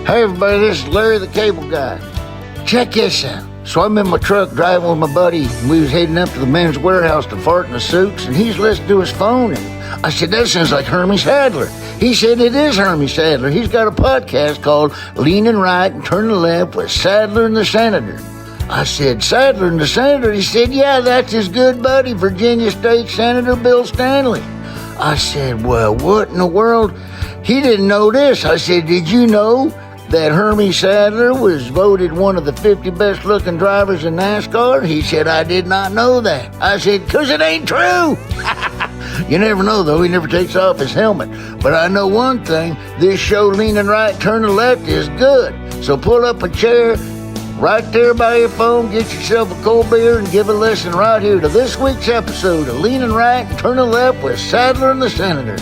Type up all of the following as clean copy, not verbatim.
Hey everybody, this is Larry the Cable Guy. Check this out. So I'm in my truck driving with my buddy, and we was heading up to the men's warehouse to fart in the suits, and he's listening to his phone, and I said, that sounds like Hermie Sadler. He said, it is Hermie Sadler. He's got a podcast called Leaning Right and Turning Left with Sadler and the Senator. I said, Sadler and the Senator? He said, yeah, that's his good buddy, Virginia State Senator Bill Stanley. I said, well, what in the world? He didn't know this. I said, did you know that Hermie Sadler was voted one of the 50 best looking drivers in NASCAR? He said, I did not know that. I said, cause it ain't true. You never know though, he never takes off his helmet. But I know one thing, this show Leaning Right, Turning Left is good. So pull up a chair right there by your phone, get yourself a cold beer and give a listen right here to this week's episode of Leaning Right, Turning Left with Sadler and the Senator.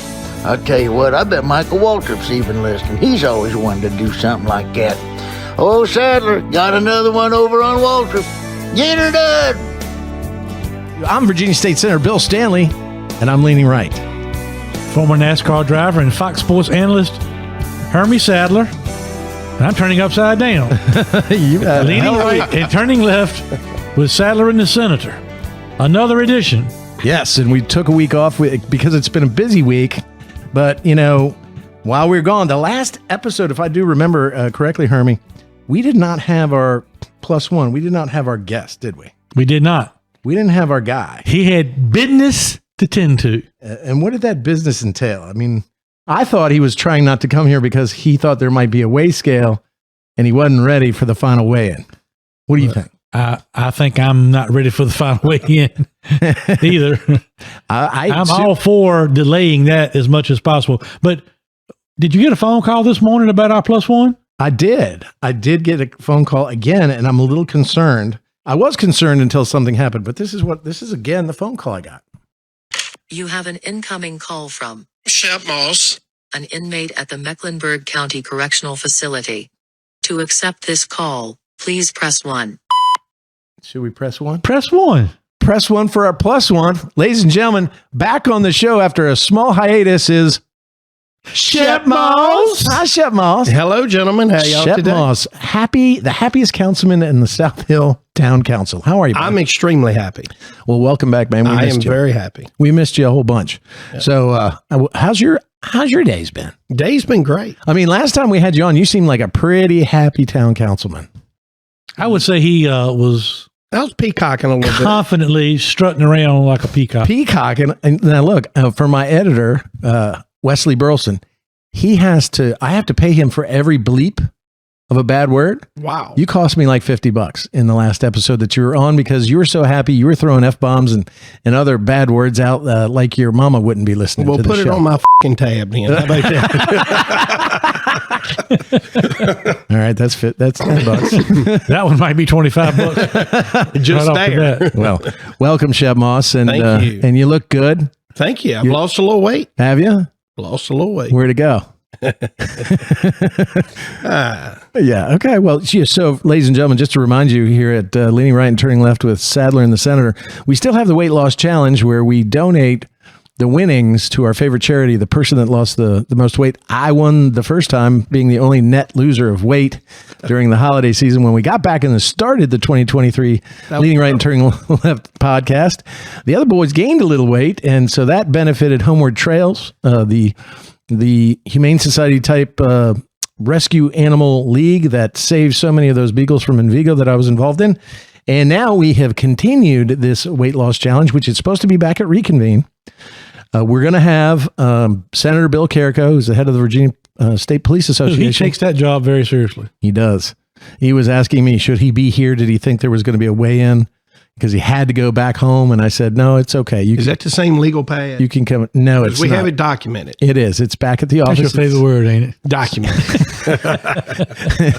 I'll tell you what, I bet Michael Waltrip's even listening. He's always wanted to do something like that. Oh, Sadler, got another one over on Waltrip. Get her done. I'm Virginia State Senator Bill Stanley, and I'm leaning right. Former NASCAR driver and Fox Sports analyst, Hermie Sadler. And I'm turning upside down. Leaning right and turning left with Sadler and the Senator. Another edition. Yes, and we took a week off because it's been a busy week. But, you know, while we were gone, the last episode, if I do remember correctly, Hermie, we did not have our plus one. We did not have our guest, did we? We did not. We didn't have our guy. He had business to tend to. And what did that business entail? I mean, I thought he was trying not to come here because he thought there might be a weigh scale and he wasn't ready for the final weigh-in. What do you think? I think I'm not ready for the final weigh-in either. I'm all for delaying that as much as possible. But did you get a phone call this morning about our plus one? I did. I did get a phone call again, and I'm a little concerned. I was concerned until something happened, but this is again the phone call I got. You have an incoming call from Shep Moss, an inmate at the Mecklenburg County Correctional Facility. To accept this call, please press 1. Should we press 1? Press 1. Press 1 for our plus one. Ladies and gentlemen, back on the show after a small hiatus is Shep Moss. Hi, Shep Moss. hello, gentlemen. How y'all Shep today? Moss, the happiest councilman in the South Hill Town Council. How are you, buddy? I'm extremely happy. Well, welcome back, man. I am very happy. We missed you a whole bunch. Yeah. So, how's your days been? Day's been great. I mean, last time we had you on, you seemed like a pretty happy town councilman. I would say he was. I was peacocking a little confidently strutting around like a peacock. Peacocking. And now look, for my editor, Wesley Burleson, I have to pay him for every bleep of a bad word. Wow. You cost me like $50 in the last episode that you were on because you were so happy. You were throwing F-bombs and other bad words out like your mama wouldn't be listening to the show. We'll put it on my fucking tab then. How about that? All right, that's $10. That one might be $25. Just right there. Well, welcome, Shep Moss, and thank you. And you look good. Thank you. I've lost a little weight. Have you? Lost a little weight. Where'd it go? Yeah. Okay. Well, so ladies and gentlemen, just to remind you here at Leaning Right and Turning Left with Sadler and the Senator, we still have the weight loss challenge where we donate the winnings to our favorite charity, the person that lost the most weight. I won the first time, being the only net loser of weight during the holiday season when we got back and started the 2023 Leaning Right and Turning Left podcast. The other boys gained a little weight, and so that benefited Homeward Trails, the Humane Society type rescue animal league that saved so many of those beagles from Envigo that I was involved in. And now we have continued this weight loss challenge, which is supposed to be back at Reconvene. We're going to have Senator Bill Carrico, who's the head of the Virginia State Police Association. He takes that job very seriously. He does. He was asking me, should he be here? Did he think there was going to be a weigh-in? Because he had to go back home. And I said, no, it's okay. Is that the same legal pad? You can come. No, it's not. We have it documented. It is. It's back at the office. That's your favorite word, ain't it? Documented.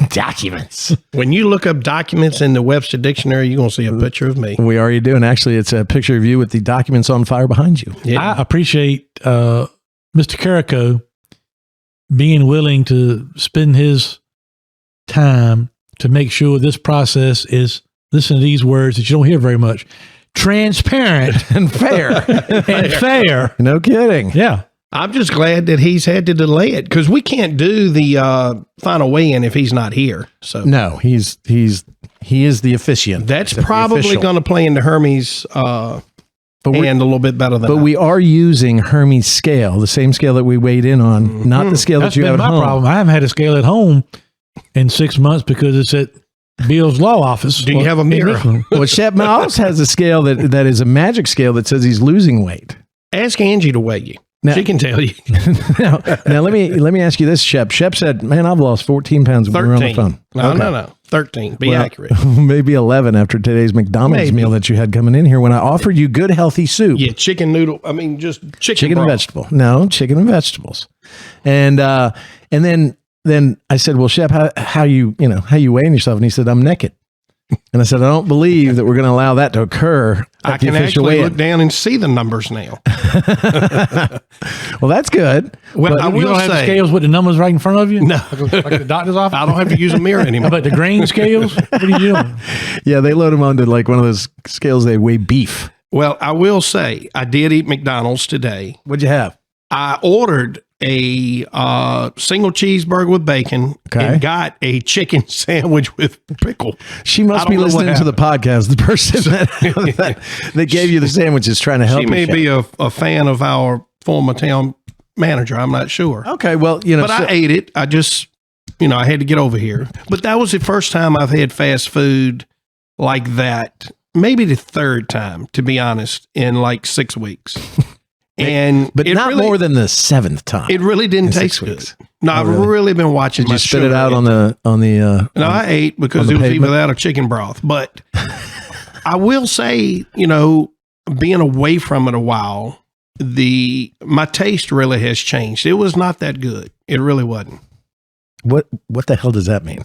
Documents. When you look up documents in the Webster Dictionary, you're going to see a picture of me. We already do. And actually, it's a picture of you with the documents on fire behind you. Yeah. I appreciate Mr. Carrico being willing to spend his time to make sure this process is, listen to these words that you don't hear very much, transparent and fair. and fair. No kidding. Yeah. I'm just glad that he's had to delay it because we can't do the final weigh-in if he's not here. So No, he is the officiant. that's The probably official. going to play into Hermie's hand a little bit better than But we are using Hermie's scale, the same scale that we weighed in on, not the scale That's that you been have at my home. problem. I haven't had a scale at home in 6 months because it's at Bill's law office. Do you have a in mirror? Richmond. Well, Shep Moss has a scale that is a magic scale that says he's losing weight. Ask Angie to weigh you. Now- She can tell you. now let me ask you this, Shep. Shep said, "Man, I've lost 14 pounds when we were on the 13. phone." No, Okay. no. 13. Be Well, accurate. Maybe 11 after today's McDonald's Maybe. meal that you had coming in here when I offered you good healthy soup. Yeah, chicken noodle. I mean, just chicken Chicken and broth. vegetable. No, chicken and vegetables. And then I said, "Well, Shep, how you weighing yourself?" And he said, "I'm naked." And I said, "I don't believe that we're going to allow that to occur." I At the can official actually weigh-in. look down and see the numbers now. Well, that's good. Well, I You will don't have say, scales with the numbers right in front of you? No. Like the doctor's office? I don't have to use a mirror How anymore. about the grain scales? What are you doing? Yeah, they load them onto like one of those scales. They weigh beef. Well, I will say, I did eat McDonald's today. What'd you have? I ordered a single cheeseburger with bacon Okay. and got a chicken sandwich with pickle. She must I be don't know what listening to the podcast. The person that gave you the sandwich is trying to help She you. may Shep. be a fan of our former town manager. I'm not sure. Okay, well, But I ate it. I just, I had to get over here. But that was the first time I've had fast food like that. Maybe the third time, to be honest, in like 6 weeks. And but it not really, more than the 7th time. It really didn't in taste 6 good. weeks. No, I've really been watching. Did my you spit it sugar out on the? No, I ate because on the it was pavement? either that or chicken broth. But I will say, being away from it a while, my taste really has changed. It was not that good. It really wasn't. What the hell does that mean?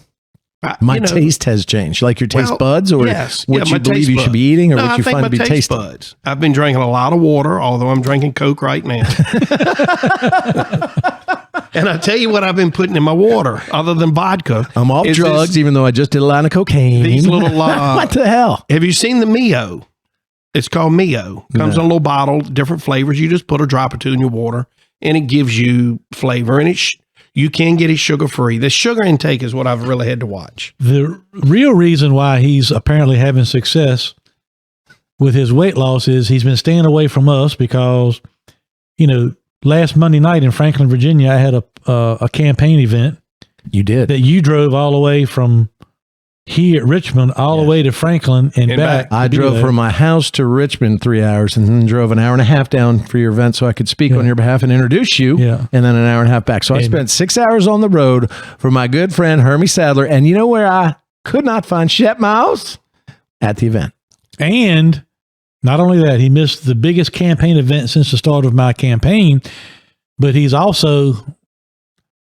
My taste has changed, like your taste buds, or yes, what yeah, you my believe taste you should buds. be eating, or No, what I you think find my to be taste tasty. buds. I've been drinking a lot of water, although I'm drinking Coke right now. And I tell you what I've been putting in my water, other than vodka. I'm off is drugs, even though I just did a line of cocaine. These little, what the hell? Have you seen the Mio? It's called Mio. Comes in a little bottle, different flavors. You just put a drop or two in your water, and it gives you flavor. And you can get it sugar free. The sugar intake is what I've really had to watch. The real reason why he's apparently having success with his weight loss is he's been staying away from us because, last Monday night in Franklin, Virginia, I had a campaign event You did. that you drove all the way from here at Richmond all the way to Franklin and back. I to be drove there. from my house to Richmond 3 hours and then drove an hour and a half down for your event so I could speak on your behalf and introduce you. Yeah. And then an hour and a half back. So I spent 6 hours on the road for my good friend Hermie Sadler. And you know where I could not find Shep Moss? At the event. And not only that, he missed the biggest campaign event since the start of my campaign, but he's also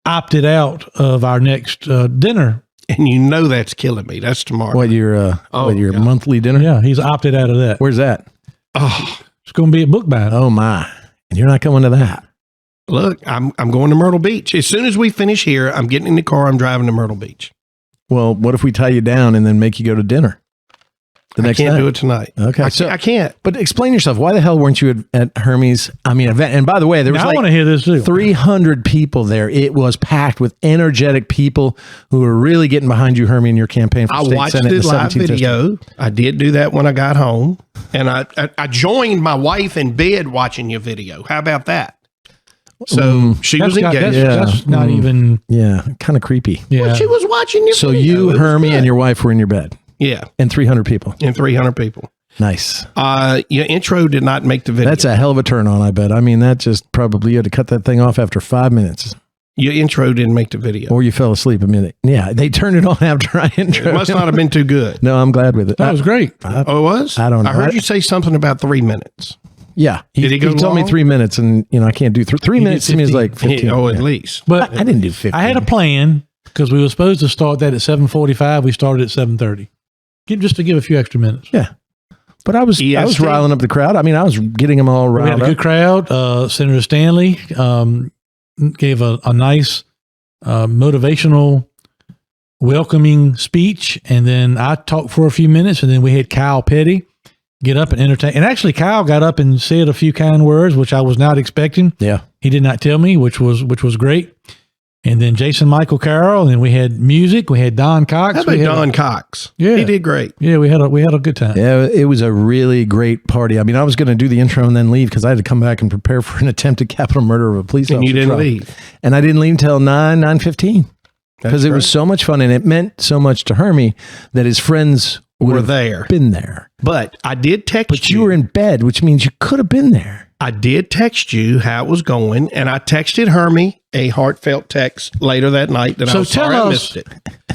opted out of our next dinner. And that's killing me. That's tomorrow. What your God. monthly dinner? Yeah, he's opted out of that. Where's that? Oh, It's going to be a book buying. Oh my. And you're not going to that. look, I'm going to Myrtle Beach. As soon as we finish here, I'm getting in the car. I'm driving to Myrtle Beach. Well, what if we tie you down and then make you go to dinner? The I next can't night? do it tonight. Okay. I can't. But explain yourself. Why the hell weren't you at Hermie's event? And by the way, there was Now, I want to hear this too. 300 people there. It was packed with energetic people who were really getting behind you, Hermie, in your campaign for I state watched senate in the the live 17th video. district. I did do that when I got home. And I joined my wife in bed watching your video. How about that? So she was engaged. That's not even. Yeah, kind of creepy. Yeah. Well, she was watching your So video. It you, was Hermie, good. and your wife were in your bed, Yeah, and 300 people. and 300 people. Nice. Your intro did not make the video. That's a hell of a turn on, I bet. I mean, that just probably you had to cut that thing off after 5 minutes, Your intro didn't make the video. or you fell asleep a minute. Yeah, they turned it on after I intro. It must not have been too good. No, I'm glad with it. That was great. Oh, it was? I don't know. I heard you say something about 3 minutes. Yeah, Did he go told me long? 3 minutes, and I can't do 3 did minutes. To me is 15. like 15. Oh, at Yeah. least. But I didn't do 15. I had a plan because we were supposed to start that at 7:45. We started at 7:30. Just to give a few extra minutes. Yeah, but I was EST? riling up the crowd. I mean, I was getting them all We had riled a good up. crowd. Senator Stanley gave a nice motivational, welcoming speech, and then I talked for a few minutes, and then we had Kyle Petty get up and entertain. And actually, Kyle got up and said a few kind words, which I was not expecting. Yeah. He did not tell me, which was great. And then Jason Michael Carroll, and we had music. We had Don Cox. How about Don Cox? Yeah. He did great. Yeah, we had a good time. Yeah, it was a really great party. I mean, I was going to do the intro and then leave because I had to come back and prepare for an attempted capital murder of a police officer. And you didn't trial. leave. And I didn't leave until 9:15 because it was so much fun and it meant so much to Hermie that his friends Were there. been there. But I did text But you were in bed, which means you could have been there. I did text you how it was going, and I texted Hermie a heartfelt text later that night that I was sorry I missed it.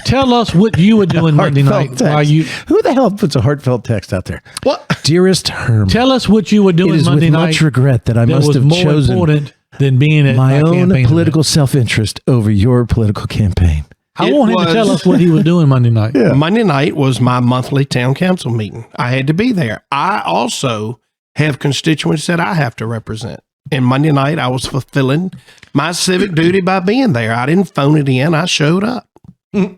Tell us what you were doing Monday night. Who the hell puts a heartfelt text out there? What? Dearest Hermie. Tell us what you were It doing is Monday with night. much regret that I that must was have more chosen important than being at my own campaign political event. self-interest over your political campaign. I It want him to tell was- us what he was doing Monday night. Yeah. Monday night was my monthly town council meeting. I had to be there. I also have constituents that I have to represent. And Monday night, I was fulfilling my civic duty by being there. I didn't phone it in. I showed up. How'd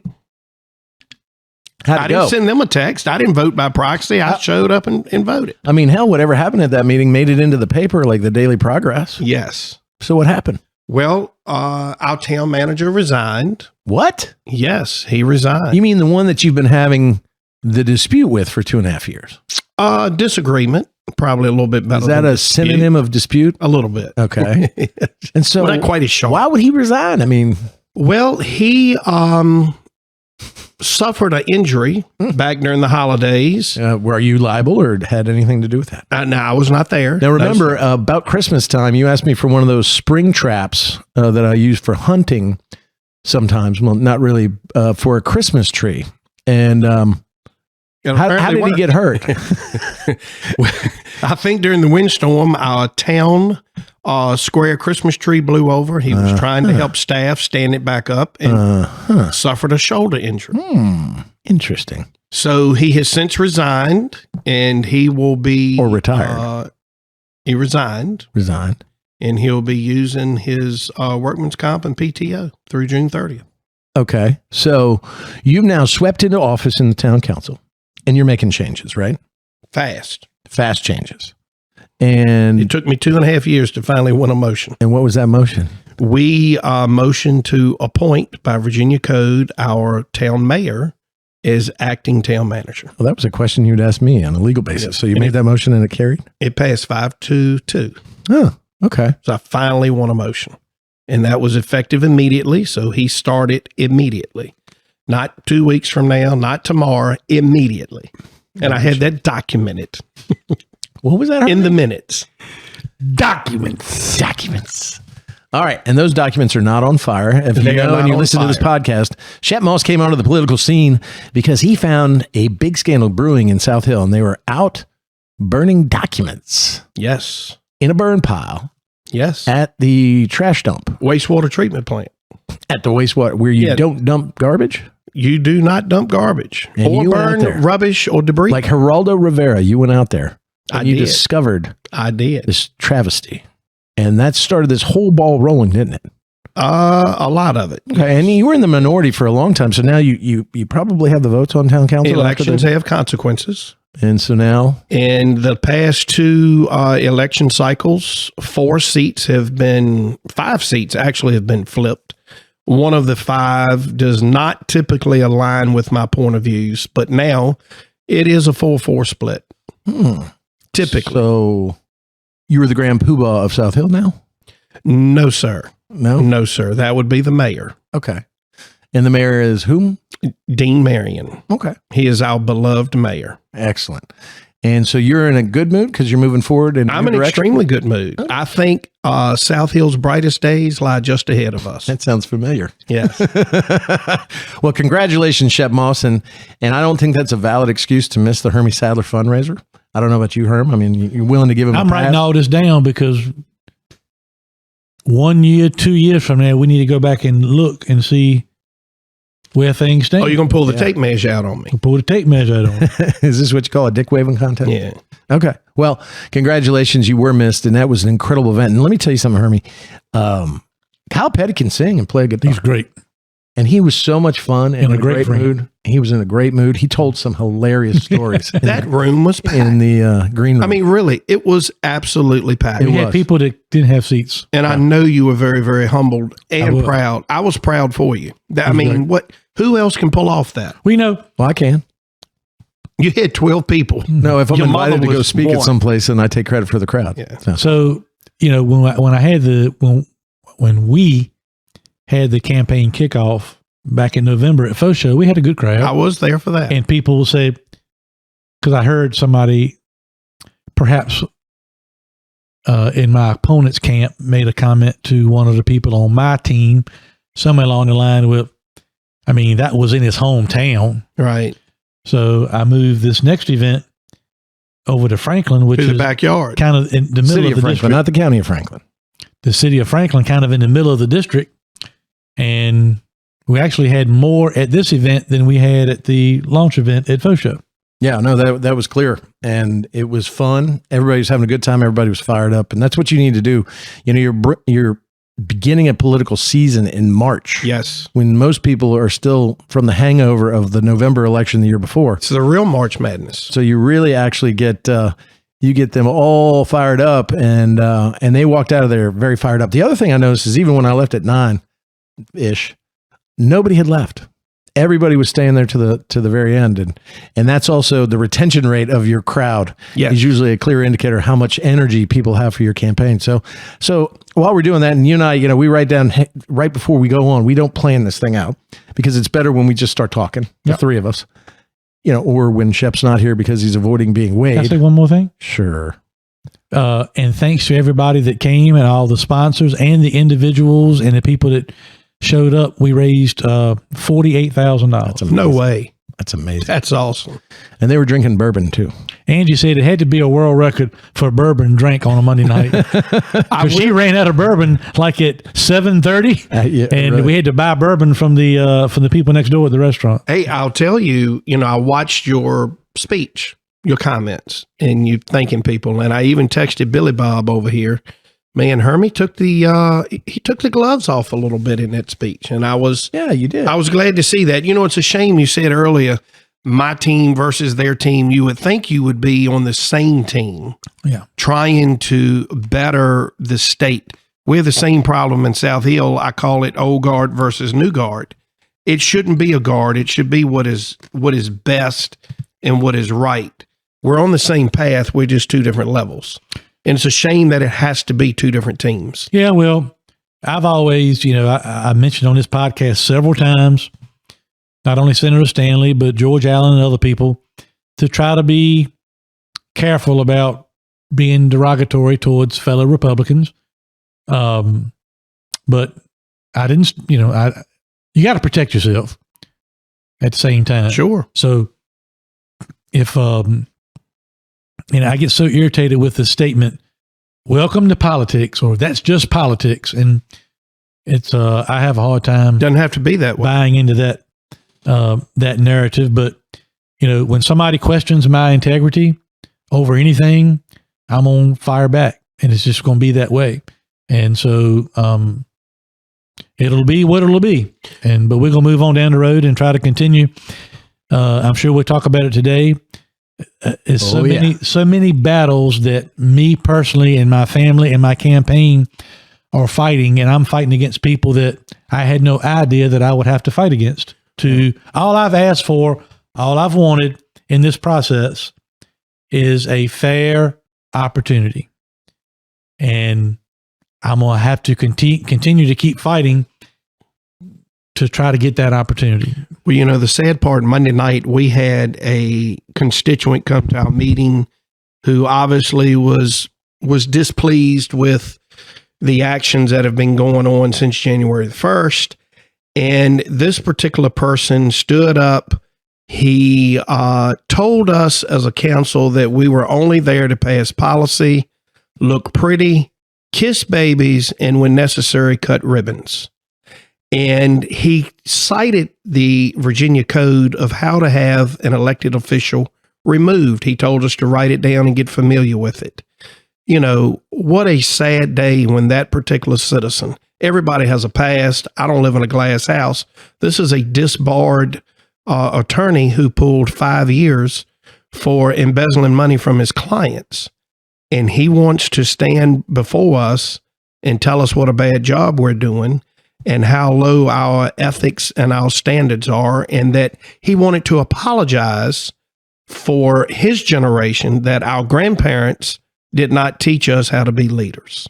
I it didn't go? send them a text. I didn't vote by proxy. I showed up and voted. I mean, hell, whatever happened at that meeting made it into the paper like the Daily Progress. Yes. So what happened? Well, our town manager resigned. What? Yes, he resigned. You mean the one that you've been having the dispute with for 2.5 years? Disagreement, probably a little bit better. Is that than a dispute. synonym of dispute? A little bit. Okay. And so Well, not quite as sharp. why would he resign? I mean, Well, he suffered an injury back during the holidays. were you liable or had anything to do with that? No, I was not there. Now, remember, about Christmas time, you asked me for one of those spring traps that I use for hunting sometimes. Well, not really, for a Christmas tree. And how did he get hurt? I think during the windstorm, our town square Christmas tree blew over. He was trying to help staff stand it back up and suffered a shoulder injury. Interesting. So he has since resigned, and he will be Or retired. He resigned, Resigned. and he'll be using his workman's comp and PTO through June 30th. Okay. So you've now swept into office in the town council and you're making changes, right? Fast. Fast changes. And It took me 2.5 years to finally win a motion. and what was that motion? We motioned to appoint by Virginia Code our town mayor as acting town manager. Well, that was a question you'd ask me on a legal basis. Yes. So you And made that motion and it carried? It passed 5-2. Oh, okay. So I finally won a motion. And that was effective immediately. So he started immediately. Not 2 weeks from now, not tomorrow, immediately. And I had that documented What was that? in the minutes. Documents. All right. And those documents are not on fire. If you They are know and not you on listen to this fire. podcast, Shep Moss came onto the political scene because he found a big scandal brewing in South Hill and they were out burning documents Yes. in a burn pile Yes. at the trash dump, Wastewater treatment plant. at the wastewater where you Yeah. don't dump garbage. You do not dump garbage And or you went out there. burn rubbish or debris. Like Geraldo Rivera, you went out there and I you did. discovered I did. this travesty. And that started this whole ball rolling, didn't it? A lot of it. Okay. And you were in the minority for a long time. So now you probably have the votes on town council. after Elections the- have consequences. And so now, In the past two election cycles, 5 seats have been flipped. One of the 5 does not typically align with my point of views, but now it is a 4-4 split. Typically. So you were the grand poobah of South Hill now? No, sir. No? No, sir. That would be the mayor, Okay. And the mayor is whom? Dean Marion. Okay. He is our beloved mayor. Excellent. And so you're in a good mood because you're moving forward in I'm your in direction? extremely good mood. I think South Hill's brightest days lie just ahead of us. That sounds familiar. Yes. Well, congratulations, Shep Moss. And I don't think that's a valid excuse to miss the Hermie Sadler fundraiser. I don't know about you, Herm. I mean, you're willing to give him I'm a writing pass? all this down because 1 year, 2 years from now, we need to go back and look and see where things stand. Oh, you're going to pull the tape measure out on me. We'll pull the tape measure out on it. Is this what you call a dick waving contest? Yeah. Okay. Well, congratulations. You were missed, and that was an incredible event. And let me tell you something, Hermie. Kyle Petty can sing and play a guitar. He's great. And he was so much fun and in a great mood. He was in a great mood. He told some hilarious stories. That room was packed. In the green room. I mean, really, it was absolutely packed. We had people that didn't have seats. And I know you were very, very humbled and proud. I was proud for you. I mean, who else can pull off that? We know. Well, I can. You had 12 people. No, if I'm Your invited to mother go was speak one. at some place, then I take credit for the crowd. Yeah. So, when I had when we had the campaign kickoff back in November at Faux Show, we had a good crowd. I was there for that. And people said, because I heard somebody perhaps in my opponent's camp made a comment to one of the people on my team, somewhere along the line with, I mean, that was in his hometown. Right. So I moved this next event over to Franklin, which to the is backyard, kind of in the middle City of the Franklin, district. not the county of Franklin. The city of Franklin, kind of in the middle of the district. And we actually had more at this event than we had at the launch event at Faux Show. Yeah, no, that was clear. And it was fun. Everybody was having a good time. Everybody was fired up. And that's what you need to do. You're beginning a political season in March. Yes. When most people are still from the hangover of the November election the year before. It's the real March Madness. So you really actually get you get them all fired up, and they walked out of there very fired up. The other thing I noticed is even when I left at 9-ish, nobody had left. Everybody was staying there to the very end, and that's also the retention rate of your crowd. Yes. Is usually a clear indicator how much energy people have for your campaign. So while we're doing that, and you and I, we write down right before we go on. We don't plan this thing out because it's better when we just start talking, the three of us. Or when Shep's not here because he's avoiding being weighed. Can I say one more thing? Sure. And thanks to everybody that came and all the sponsors and the individuals and the people that showed up. We raised $48,000. No way. That's amazing. That's awesome. And they were drinking bourbon too. Angie said it had to be a world record for bourbon drank on a Monday night. Because she ran out of bourbon like at 7:30, and we had to buy bourbon from the people next door at the restaurant. Hey, I'll tell you, I watched your speech, your comments, and you thanking people, and I even texted Billy Bob over here. Man, Hermie took the gloves off a little bit in that speech, and you did. I was glad to see that. It's a shame you said earlier, my team versus their team. You would think you would be on the same team, trying to better the state. We have the same problem in South Hill. I call it old guard versus new guard. It shouldn't be a guard. It should be what is best and what is right. We're on the same path. We're just two different levels. And it's a shame that it has to be two different teams. Yeah, well, I've always, I mentioned on this podcast several times, not only Senator Stanley, but George Allen and other people, to try to be careful about being derogatory towards fellow Republicans. But I didn't, you got to protect yourself at the same time. Sure. So if, I get so irritated with the statement, welcome to politics, or that's just politics. And it's, I have a hard time. Doesn't have to be that way. Buying into that narrative. But, when somebody questions my integrity over anything, I'm on fire back, and it's just going to be that way. And so, it'll be what it'll be. But we're going to move on down the road and try to continue. I'm sure we'll talk about it today. So many battles that me personally and my family and my campaign are fighting, and I'm fighting against people that I had no idea that I would have to fight against. All I've asked for, all I've wanted in this process is a fair opportunity, and I'm going to have to continue to keep fighting to try to get that opportunity. Well, the sad part, Monday night, we had a constituent come to our meeting who obviously was displeased with the actions that have been going on since January the 1st. And this particular person stood up. He told us as a council that we were only there to pass policy, look pretty, kiss babies, and when necessary, cut ribbons. And he cited the Virginia Code of how to have an elected official removed. He told us to write it down and get familiar with it. What a sad day when that particular citizen, Everybody has a past. I don't live in a glass house. This is a disbarred attorney who pulled 5 years for embezzling money from his clients. And he wants to stand before us and tell us what a bad job we're doing and how low our ethics and our standards are, and that he wanted to apologize for his generation, that our grandparents did not teach us how to be leaders.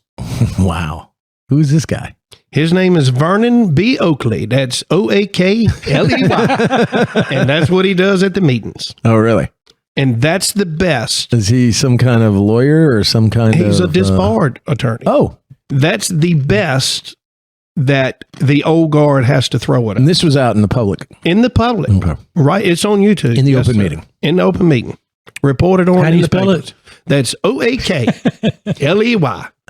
Wow. Who's this guy? His name is Vernon B. Oakley. That's Oakley. And that's what he does at the meetings. Oh, really? And that's the best. Is he some kind of lawyer or some kind He's of... a disbarred attorney. Oh. That's the best that the old guard has to throw at And us. this was out in the public. In the public. Okay. Right? It's on YouTube. In the Yes, open sir. meeting. In the open meeting. Reported on How do in you the spell papers. it? That's Oakley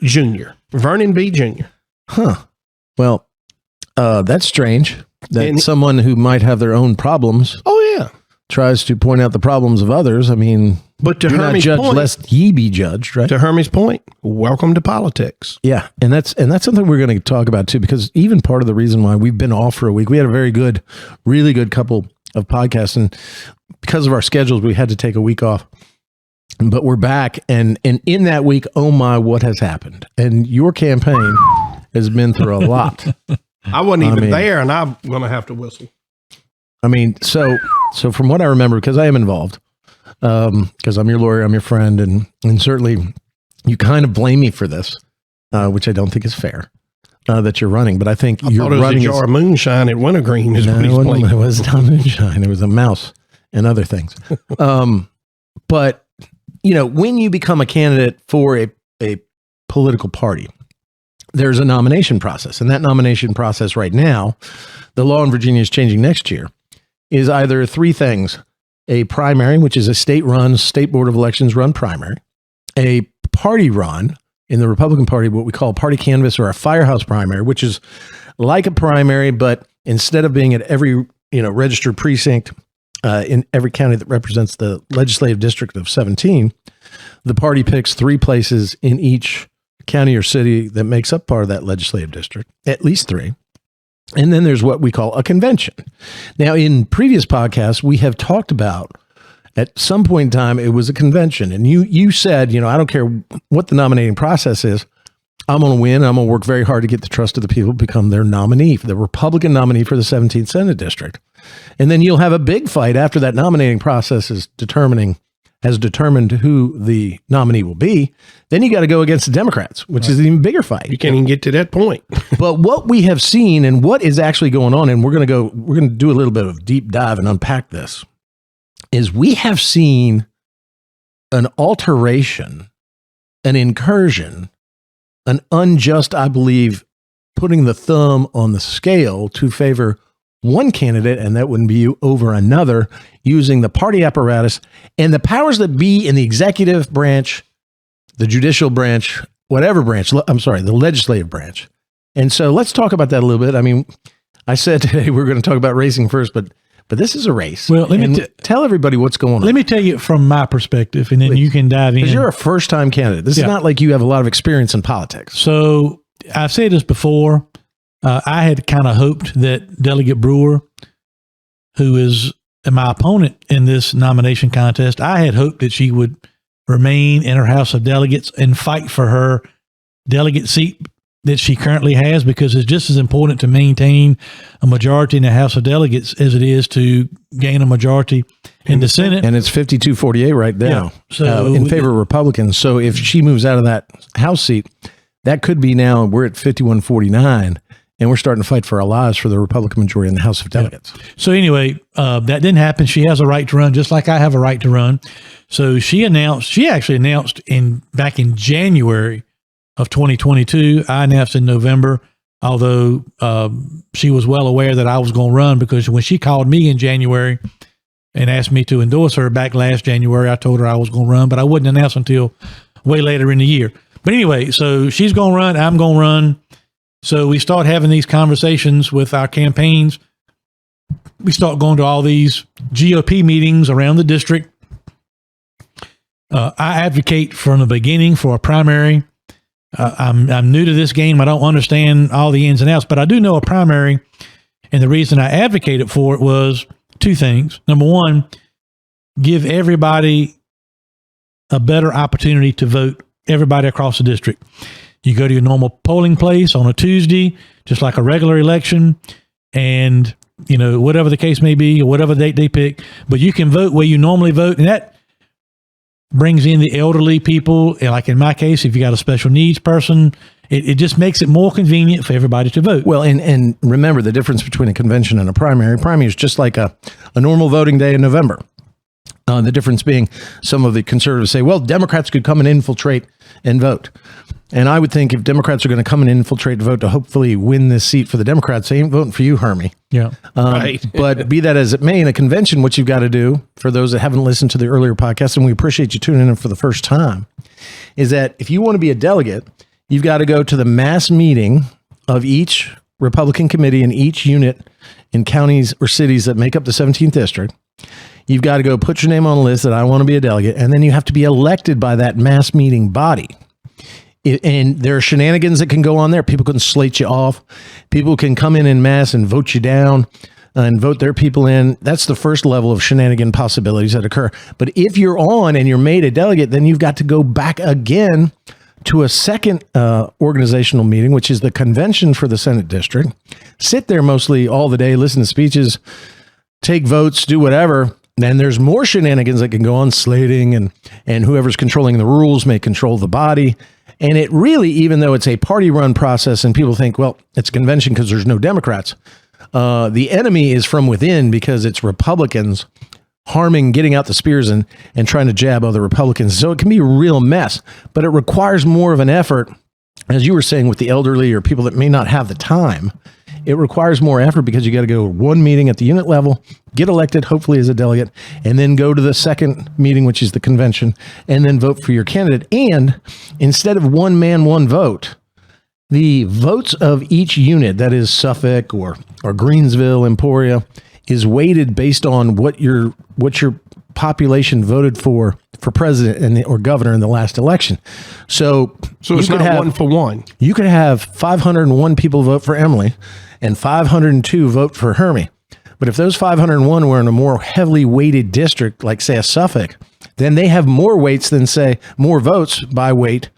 Jr. Vernon B. Jr. Huh. Well, that's strange that And- someone who might have their own problems Oh, yeah. tries to point out the problems of others. I mean, But to do not Hermie's judge point, lest ye be judged, right? to Hermie's point, welcome to politics. Yeah, and that's something we're going to talk about too, because even part of the reason why we've been off for a week, we had a really good couple of podcasts, and because of our schedules, we had to take a week off. But we're back, and in that week, oh my, what has happened? And your campaign has been through a lot. I wasn't even mean- there, and I'm going to have to whistle. I mean, so from what I remember, because I am involved, because I'm your lawyer, I'm your friend, and certainly you kind of blame me for this, which I don't think is fair, that you're running. But I think I you're thought it was a running. jar of moonshine at Wintergreen is what he's No, playing. it was not moonshine. It was a mouse and other things. But when you become a candidate for a political party, there's a nomination process, and that nomination process right now, the law in Virginia is changing next year, is either three things: a primary, which is a state board of elections run primary, a party run in the Republican Party, what we call a party canvass or a firehouse primary, which is like a primary, but instead of being at every registered precinct in every county that represents the legislative district of 17, the party picks 3 places in each county or city that makes up part of that legislative district, at least 3. And then there's what we call a convention. Now, in previous podcasts, we have talked about at some point in time, it was a convention. And you said, I don't care what the nominating process is. I'm going to win. I'm going to work very hard to get the trust of the people to become their nominee, the Republican nominee for the 17th Senate District. And then you'll have a big fight after that nominating process has determined who the nominee will be. Then you got to go against the Democrats, which is an even bigger fight. You can't even get to that point. But what we have seen and what is actually going on, and we're going to do a little bit of deep dive and unpack this, is we have seen an alteration, an incursion, an unjust, I believe, putting the thumb on the scale to favor one candidate, and that wouldn't be you, over another, using the party apparatus and the powers that be in the executive branch, the judicial branch, whatever branch, the legislative branch. And so let's talk about that a little bit. I mean, I said today we're going to talk about racing first, but this is a race. Well, let me tell everybody what's going on. Let me tell you from my perspective, and then Please. you can dive in. Because you're a first-time candidate. This is not like you have a lot of experience in politics. So I've said this before. I had kind of hoped that Delegate Brewer, who is my opponent in this nomination contest, I had hoped that she would remain in her House of Delegates and fight for her delegate seat that she currently has, because it's just as important to maintain a majority in the House of Delegates as it is to gain a majority in the Senate. And it's 52-48 right now, Yeah. So in favor of Republicans. So if she moves out of that House seat, that could be now, we're at 51-49, and we're starting to fight for our lives for the Republican majority in the House of Delegates. So anyway, that didn't happen. She has a right to run, just like I have a right to run. So she actually announced back in January of 2022. I announced in November, although she was well aware that I was going to run, because when she called me in January and asked me to endorse her back last January, I told her I was going to run, but I wouldn't announce until way later in the year. But anyway, so she's going to run, I'm going to run. So we start having these conversations with our campaigns. We start going to all these GOP meetings around the district. I advocate from the beginning for a primary. I'm new to this game. I don't understand all the ins and outs, but I do know a primary. And the reason I advocated for it was two things. Number one, give everybody a better opportunity to vote, everybody across the district. You go to your normal polling place on a Tuesday, just like a regular election, and, you know, whatever the case may be, or whatever date they pick, but you can vote where you normally vote. And that brings in the elderly people. Like in my case, if you got a special needs person, it just makes it more convenient for everybody to vote. Well, and remember the difference between a convention and a primary. Primary is just like a normal voting day in November. The difference being some of the conservatives say, well, Democrats could come and infiltrate and vote. And I would think if Democrats are going to come and infiltrate and vote to hopefully win this seat for the Democrats, they ain't voting for you, Hermie. Yeah. Right. But be that as it may, in a convention, what you've got to do, for those that haven't listened to the earlier podcast, and we appreciate you tuning in for the first time, is that if you want to be a delegate, you've got to go to the mass meeting of each Republican committee in each unit in counties or cities that make up the 17th district. You've got to go put your name on a list that I want to be a delegate, and then you have to be elected by that mass meeting body. And there are shenanigans that can go on there. People can slate you off. People can come in mass and vote you down and vote their people in. That's the first level of shenanigan possibilities that occur. But if you're on and you're made a delegate, then you've got to go back again to a second organizational meeting, which is the convention for the Senate district. Sit there mostly all the day, listen to speeches, take votes, do whatever. Then there's more shenanigans that can go on, slating, and whoever's controlling the rules may control the body. And it really, even though it's a party-run process and people think, well, it's a convention because there's no Democrats, the enemy is from within because it's Republicans harming, getting out the spears and trying to jab other Republicans. So it can be a real mess, but it requires more of an effort, as you were saying, with the elderly or people that may not have the time. It requires more effort because you got to go to one meeting at the unit level, get elected, hopefully as a delegate, and then go to the second meeting, which is the convention, and then vote for your candidate. And instead of one man, one vote, the votes of each unit, that is Suffolk or Greensville, Emporia, is weighted based on what your population voted for president or governor in the last election. So it's not one for one. You could have 501 people vote for Emily and 502 vote for Hermie. But if those 501 were in a more heavily weighted district, like say a Suffolk, then they have more weights than say more votes by weight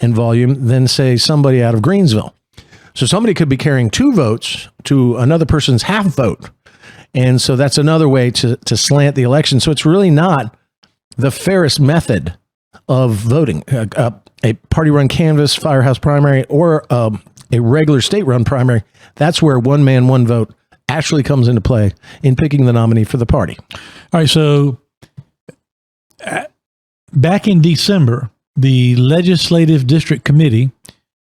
and volume than say somebody out of Greensville. So somebody could be carrying 2 votes to another person's half vote. And so that's another way to slant the election. So it's really not the fairest method of voting. A party-run canvass, firehouse primary, or a regular state-run primary, that's where one man, one vote actually comes into play in picking the nominee for the party. All right, so back in December, the Legislative District Committee,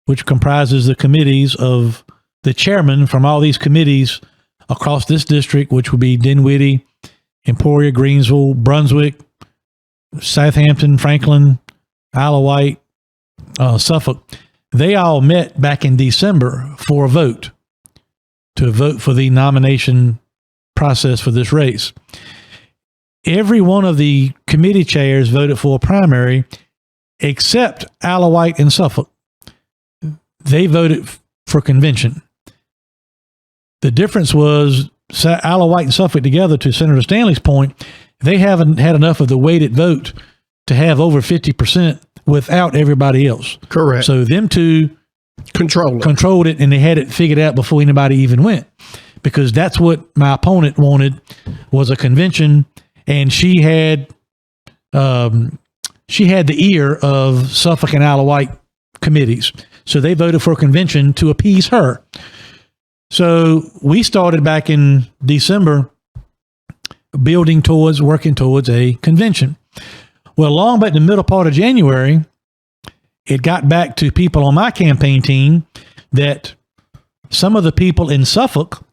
which comprises the committees of the chairman from all these committees across this district, which would be Dinwiddie, Emporia, Greensville, Brunswick, Southampton, Franklin, Isle of Wight, Suffolk, they all met back in December for a vote, to vote for the nomination process for this race. Every one of the committee chairs voted for a primary, except Isle of Wight and Suffolk. They voted for convention. The difference was Isle of Wight and Suffolk together, to Senator Stanley's point, they haven't had enough of the weighted vote to have over 50% without everybody else. Correct. So them two controlled it, and they had it figured out before anybody even went, because that's what my opponent wanted, was a convention, and she had the ear of Suffolk and Isle of Wight committees. So they voted for a convention to appease her. So we started back in December working towards a convention. Well, along about the middle part of January, it got back to people on my campaign team that some of the people in Suffolk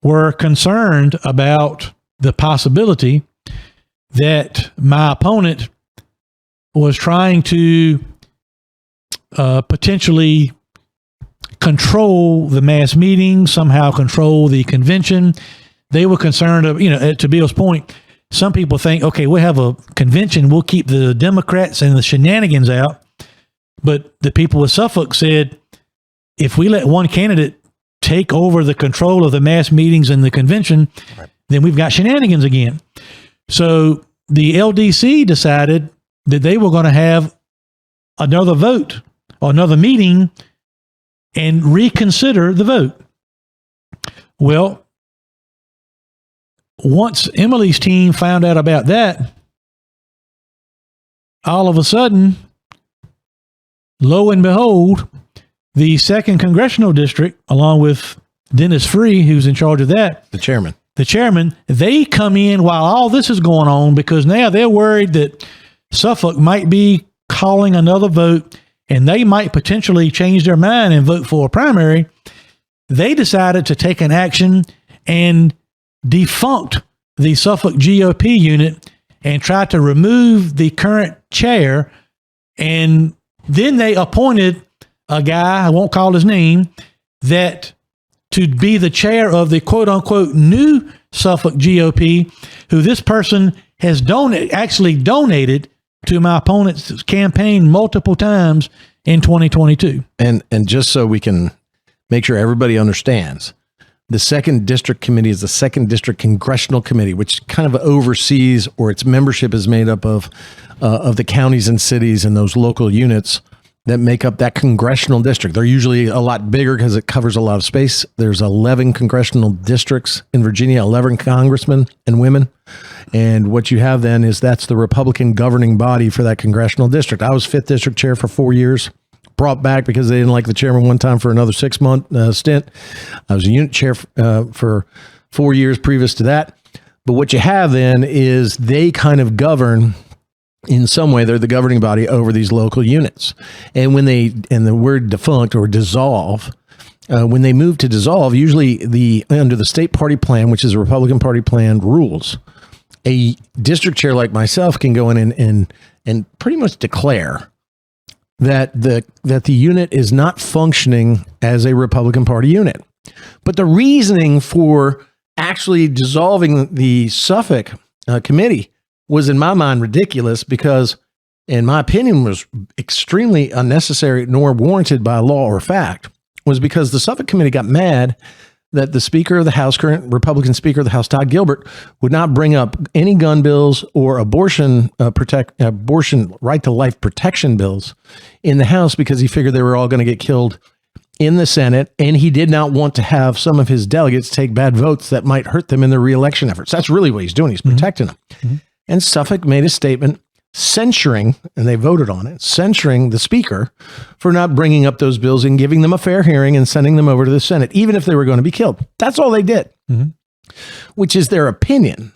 were concerned about the possibility that my opponent was trying to potentially control the mass meeting, somehow control the convention. They were concerned of, to Bill's point, some people think, okay, we'll have a convention, we'll keep the Democrats and the shenanigans out, But the people of Suffolk said, if we let one candidate take over the control of the mass meetings and the convention, then we've got shenanigans again. So the LDC decided that they were going to have another vote or another meeting and reconsider the vote. Well, once Emily's team found out about that, all of a sudden, lo and behold, the 2nd Congressional District, along with Dennis Free, who's in charge of that, The chairman, they come in while all this is going on because now they're worried that Suffolk might be calling another vote and they might potentially change their mind and vote for a primary. They decided to take an action and defunct the Suffolk GOP unit and try to remove the current chair. And then they appointed a guy, I won't call his name, that to be the chair of the quote unquote new Suffolk GOP, who this person has actually donated to my opponent's campaign multiple times in 2022. and just so we can make sure everybody understands, the 2nd District Committee is the 2nd District Congressional Committee, which kind of oversees, or its membership is made up of the counties and cities and those local units that make up that congressional district. They're usually a lot bigger because it covers a lot of space. There's 11 congressional districts in Virginia, 11 congressmen and women. And what you have then is that's the Republican governing body for that congressional district. I was 5th District Chair for 4 years, brought back because they didn't like the chairman one time for another 6-month stint. I was a unit chair for 4 years previous to that. But what you have then is they kind of govern in some way. They're the governing body over these local units. And when and the word defunct or dissolve, when they move to dissolve, usually under the state party plan, which is a Republican Party plan rules, a district chair like myself can go in and pretty much declare that the unit is not functioning as a Republican Party unit. But the reasoning for actually dissolving the Suffolk committee was, in my mind, ridiculous because, in my opinion, was extremely unnecessary nor warranted by law or fact, was because the Suffolk committee got mad that the Speaker of the House, current Republican Speaker of the House, Todd Gilbert, would not bring up any gun bills or abortion right to life protection bills in the House because he figured they were all going to get killed in the Senate, and he did not want to have some of his delegates take bad votes that might hurt them in their reelection efforts. That's really what he's doing. He's protecting them. Mm-hmm. And Suffolk made a statement censuring, and they voted on it, censuring the Speaker for not bringing up those bills and giving them a fair hearing and sending them over to the Senate, even if they were going to be killed. That's all they did, which is their opinion.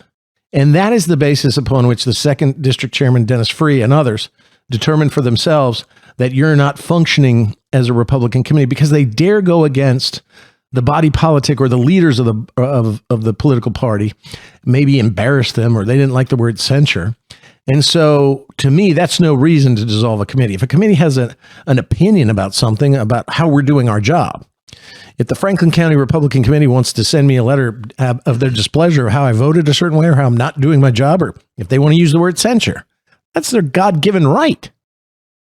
And that is the basis upon which the 2nd District Chairman, Dennis Free, and others determined for themselves that you're not functioning as a Republican committee because they dare go against the body politic or the leaders of the political party, maybe embarrass them, or they didn't like the word censure. And so, to me, that's no reason to dissolve a committee. If a committee has an opinion about something, about how we're doing our job, if the Franklin County Republican Committee wants to send me a letter of their displeasure of how I voted a certain way or how I'm not doing my job, or if they want to use the word censure, that's their God-given right.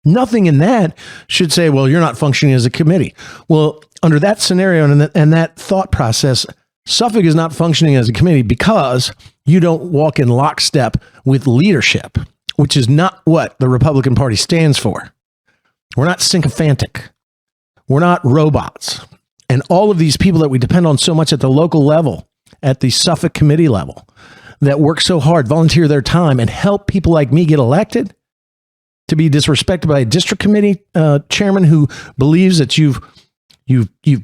Nothing in that should say, well, you're not functioning as a committee. Well, under that scenario and that thought process, Suffolk is not functioning as a committee because you don't walk in lockstep with leadership, which is not what the Republican Party stands for. We're not sycophantic. We're not robots. And all of these people that we depend on so much at the local level, at the Suffolk committee level, that work so hard, volunteer their time, and help people like me get elected, to be disrespected by a district committee chairman who believes that you've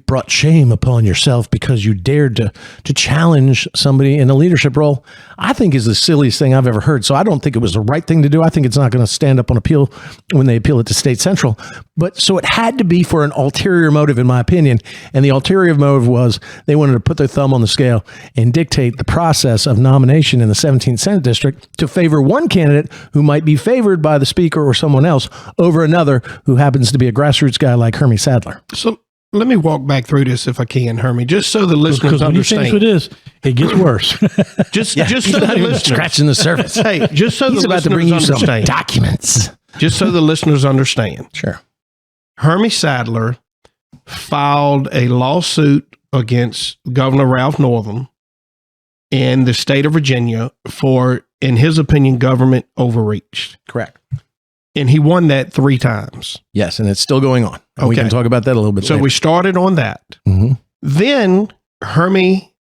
brought shame upon yourself because you dared to challenge somebody in a leadership role, I think is the silliest thing I've ever heard. So I don't think it was the right thing to do. I think it's not going to stand up on appeal when they appeal it to State Central. But so it had to be for an ulterior motive, in my opinion. And the ulterior motive was they wanted to put their thumb on the scale and dictate the process of nomination in the 17th Senate District to favor one candidate who might be favored by the Speaker or someone else over another who happens to be a grassroots guy like Hermie Sadler. So let me walk back through this if I can, Hermie, just so the listeners understand. Because when you finish with this, it gets worse. just so the listeners, scratching the surface. Hey, just so he's the about listeners to bring you understand. some documents. Just so the listeners understand. Sure. Hermie Sadler filed a lawsuit against Governor Ralph Northam in the state of Virginia for, in his opinion, government overreach. Correct. And he won that 3 times. Yes, and it's still going on. And we Okay. can talk about that a little bit So later. we started on that. Mhm. Then Hermie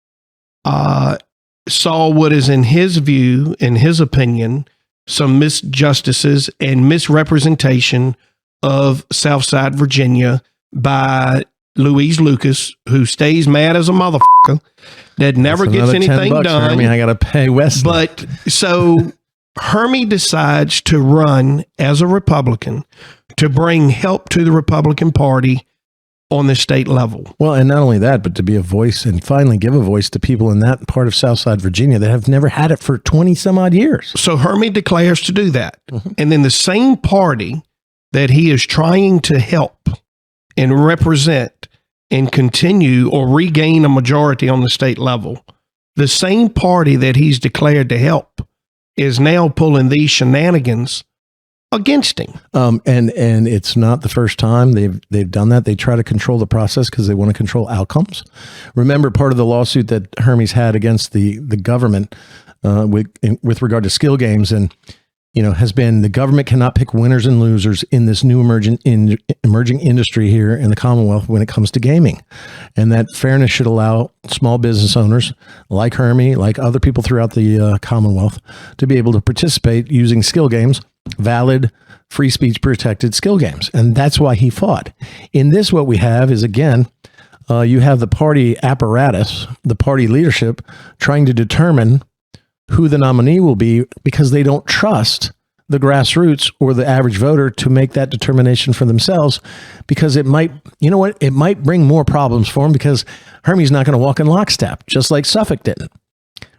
saw what is, in his view, in his opinion, some misjustices and misrepresentation of Southside Virginia by Louise Lucas, who stays mad as a motherfucker, that never That's gets another anything $10, done. Hermie, I got to pay West. But so Hermie decides to run as a Republican to bring help to the Republican Party on the state level. Well, and not only that, but to be a voice and finally give a voice to people in that part of Southside Virginia that have never had it for 20 some odd years. So Hermie declares to do that. And then the same party that he is trying to help and represent and continue or regain a majority on the state level, the same party that he's declared to help is now pulling these shenanigans against him. And it's not the first time they've done that. They try to control the process because they want to control outcomes. Remember, part of the lawsuit that Hermie's had against the government with regard to skill games and has been the government cannot pick winners and losers in this new emerging industry here in the Commonwealth when it comes to gaming, and that fairness should allow small business owners like Hermie, like other people throughout the Commonwealth, to be able to participate using skill games, valid, free speech protected skill games. And that's why he fought. In this, what we have is, again, you have the party apparatus, the party leadership trying to determine who the nominee will be because they don't trust the grassroots or the average voter to make that determination for themselves, because it might, it might bring more problems for them because Hermie's not going to walk in lockstep, just like Suffolk didn't.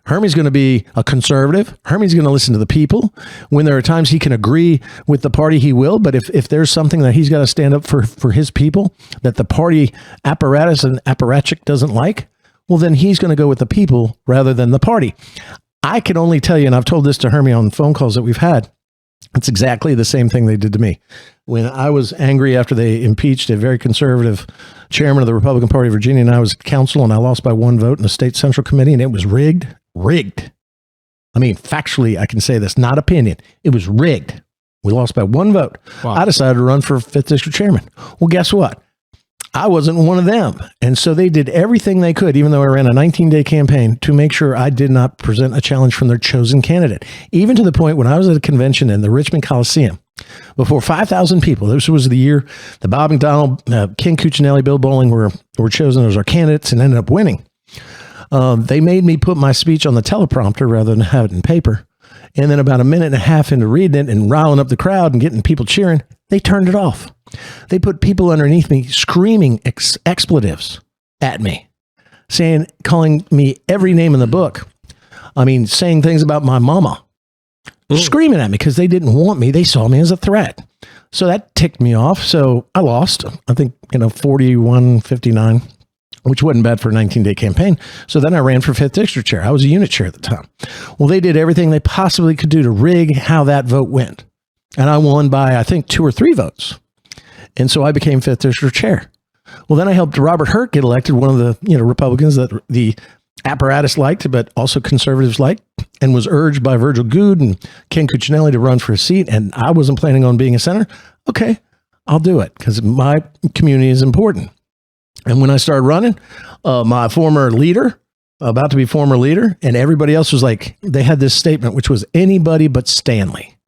Hermie's going to be a conservative. Hermie's going to listen to the people. When there are times he can agree with the party, he will. But if there's something that he's got to stand up for his people that the party apparatus and apparatchik doesn't like, well, then he's going to go with the people rather than the party. I can only tell you, and I've told this to Hermie on phone calls that we've had, it's exactly the same thing they did to me. When I was angry after they impeached a very conservative chairman of the Republican Party of Virginia, and I was counsel, and I lost by 1 vote in the state central committee, and it was rigged. I mean, factually, I can say this, not opinion. It was rigged. We lost by 1 vote. Wow. I decided to run for 5th District Chairman. Well, guess what? I wasn't one of them. And so they did everything they could, even though I ran a 19-day campaign, to make sure I did not present a challenge from their chosen candidate. Even to the point when I was at a convention in the Richmond Coliseum, before 5,000 people, this was the year that Bob McDonald, Ken Cuccinelli, Bill Bowling were chosen as our candidates and ended up winning. They made me put my speech on the teleprompter rather than have it in paper. And then about a minute and a half into reading it and riling up the crowd and getting people cheering, they turned it off. They put people underneath me screaming expletives at me, calling me every name in the book. I mean, saying things about my mama, screaming at me because they didn't want me. They saw me as a threat. So that ticked me off. So I lost, I think, 41-59. Which wasn't bad for a 19-day campaign. So then I ran for 5th District Chair. I was a unit chair at the time. Well, they did everything they possibly could do to rig how that vote went. And I won by, I think, 2 or 3 votes. And so I became 5th District Chair. Well, then I helped Robert Hurt get elected, one of the Republicans that the apparatus liked, but also conservatives liked, and was urged by Virgil Goode and Ken Cuccinelli to run for a seat. And I wasn't planning on being a senator. Okay, I'll do it because my community is important. And when I started running, my former leader, about to be former leader, and everybody else was like, they had this statement, which was anybody but Stanley.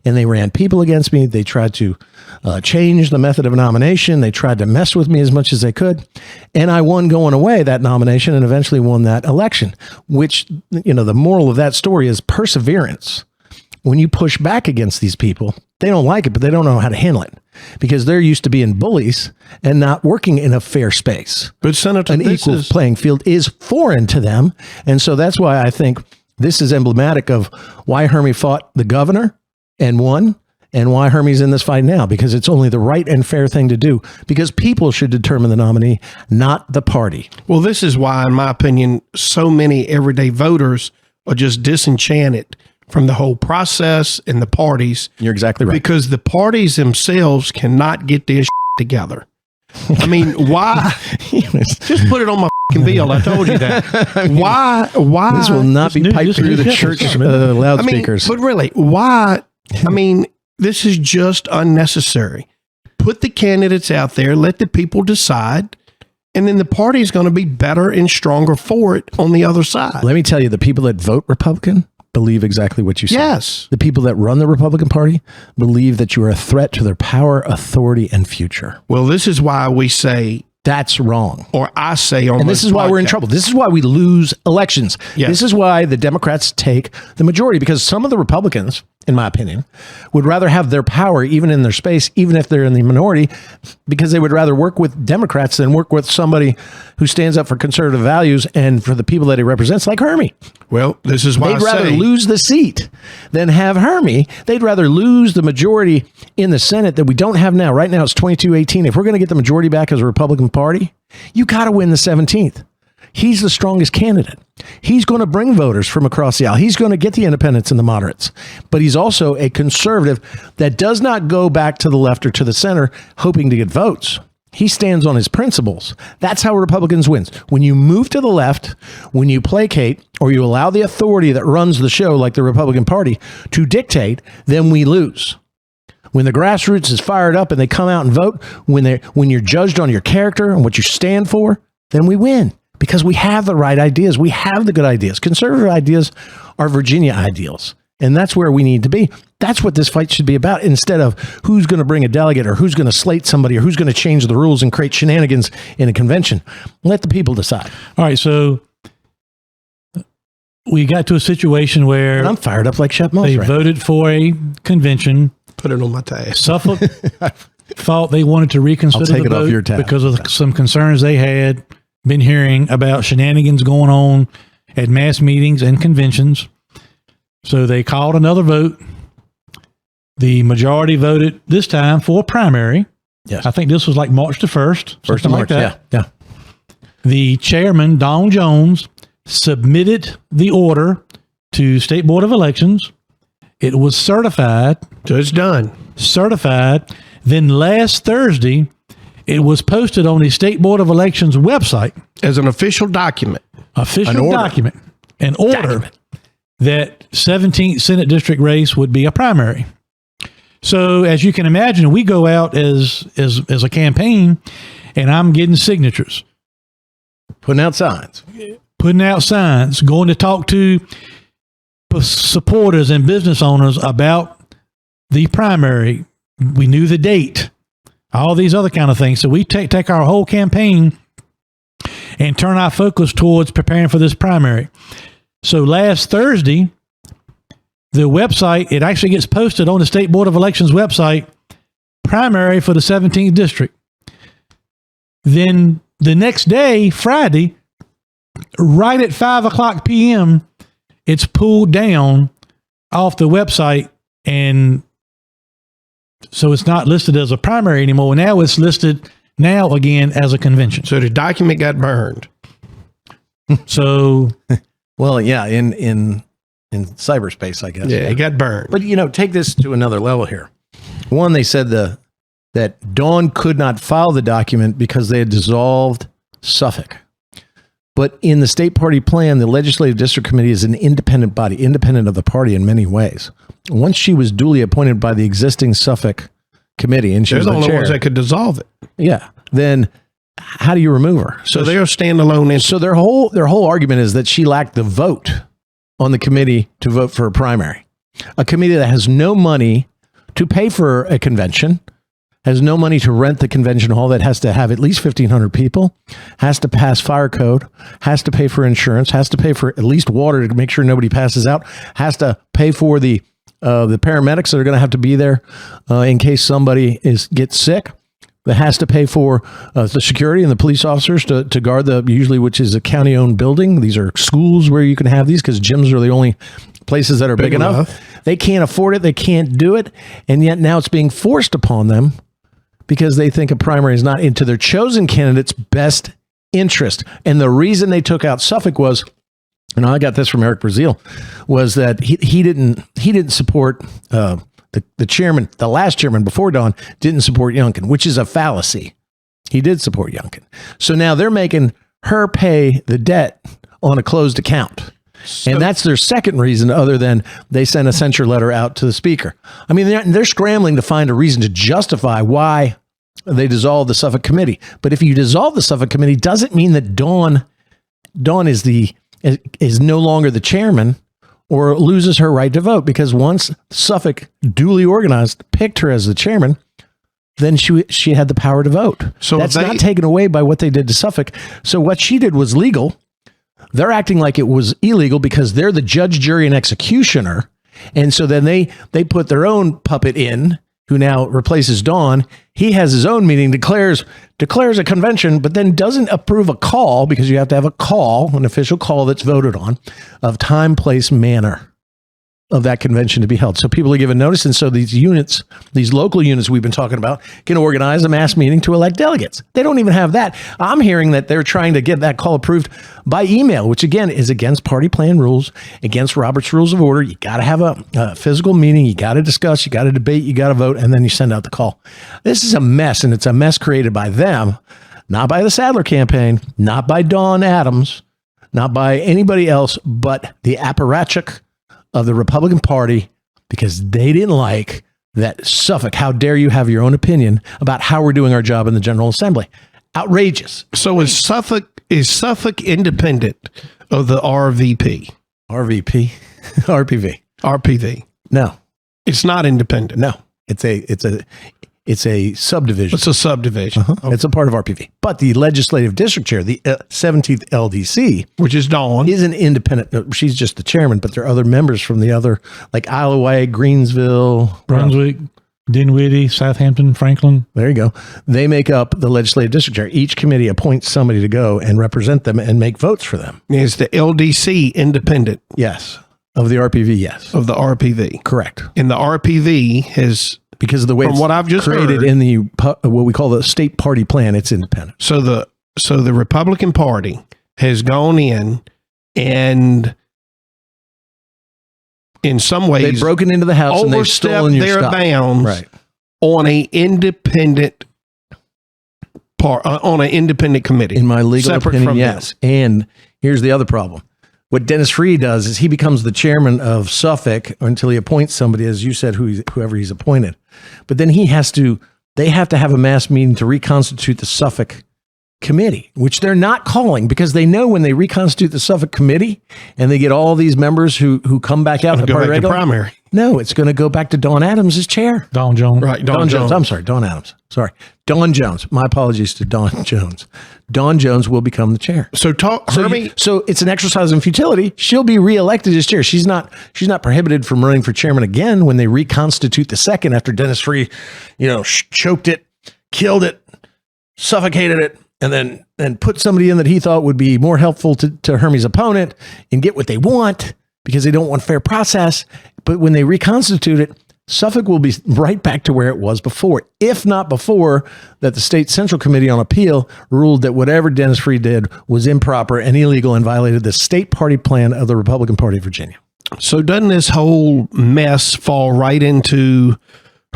And they ran people against me. They tried to change the method of nomination. They tried to mess with me as much as they could. And I won going away that nomination and eventually won that election, which, the moral of that story is perseverance. When you push back against these people, they don't like it, but they don't know how to handle it because they're used to being bullies and not working in a fair space. But Senator, an equal playing field is foreign to them. And so that's why I think this is emblematic of why Hermie fought the governor and won, and why Hermie's in this fight now, because it's only the right and fair thing to do, because people should determine the nominee, not the party. Well, this is why, in my opinion, so many everyday voters are just disenchanted from the whole process and the parties. You're exactly right. Because the parties themselves cannot get this together. I mean, why? Just put it on my bill. I told you that. Why? This will not be piped through the church loudspeakers. But really, why? I mean, this is just unnecessary. Put the candidates out there, let the people decide, and then the party is going to be better and stronger for it on the other side. Let me tell you, the people that vote Republican believe exactly what you say. Yes. The people that run the Republican Party believe that you are a threat to their power, authority, and future. Well, this is why we say that's wrong. Or I say on and this is why we're in trouble. This is why we lose elections. Yes. This is why the Democrats take the majority, because some of the Republicans, in my opinion, would rather have their power, even in their space, even if they're in the minority, because they would rather work with Democrats than work with somebody who stands up for conservative values and for the people that he represents, like Hermie. Well, this is why they'd rather lose the seat than have Hermie. They'd rather lose the majority in the Senate that we don't have now. Right now, it's 22-18. If we're going to get the majority back as a Republican Party, you got to win the 17th. He's the strongest candidate. He's going to bring voters from across the aisle. He's going to get the independents and the moderates. But he's also a conservative that does not go back to the left or to the center hoping to get votes. He stands on his principles. That's how Republicans win. When you move to the left, when you placate, or you allow the authority that runs the show, like the Republican Party, to dictate, then we lose. When the grassroots is fired up and they come out and vote, when you're judged on your character and what you stand for, then we win. Because we have the right ideas. We have the good ideas. Conservative ideas are Virginia ideals. And that's where we need to be. That's what this fight should be about, instead of who's going to bring a delegate or who's going to slate somebody or who's going to change the rules and create shenanigans in a convention. Let the people decide. All right, so we got to a situation where and I'm fired up like Shep Moss. They voted for a convention. Put it on my tab. Suffolk thought they wanted to reconsider the vote your tab. because of some concerns they had been hearing about shenanigans going on at mass meetings and conventions. So they called another vote. The majority voted this time for a primary. Yes. I think this was like March the 1st. First of March, like that. Yeah. The chairman, Don Jones, submitted the order to State Board of Elections. It was certified. So it's done. Certified. Then last Thursday, it was posted on the State Board of Elections website as an official document. An order that 17th Senate District race would be a primary. So as you can imagine, we go out as a campaign, and I'm getting signatures. Putting out signs, going to talk to supporters and business owners about the primary. We knew the date, all these other kind of things. So we take our whole campaign and turn our focus towards preparing for this primary. So last Thursday, the website, it actually gets posted on the State Board of Elections website, primary for the 17th district. Then the next day, Friday, right at 5:00 p.m., it's pulled down off the website, and so it's not listed as a primary anymore. Now it's listed again as a convention. So the document got burned. So, well, yeah, in cyberspace, I guess. Yeah, it got burned. But take this to another level here. One, they said that Dawn could not file the document because they had dissolved Suffolk. But in the state party plan, the Legislative District Committee is an independent body, independent of the party in many ways. Once she was duly appointed by the existing Suffolk committee, and she was the only chair, ones that could dissolve it. Yeah. Then how do you remove her? So they're a standalone entity. So their whole argument is that she lacked the vote on the committee to vote for a primary. A committee that has no money to pay for a convention, has no money to rent the convention hall, that has to have at least 1,500 people, has to pass fire code, has to pay for insurance, has to pay for at least water to make sure nobody passes out, has to pay for the paramedics that are going to have to be there in case somebody gets sick, that has to pay for the security and the police officers to guard which is a county-owned building. These are schools where you can have these, because gyms are the only places that are big enough. They can't afford it. They can't do it. And yet now it's being forced upon them because they think a primary is not into their chosen candidate's best interest. And the reason they took out Suffolk was, and I got this from Eric Brazil, was that he didn't support the the chairman, the last chairman before Don, didn't support Youngkin, which is a fallacy. He did support Youngkin. So now they're making her pay the debt on a closed account. And that's their second reason, other than they sent a censure letter out to the speaker. I mean, they're scrambling to find a reason to justify why they dissolved the Suffolk committee. But if you dissolve the Suffolk committee, doesn't mean that Dawn is no longer the chairman or loses her right to vote, because once Suffolk, duly organized, picked her as the chairman, then she had the power to vote. So that's not taken away by what they did to Suffolk. So what she did was legal. They're acting like it was illegal because they're the judge, jury, and executioner. And so then they put their own puppet in, who now replaces Dawn. He has his own meeting, declares a convention, but then doesn't approve a call, because you have to have a call, an official call that's voted on, of time, place, manner of that convention to be held. So people are given notice. And so these units, these local units we've been talking about, can organize a mass meeting to elect delegates. They don't even have that. I'm hearing that they're trying to get that call approved by email, which again is against party plan rules, against Robert's Rules of Order. You got to have a physical meeting. You got to discuss, you got to debate, you got to vote, and then you send out the call. This is a mess, and it's a mess created by them, not by the Sadler campaign, not by Dawn Adams, not by anybody else, but the apparatchik of the Republican Party, because they didn't like that Suffolk. How dare you have your own opinion about how we're doing our job in the General Assembly? Outrageous. So is Suffolk independent of the RVP? RVP? RPV. RPV. No. It's not independent. No. It's a subdivision. It's a subdivision. Okay. It's a part of RPV. But the legislative district chair, the 17th LDC, which is Dawn, is an independent. No, she's just the chairman, but there are other members from the other, like Isle of Wight, Greensville, Brunswick, Dinwiddie, Southampton, Franklin. There you go. They make up the legislative district chair. Each committee appoints somebody to go and represent them and make votes for them. Is the LDC independent? Yes. Of the RPV, yes. Of the RPV. Correct. And the RPV has, because of the way from it's what I've just created heard, in the what we call the state party plan, it's independent. So the Republican Party has gone in and in some ways they've broken into the house and they've stolen your their stuff. bounds, right, on a independent on an independent committee. In my legal separate opinion, from yes. them. And here's the other problem. What Dennis Freed does is he becomes the chairman of Suffolk until he appoints somebody, as you said, whoever he's appointed. But then they have to have a mass meeting to reconstitute the Suffolk committee, which they're not calling, because they know when they reconstitute the Suffolk committee and they get all these members who come back out in the party regular, primary. No, it's going to go back to Dawn Adams as chair. Don Jones. Right. Don Jones. I'm sorry. Dawn Adams. Sorry. Dawn Jones. My apologies to Dawn Jones. Dawn Jones will become the chair. So Hermie. So it's an exercise in futility. She'll be reelected as chair. She's not prohibited from running for chairman again when they reconstitute the second after Dennis Freed, choked it, killed it, suffocated it, and then put somebody in that he thought would be more helpful to Hermie's opponent and get what they want, because they don't want fair process. But when they reconstitute it, Suffolk will be right back to where it was before, if not before that the State Central Committee on Appeal ruled that whatever Dennis Freed did was improper and illegal and violated the state party plan of the Republican Party of Virginia. So doesn't this whole mess fall right into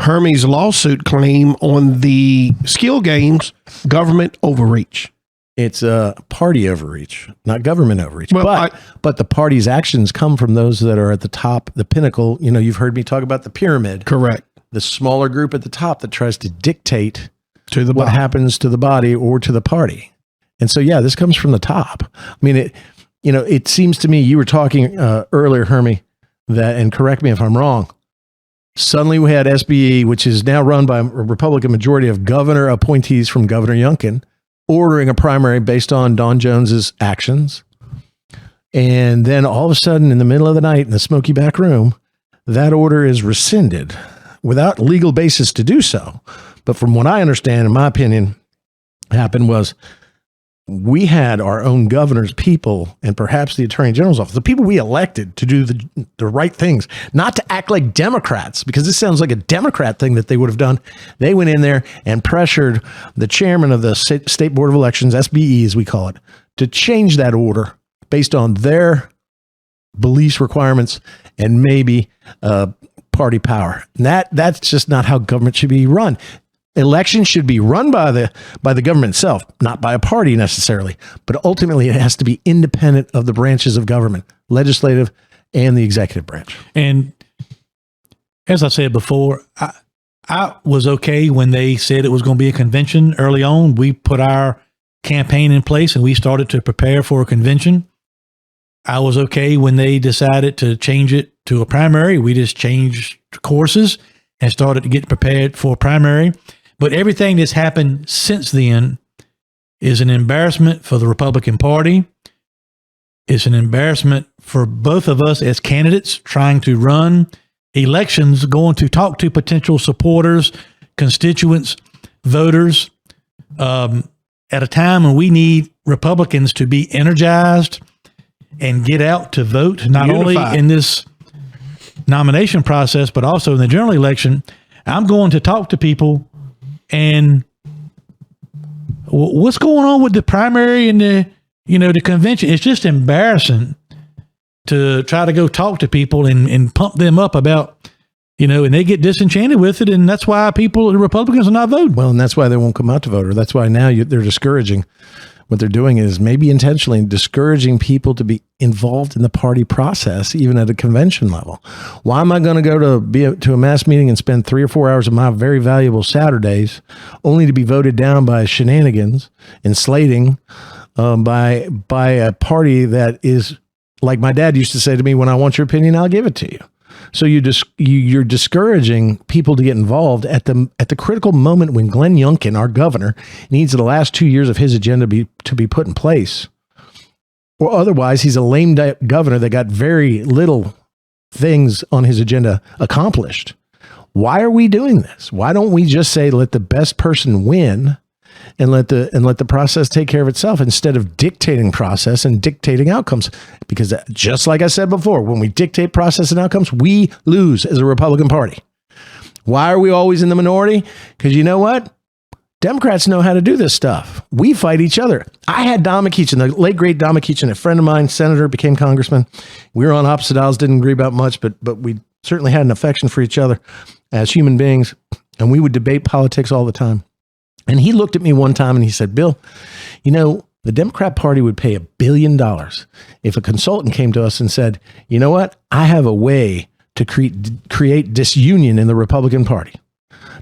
Hermie's lawsuit claim on the skill games government overreach? It's a party overreach, not government overreach. Well, but the party's actions come from those that are at the top, the pinnacle. You've heard me talk about the pyramid. Correct. The smaller group at the top that tries to dictate to the what body. happens to the body or to the party. And so, yeah, this comes from the top. I mean, it seems to me, you were talking earlier, Hermie, that, and correct me if I'm wrong, suddenly we had SBE, which is now run by a Republican majority of governor appointees from Governor Youngkin, ordering a primary based on Dawn Jones's actions. And then all of a sudden, in the middle of the night in the smoky back room, that order is rescinded without legal basis to do so. But from what I understand, in my opinion, happened was we had our own governor's people and perhaps the attorney general's office, the people we elected to do the right things, not to act like Democrats, because this sounds like a Democrat thing that they would have done. They went in there and pressured the chairman of the State Board of Elections, SBE as we call it, to change that order based on their beliefs, requirements, and maybe party power. And that's just not how government should be run. Elections should be run by the government itself, not by a party necessarily, but ultimately it has to be independent of the branches of government, legislative and the executive branch. And as I said before, I was okay when they said it was going to be a convention early on. We put our campaign in place and we started to prepare for a convention. I was okay when they decided to change it to a primary. We just changed courses and started to get prepared for a primary. But everything that's happened since then is an embarrassment for the Republican Party. It's an embarrassment for both of us as candidates trying to run elections, going to talk to potential supporters, constituents, voters, at a time when we need Republicans to be energized and get out to vote, not only in this nomination process, but also in the general election. I'm going to talk to people and what's going on with the primary and the convention. It's just embarrassing to try to go talk to people and pump them up about, and they get disenchanted with it. And that's why the Republicans are not voting. Well, and that's why they won't come out to vote. Or that's why now they're discouraging. What they're doing is maybe intentionally discouraging people to be involved in the party process, even at a convention level. Why am I going to go to a mass meeting and spend 3 or 4 hours of my very valuable Saturdays only to be voted down by Shenanigans and slating by a party that is, like my dad used to say to me, when I want your opinion, I'll give it to you. So you're discouraging people to get involved at the critical moment when Glenn Youngkin, our governor, needs the last 2 years of his agenda to be put in place. Or otherwise, he's a lame governor that got very little things on his agenda accomplished. Why are we doing this? Why don't we just say, let the best person win and let the process take care of itself instead of dictating process and dictating outcomes? Because just like I said before, when we dictate process and outcomes, we lose as a Republican Party. Why are we always in the minority? Because you know what? Democrats know how to do this stuff. We fight each other. I had Don McEachin, the late great Don McEachin, a friend of mine, senator, became congressman. We were on opposite aisles, didn't agree about much, but we certainly had an affection for each other as human beings, and we would debate politics all the time. And he looked at me one time and he said, Bill, the Democrat Party would pay $1 billion if a consultant came to us and said, you know what? I have a way to create disunion in the Republican Party,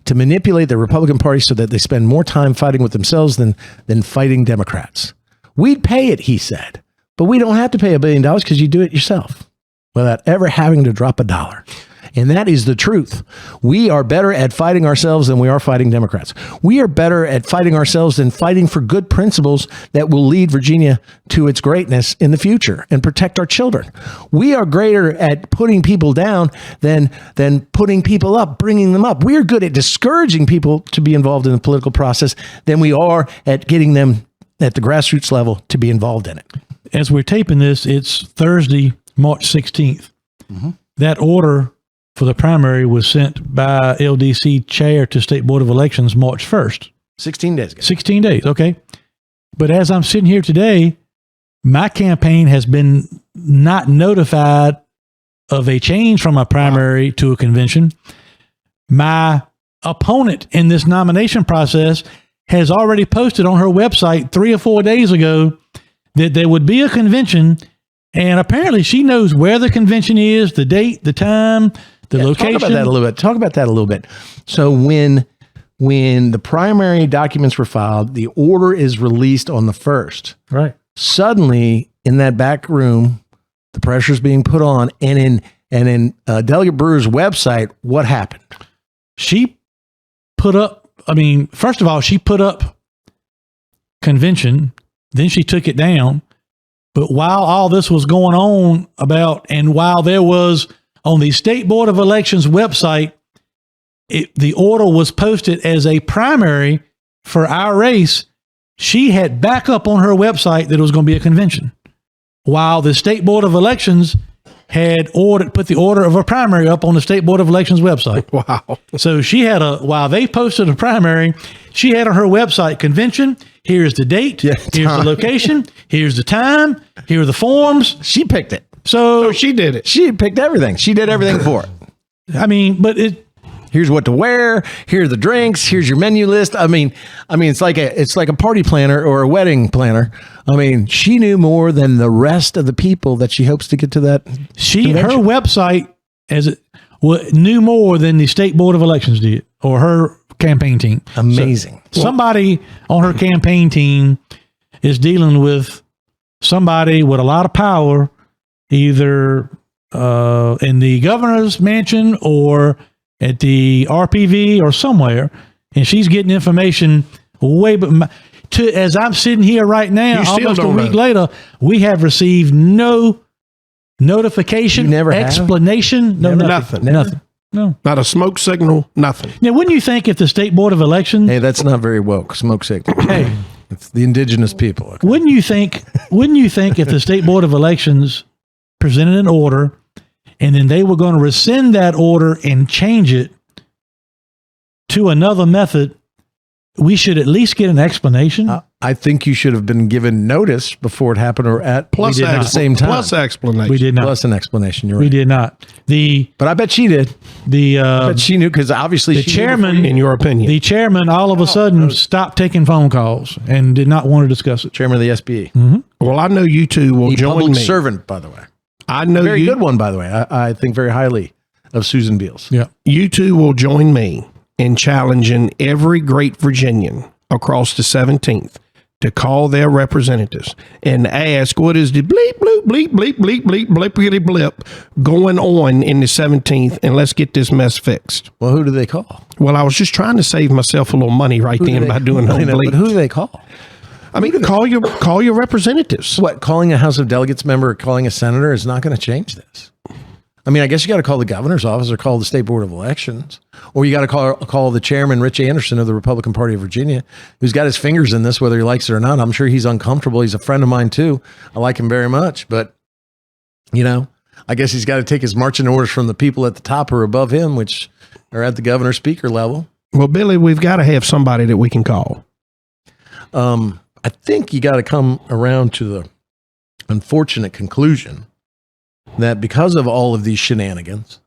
to manipulate the Republican Party so that they spend more time fighting with themselves than fighting Democrats. We'd pay it, he said, but we don't have to pay $1 billion because you do it yourself without ever having to drop a dollar. And that is the truth. We are better at fighting ourselves than we are fighting Democrats. We are better at fighting ourselves than fighting for good principles that will lead Virginia to its greatness in the future and protect our children. We are greater at putting people down than putting people up, bringing them up. We are good at discouraging people to be involved in the political process than we are at getting them at the grassroots level to be involved in it. As we're taping this, it's Thursday, March 16th. Mm-hmm. That order for the primary was sent by LDC chair to State Board of Elections March 1st. 16 days ago. 16 days, okay. But as I'm sitting here today, my campaign has been not notified of a change from a primary to a convention. My opponent in this nomination process has already posted on her website 3 or 4 days ago that there would be a convention, and apparently she knows where the convention is, the date, the time, the location. Talk about that a little bit. So when the primary documents were filed, the order is released on the 1st. Right. Suddenly, in that back room, the pressure's being put on, and in Delegate Brewer's website, what happened? She put up, first of all, she put up convention, then she took it down. But while all this was going on and while there was on the State Board of Elections website, the order was posted as a primary for our race, she had backup on her website that it was going to be a convention, while the State Board of Elections had put the order of a primary up on the State Board of Elections website. Wow. So she had while they posted a primary, she had on her website convention. Here's the date. Yeah, here's the location. Here's the time. Here are the forms. She picked it. So she did it. She picked everything. She did everything for it. I mean, but here's what to wear. Here are the drinks. Here's your menu list. I mean, it's like a party planner or a wedding planner. I mean, she knew more than the rest of the people that she hopes to get to that. Her website knew more than the state board of elections did, or her campaign team. Amazing. So somebody on her campaign team is dealing with somebody with a lot of power, either in the governor's mansion or at the RPV or somewhere, and she's getting information way. But as I'm sitting here right now, almost a week later, we have received no notification, explanation, nothing. No, not a smoke signal, nothing. Now, wouldn't you think if the state board of elections? Hey, that's not very woke. Smoke signal. Hey, it's the indigenous people. Okay. Wouldn't you think if the state board of elections presented an order, and then they were going to rescind that order and change it to another method, we should at least get an explanation? I think you should have been given notice before it happened, or at the same time. Plus explanation. We did not. Plus an explanation. You're right. We did not. But I bet she did. I bet she knew, because obviously the chairman, in your opinion, the chairman all of a sudden stopped taking phone calls and did not want to discuss it. Chairman of the SBE. Mm-hmm. Well, I know you two will join public me. Servant, by the way. I know very good one, by the way. I think very highly of Susan Beals. Yeah. You two will join me in challenging every great Virginian across the 17th to call their representatives and ask what is the bleep, bloop, bleep, bleep, bleep, bleep, bleep, blip going on in the 17th, and let's get this mess fixed. Well, who do they call? Well, I was just trying to save myself a little money by doing home bleep. But who do they call? I mean, call your representatives. What, calling a House of Delegates member or calling a senator is not going to change this. I mean, I guess you got to call the governor's office or call the state board of elections, or you got to call the chairman, Rich Anderson of the Republican Party of Virginia, who's got his fingers in this, whether he likes it or not. I'm sure he's uncomfortable. He's a friend of mine too. I like him very much, but I guess he's got to take his marching orders from the people at the top or above him, which are at the governor speaker level. Well, Billy, we've got to have somebody that we can call. I think you got to come around to the unfortunate conclusion that because of all of these shenanigans,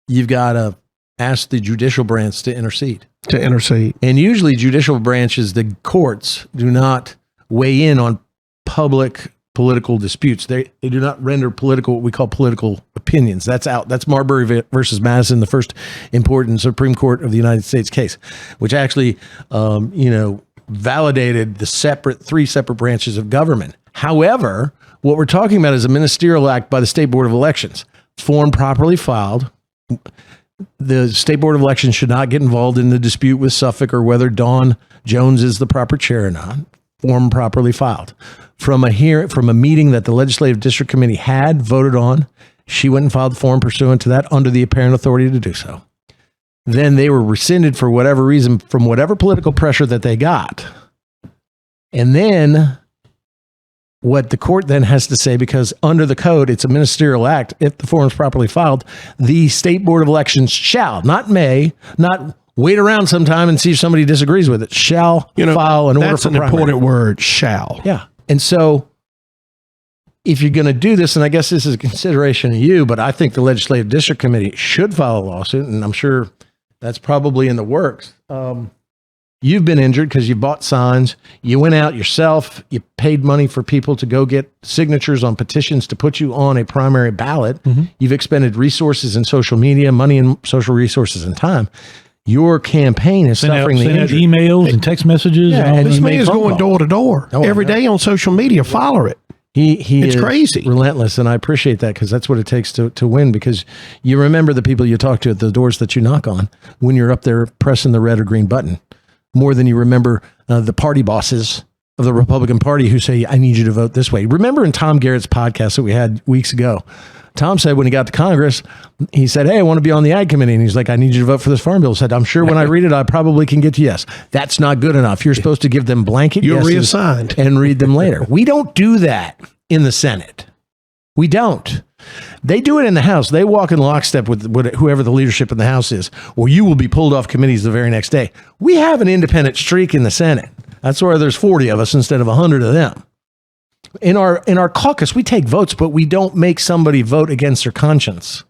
you've got to ask the judicial branch to intercede. And usually judicial branches, the courts, do not weigh in on public political disputes. They do not render what we call political opinions. That's out. That's Marbury versus Madison, the first important Supreme Court of the United States case, which actually, validated the three separate branches of government. However, what we're talking about is a ministerial act by the State Board of Elections, form properly filed. The State Board of Elections should not get involved in the dispute with Suffolk or whether Dawn Jones is the proper chair or not. Form properly filed. From a meeting that the Legislative District Committee had voted on, she went and filed the form pursuant to that under the apparent authority to do so. Then they were rescinded for whatever reason from whatever political pressure that they got. And then what the court then has to say, because under the code, it's a ministerial act, if the form is properly filed, the State Board of Elections shall, not may, not wait around sometime and see if somebody disagrees with it, shall file an order for That's an primary. important word, shall. Yeah. And so if you're going to do this, and I guess this is a consideration of you, but I think the Legislative District Committee should file a lawsuit, and I'm sure that's probably in the works. You've been injured because you bought signs. You went out yourself. You paid money for people to go get signatures on petitions to put you on a primary ballot. Mm-hmm. You've expended resources in social media, money and social resources and time. Your campaign is suffering the injury. Emails and text messages. Yeah, and this man is going door to door every day on social media. Follow it. It's crazy, relentless, and I appreciate that because that's what it takes to win. Because you remember the people you talk to at the doors that you knock on when you're up there pressing the red or green button, more than you remember the party bosses of the Republican Party who say, "I need you to vote this way." Remember in Tom Garrett's podcast that we had weeks ago, Tom said when he got to Congress, he said, "Hey, I want to be on the Ag Committee." And he's like, "I need you to vote for this farm bill." He said, "I'm sure when I read it, I probably can get to yes." That's not good enough. You're supposed to give them blanket You're yeses reassigned and read them later. We don't do that in the Senate. We don't. They do it in the House. They walk in lockstep with whoever the leadership in the House is, or you will be pulled off committees the very next day. We have an independent streak in the Senate. That's why there's 40 of us instead of 100 of them. In our caucus, we take votes, but we don't make somebody vote against their conscience.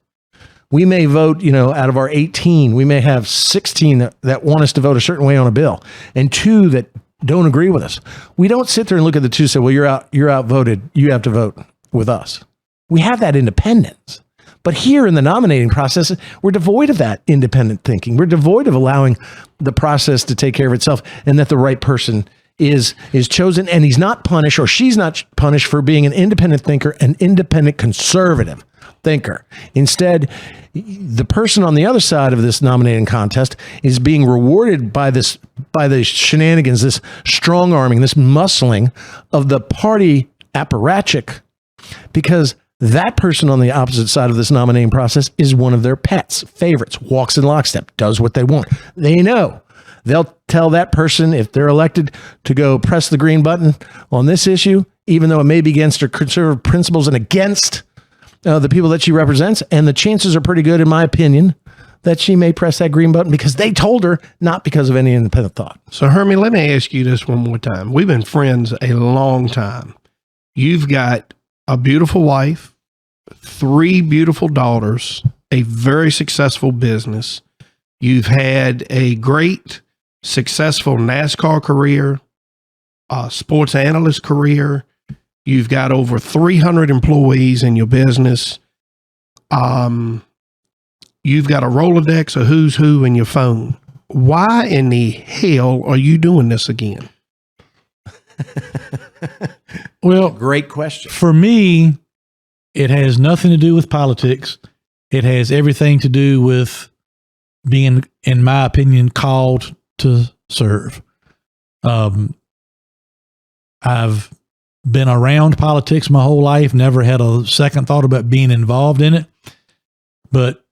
We may vote, out of our 18, we may have 16 that want us to vote a certain way on a bill and 2 that don't agree with us. We don't sit there and look at the 2 and say, well, you're outvoted. You have to vote with us. We have that independence. But here in the nominating process, we're devoid of that independent thinking. We're devoid of allowing the process to take care of itself and that the right person is chosen, and he's not punished or she's not punished for being an independent thinker, an independent conservative thinker. Instead, the person on the other side of this nominating contest is being rewarded by the shenanigans, this strong arming, this muscling of the party apparatchik, because that person on the opposite side of this nominating process is one of their pets, favorites, walks in lockstep, does what they want. They know. They'll tell that person, if they're elected, to go press the green button on this issue, even though it may be against her conservative principles and against the people that she represents. And the chances are pretty good, in my opinion, that she may press that green button because they told her, not because of any independent thought. So, Hermie, let me ask you this one more time. We've been friends a long time. You've got a beautiful wife, 3 beautiful daughters, a very successful business. You've had a great, successful NASCAR career, a sports analyst career. You've got over 300 employees in your business. You've got a Rolodex of who's who in your phone. Why in the hell are you doing this again? Well, great question. For me, it has nothing to do with politics. It has everything to do with being, in my opinion, called to serve. I've been around politics my whole life, never had a second thought about being involved in it. But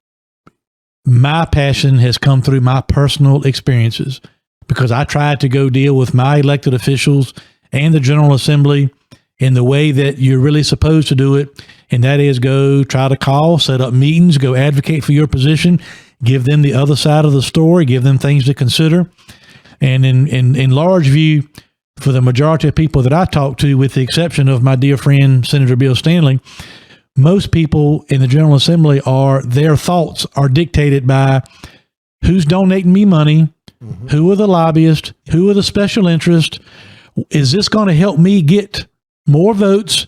my passion has come through my personal experiences, because I tried to go deal with my elected officials and the General Assembly in the way that you're really supposed to do it. And that is go try to call, set up meetings, go advocate for your position, give them the other side of the story, give them things to consider. And in large view, for the majority of people that I talk to, with the exception of my dear friend, Senator Bill Stanley, most people in the General Assembly their thoughts are dictated by who's donating me money, who are the lobbyists, who are the special interests. Is this going to help me get more votes?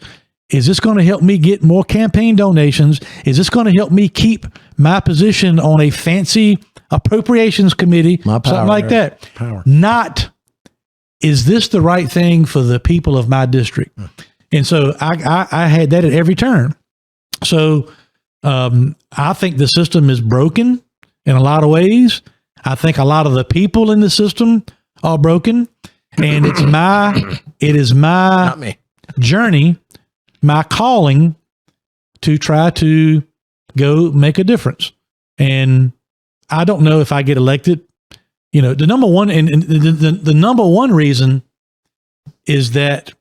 Is this going to help me get more campaign donations? Is this going to help me keep my position on a fancy appropriations committee? Something like that. Not, is this the right thing for the people of my district? And so I had that at every turn. So I think the system is broken in a lot of ways. I think a lot of the people in the system are broken. And it is my journey, my calling to try to go make a difference. And I don't know if I get elected. The number one, and the number one reason is that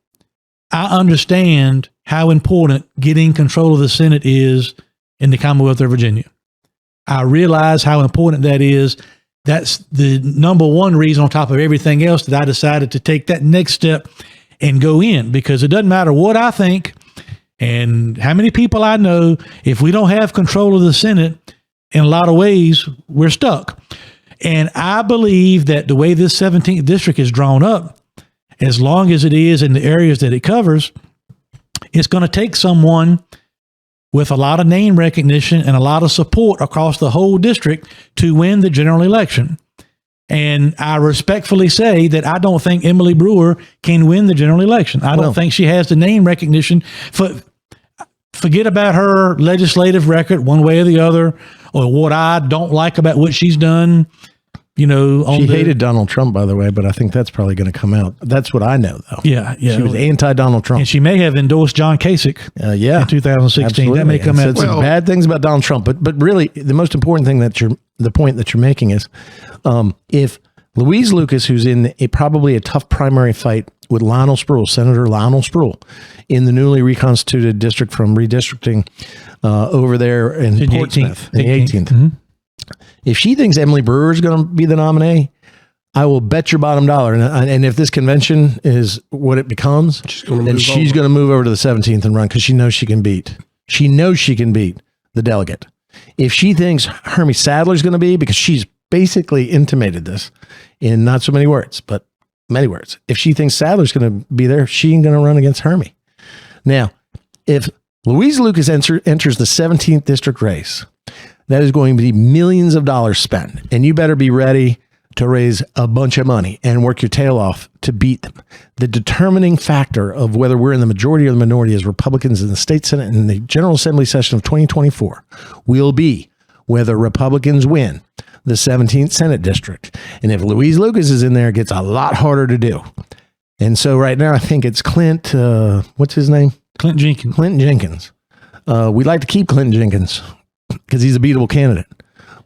I understand how important getting control of the Senate is in the Commonwealth of Virginia. I realize how important that is. That's the number one reason, on top of everything else, that I decided to take that next step and go in, because it doesn't matter what I think and how many people I know. If we don't have control of the Senate, in a lot of ways, we're stuck. And I believe that the way this 17th district is drawn up, as long as it is in the areas that it covers, it's going to take someone with a lot of name recognition and a lot of support across the whole district to win the general election. And I respectfully say that I don't think Emily Brewer can win the general election. I don't think she has the name recognition. Forget about her legislative record one way or the other, or what I don't like about what she's done. She hated Donald Trump, by the way, but I think that's probably going to come out. That's what I know, though. Yeah. She was anti-Donald Trump. And she may have endorsed John Kasich in 2016. Absolutely. That may come out. Said some bad things about Donald Trump, but really the most important thing the point that you're making is, if Louise Lucas, who's in probably a tough primary fight with Lionel Spruill, Senator Lionel Spruill, in the newly reconstituted district from redistricting over there in Portsmouth, in the 18th. Mm-hmm. If she thinks Emily Brewer is going to be the nominee, I will bet your bottom dollar. And if this convention is what it becomes, she's going to move over to the 17th and run, because she knows she can beat. She knows she can beat the delegate. if she thinks Hermie Sadler's going to be, because she's basically intimated this in not so many words, but many words. If she thinks Sadler's going to be there, she ain't going to run against Hermie. Now, if Louise Lucas enters the 17th district race, that is going to be millions of dollars spent, and you better be ready to raise a bunch of money and work your tail off to beat them. The determining factor of whether we're in the majority or the minority as Republicans in the state Senate and the General Assembly session of 2024 will be whether Republicans win the 17th Senate district. And if Louise Lucas is in there, it gets a lot harder to do. And so right now, I think it's Clint, what's his name? Clint Jenkins. Clinton Jenkins. We'd like to keep Clinton Jenkins because he's a beatable candidate.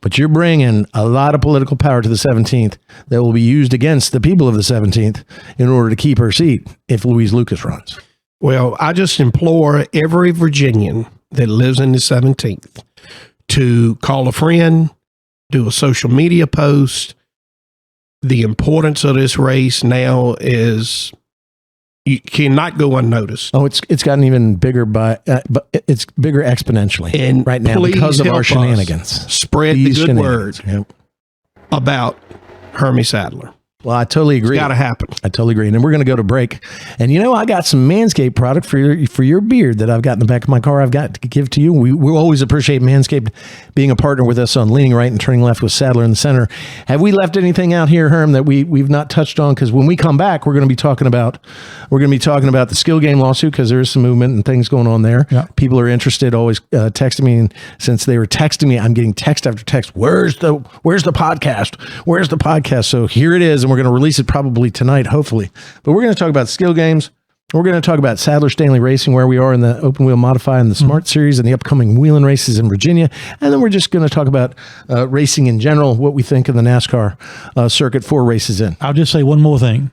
But you're bringing a lot of political power to the 17th that will be used against the people of the 17th in order to keep her seat if Louise Lucas runs. Well, I just implore every Virginian that lives in the 17th to call a friend, do a social media post. The importance of this race now is you cannot go unnoticed. Oh, it's gotten even bigger but it's bigger exponentially And right now because of our shenanigans. Spread the good word about Hermie Sadler. Well, I totally agree. It's got to happen. I totally agree. And then we're going to go to break. And I got some Manscaped product for your beard that I've got in the back of my car. I've got to give to you. We always appreciate Manscaped being a partner with us on Leaning Right and Turning Left with Sadler in the Center. Have we left anything out here, Herm, that we've not touched on? Because when we come back, we're going to be talking about the skill game lawsuit, because there is some movement and things going on there. Yeah. People are interested, always texting me, and since they were texting me, I'm getting text after text. Where's the podcast? Where's the podcast? So here it is, and we're going to release it probably tonight, hopefully. But we're going to talk about skill games. We're going to talk about Sadler Stanley Racing, where we are in the open wheel modified and the Smart Series and the upcoming wheeling races in Virginia. And then we're just going to talk about racing in general, what we think of the NASCAR circuit 4 races in. I'll just say one more thing.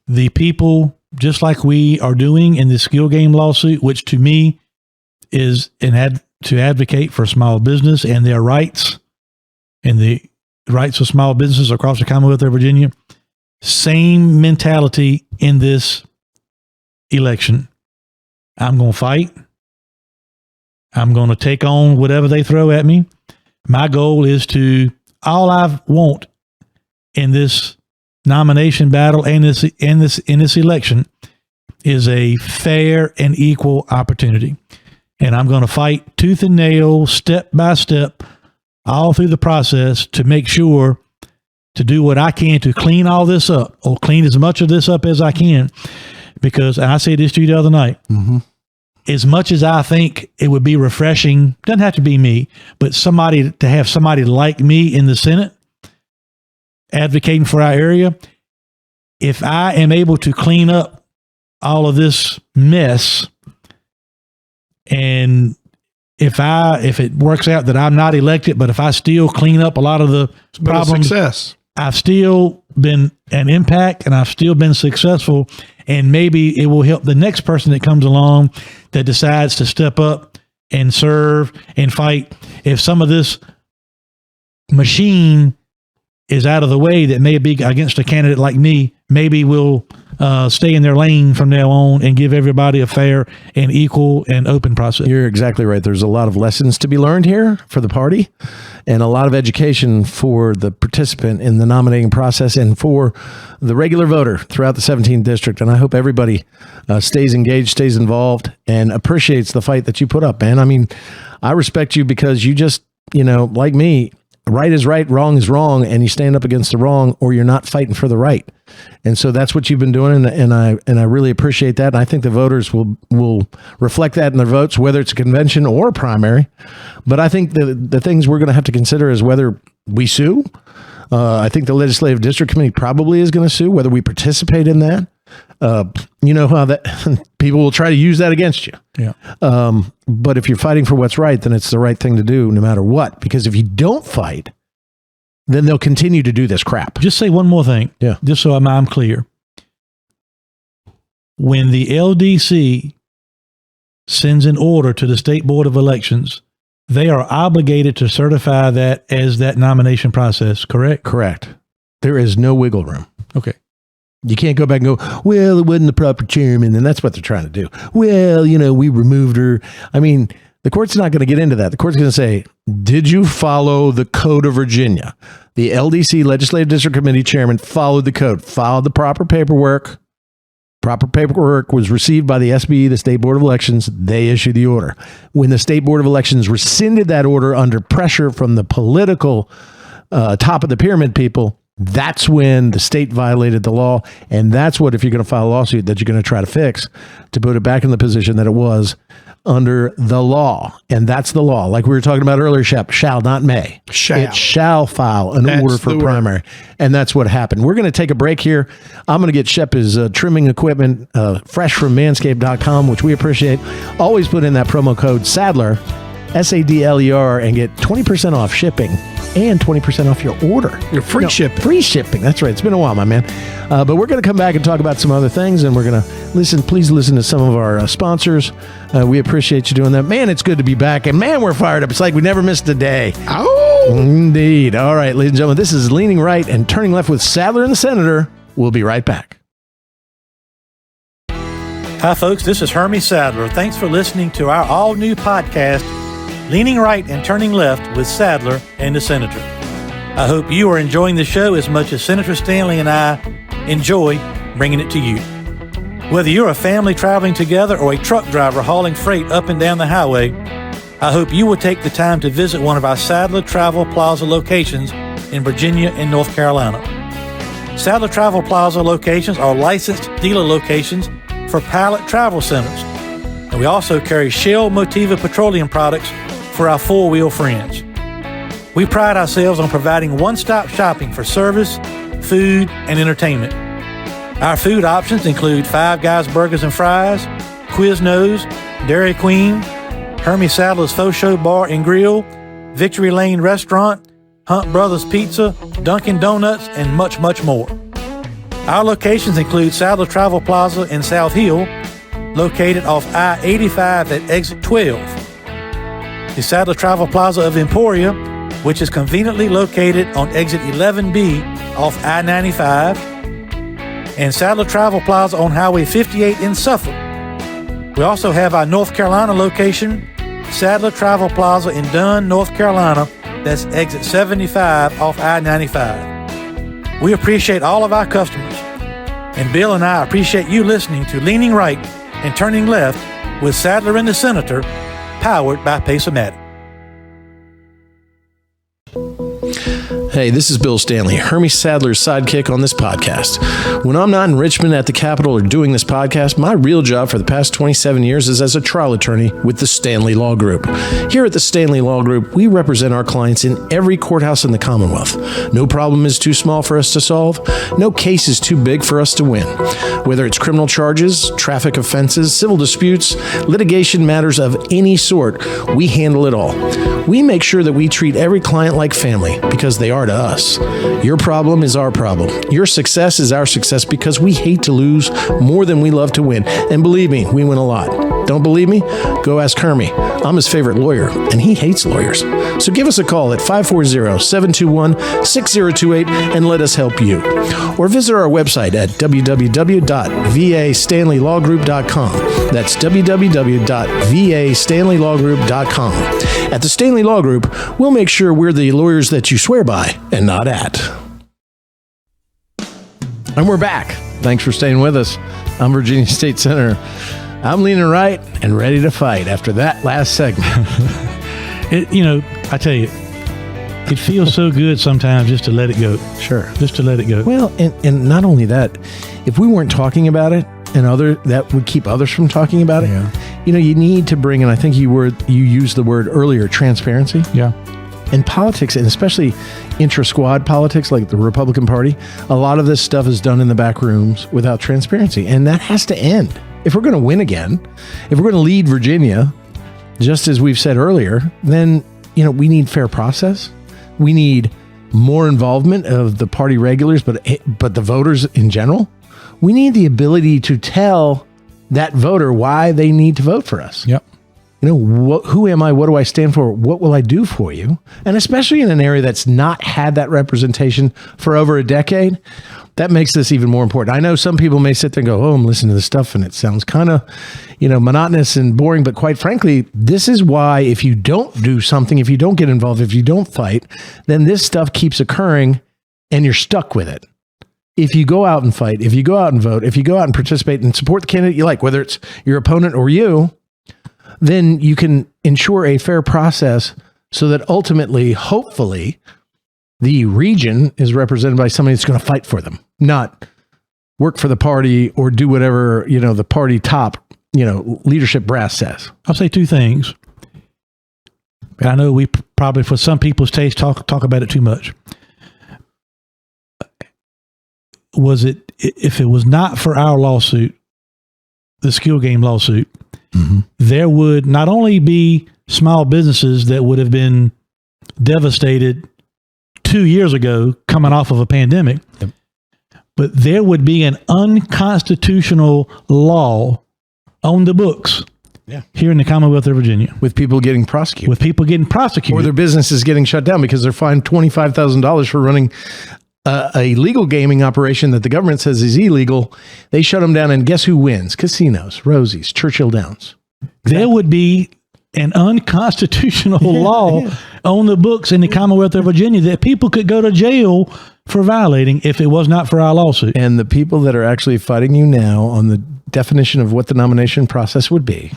The people, just like we are doing in the skill game lawsuit, which to me is to advocate for small business and their rights and the rights of small businesses across the Commonwealth of Virginia. Same mentality in this election. I'm going to fight. I'm going to take on whatever they throw at me. My goal is all I want in this nomination battle and in this election is a fair and equal opportunity. And I'm going to fight tooth and nail, step by step, all through the process to make sure to do what I can to clean all this up, or clean as much of this up as I can. Because, and I said this to you the other night, as much as I think it would be refreshing, doesn't have to be me, but to have somebody like me in the Senate advocating for our area, if I am able to clean up all of this mess, and if it works out that I'm not elected, but if I still clean up a lot of the problems, success. I've still been an impact and I've still been successful, and maybe it will help the next person that comes along that decides to step up and serve and fight. If some of this machine is out of the way that may be against a candidate like me, maybe we'll stay in their lane from now on and give everybody a fair and equal and open process. You're exactly right. There's a lot of lessons to be learned here for the party, and a lot of education for the participant in the nominating process and for the regular voter throughout the 17th district. And I hope everybody stays engaged, stays involved, and appreciates the fight that you put up, man. I mean, I respect you because you just, like me, right is right, wrong is wrong, and you stand up against the wrong, or you're not fighting for the right. And so that's what you've been doing, and I really appreciate that. And I think the voters will reflect that in their votes, whether it's a convention or a primary. But I think the things we're going to have to consider is whether we sue. I think the Legislative District Committee probably is going to sue, whether we participate in that. You know how that people will try to use that against you. Yeah. But if you're fighting for what's right, then it's the right thing to do no matter what. Because if you don't fight, then they'll continue to do this crap. Just say one more thing. Yeah. Just so I'm clear. When the LDC sends an order to the State Board of Elections, they are obligated to certify that as that nomination process, correct? Correct. There is no wiggle room. Okay. You can't go back and go, well, it wasn't the proper chairman, and that's what they're trying to do. Well, we removed her. I mean, The court's not going to get into that. The court's going to say, did you follow the code of Virginia? The LDC Legislative District Committee chairman followed the code, followed the proper paperwork. Proper paperwork was received by the SBE, the State Board of Elections. They issued the order. When the State Board of Elections rescinded that order under pressure from the political top of the pyramid people, that's when the state violated the law. And that's what, if you're going to file a lawsuit, that you're going to try to fix to put it back in the position that it was under the law. And that's the law. Like we were talking about earlier, Shep, shall, not may. Shall. It shall file an order for primary. And that's what happened. We're going to take a break here. I'm going to get Shep his trimming equipment fresh from manscaped.com, which we appreciate. Always put in that promo code Sadler, SADLER, and get 20% off shipping and 20% off your order. Your free shipping. Free shipping. That's right. It's been a while, my man. But we're going to come back and talk about some other things, and we're going to please listen to some of our sponsors. We appreciate you doing that. Man, it's good to be back. And man, we're fired up. It's like we never missed a day. Oh! Indeed. All right, ladies and gentlemen, this is Leaning Right and Turning Left with Sadler and the Senator. We'll be right back. Hi, folks. This is Hermie Sadler. Thanks for listening to our all-new podcast, Leaning Right and Turning Left with Sadler and the Senator. I hope you are enjoying the show as much as Senator Stanley and I enjoy bringing it to you. Whether you're a family traveling together or a truck driver hauling freight up and down the highway, I hope you will take the time to visit one of our Sadler Travel Plaza locations in Virginia and North Carolina. Sadler Travel Plaza locations are licensed dealer locations for Pilot Travel Centers, and we also carry Shell Motiva petroleum products for our four-wheel friends. We pride ourselves on providing one-stop shopping for service, food, and entertainment. Our food options include Five Guys Burgers and Fries, Quiznos, Dairy Queen, Hermie Sadler's Faux Show Bar and Grill, Victory Lane Restaurant, Hunt Brothers Pizza, Dunkin' Donuts, and much, much more. Our locations include Sadler Travel Plaza in South Hill, located off I-85 at exit 12. The Sadler Travel Plaza of Emporia, which is conveniently located on exit 11B off I-95, and Sadler Travel Plaza on Highway 58 in Suffolk. We also have our North Carolina location, Sadler Travel Plaza in Dunn, North Carolina, that's exit 75 off I-95. We appreciate all of our customers, and Bill and I appreciate you listening to Leaning Right and Turning Left with Sadler and the Senator, powered by Pace-O-Matic. Hey, this is Bill Stanley, Hermie Sadler's sidekick on this podcast. When I'm not in Richmond at the Capitol or doing this podcast, my real job for the past 27 years is as a trial attorney with the Stanley Law Group. Here at the Stanley Law Group, we represent our clients in every courthouse in the Commonwealth. No problem is too small for us to solve. No case is too big for us to win. Whether it's criminal charges, traffic offenses, civil disputes, litigation matters of any sort, we handle it all. We make sure that we treat every client like family because they are to us. Your problem is our problem. Your success is our success because we hate to lose more than we love to win. And believe me, we win a lot. Don't believe me? Go ask Hermie. I'm his favorite lawyer, and he hates lawyers. So give us a call at 540-721-6028 and let us help you. Or visit our website at www.vastanleylawgroup.com. That's www.vastanleylawgroup.com. At the Stanley Law Group, we'll make sure we're the lawyers that you swear by and not at. And we're back. Thanks for staying with us. I'm Virginia State Senator. I'm leaning right and ready to fight after that last segment. I tell you, it feels so good sometimes just to let it go. Sure. Just to let it go. Well, and not only that, if we weren't talking about it, that would keep others from talking about it. Yeah. You need to bring, and I think you used the word earlier, transparency. Yeah. In politics, and especially intra-squad politics like the Republican Party, a lot of this stuff is done in the back rooms without transparency, and that has to end. If we're going to win again, if we're going to lead Virginia, just as we've said earlier, then we need fair process. We need more involvement of the party regulars, but the voters in general. We need the ability to tell that voter why they need to vote for us. Yep. Who am I? What do I stand for? What will I do for you? And especially in an area that's not had that representation for over a decade, that makes this even more important. I know some people may sit there and go, oh, I'm listening to this stuff and it sounds kind of, monotonous and boring. But quite frankly, this is why if you don't do something, if you don't get involved, if you don't fight, then this stuff keeps occurring and you're stuck with it. If you go out and fight, if you go out and vote, if you go out and participate and support the candidate you like, whether it's your opponent or you, then you can ensure a fair process so that ultimately, hopefully, the region is represented by somebody that's going to fight for them, not work for the party or do whatever, the party top, leadership brass says. I'll say two things. I know we probably, for some people's taste, talk about it too much. If it was not for our lawsuit, the skill game lawsuit, there would not only be small businesses that would have been devastated 2 years ago coming off of a pandemic, but there would be an unconstitutional law on the books here in the Commonwealth of Virginia. With people getting prosecuted. Or their businesses getting shut down because they're fined $25,000 for running a legal gaming operation that the government says is illegal. They shut them down, and guess who wins? Casinos, Rosie's, Churchill Downs. There would be an unconstitutional law on the books in the Commonwealth of Virginia that people could go to jail for violating if it was not for our lawsuit. And the people that are actually fighting you now on the definition of what the nomination process would be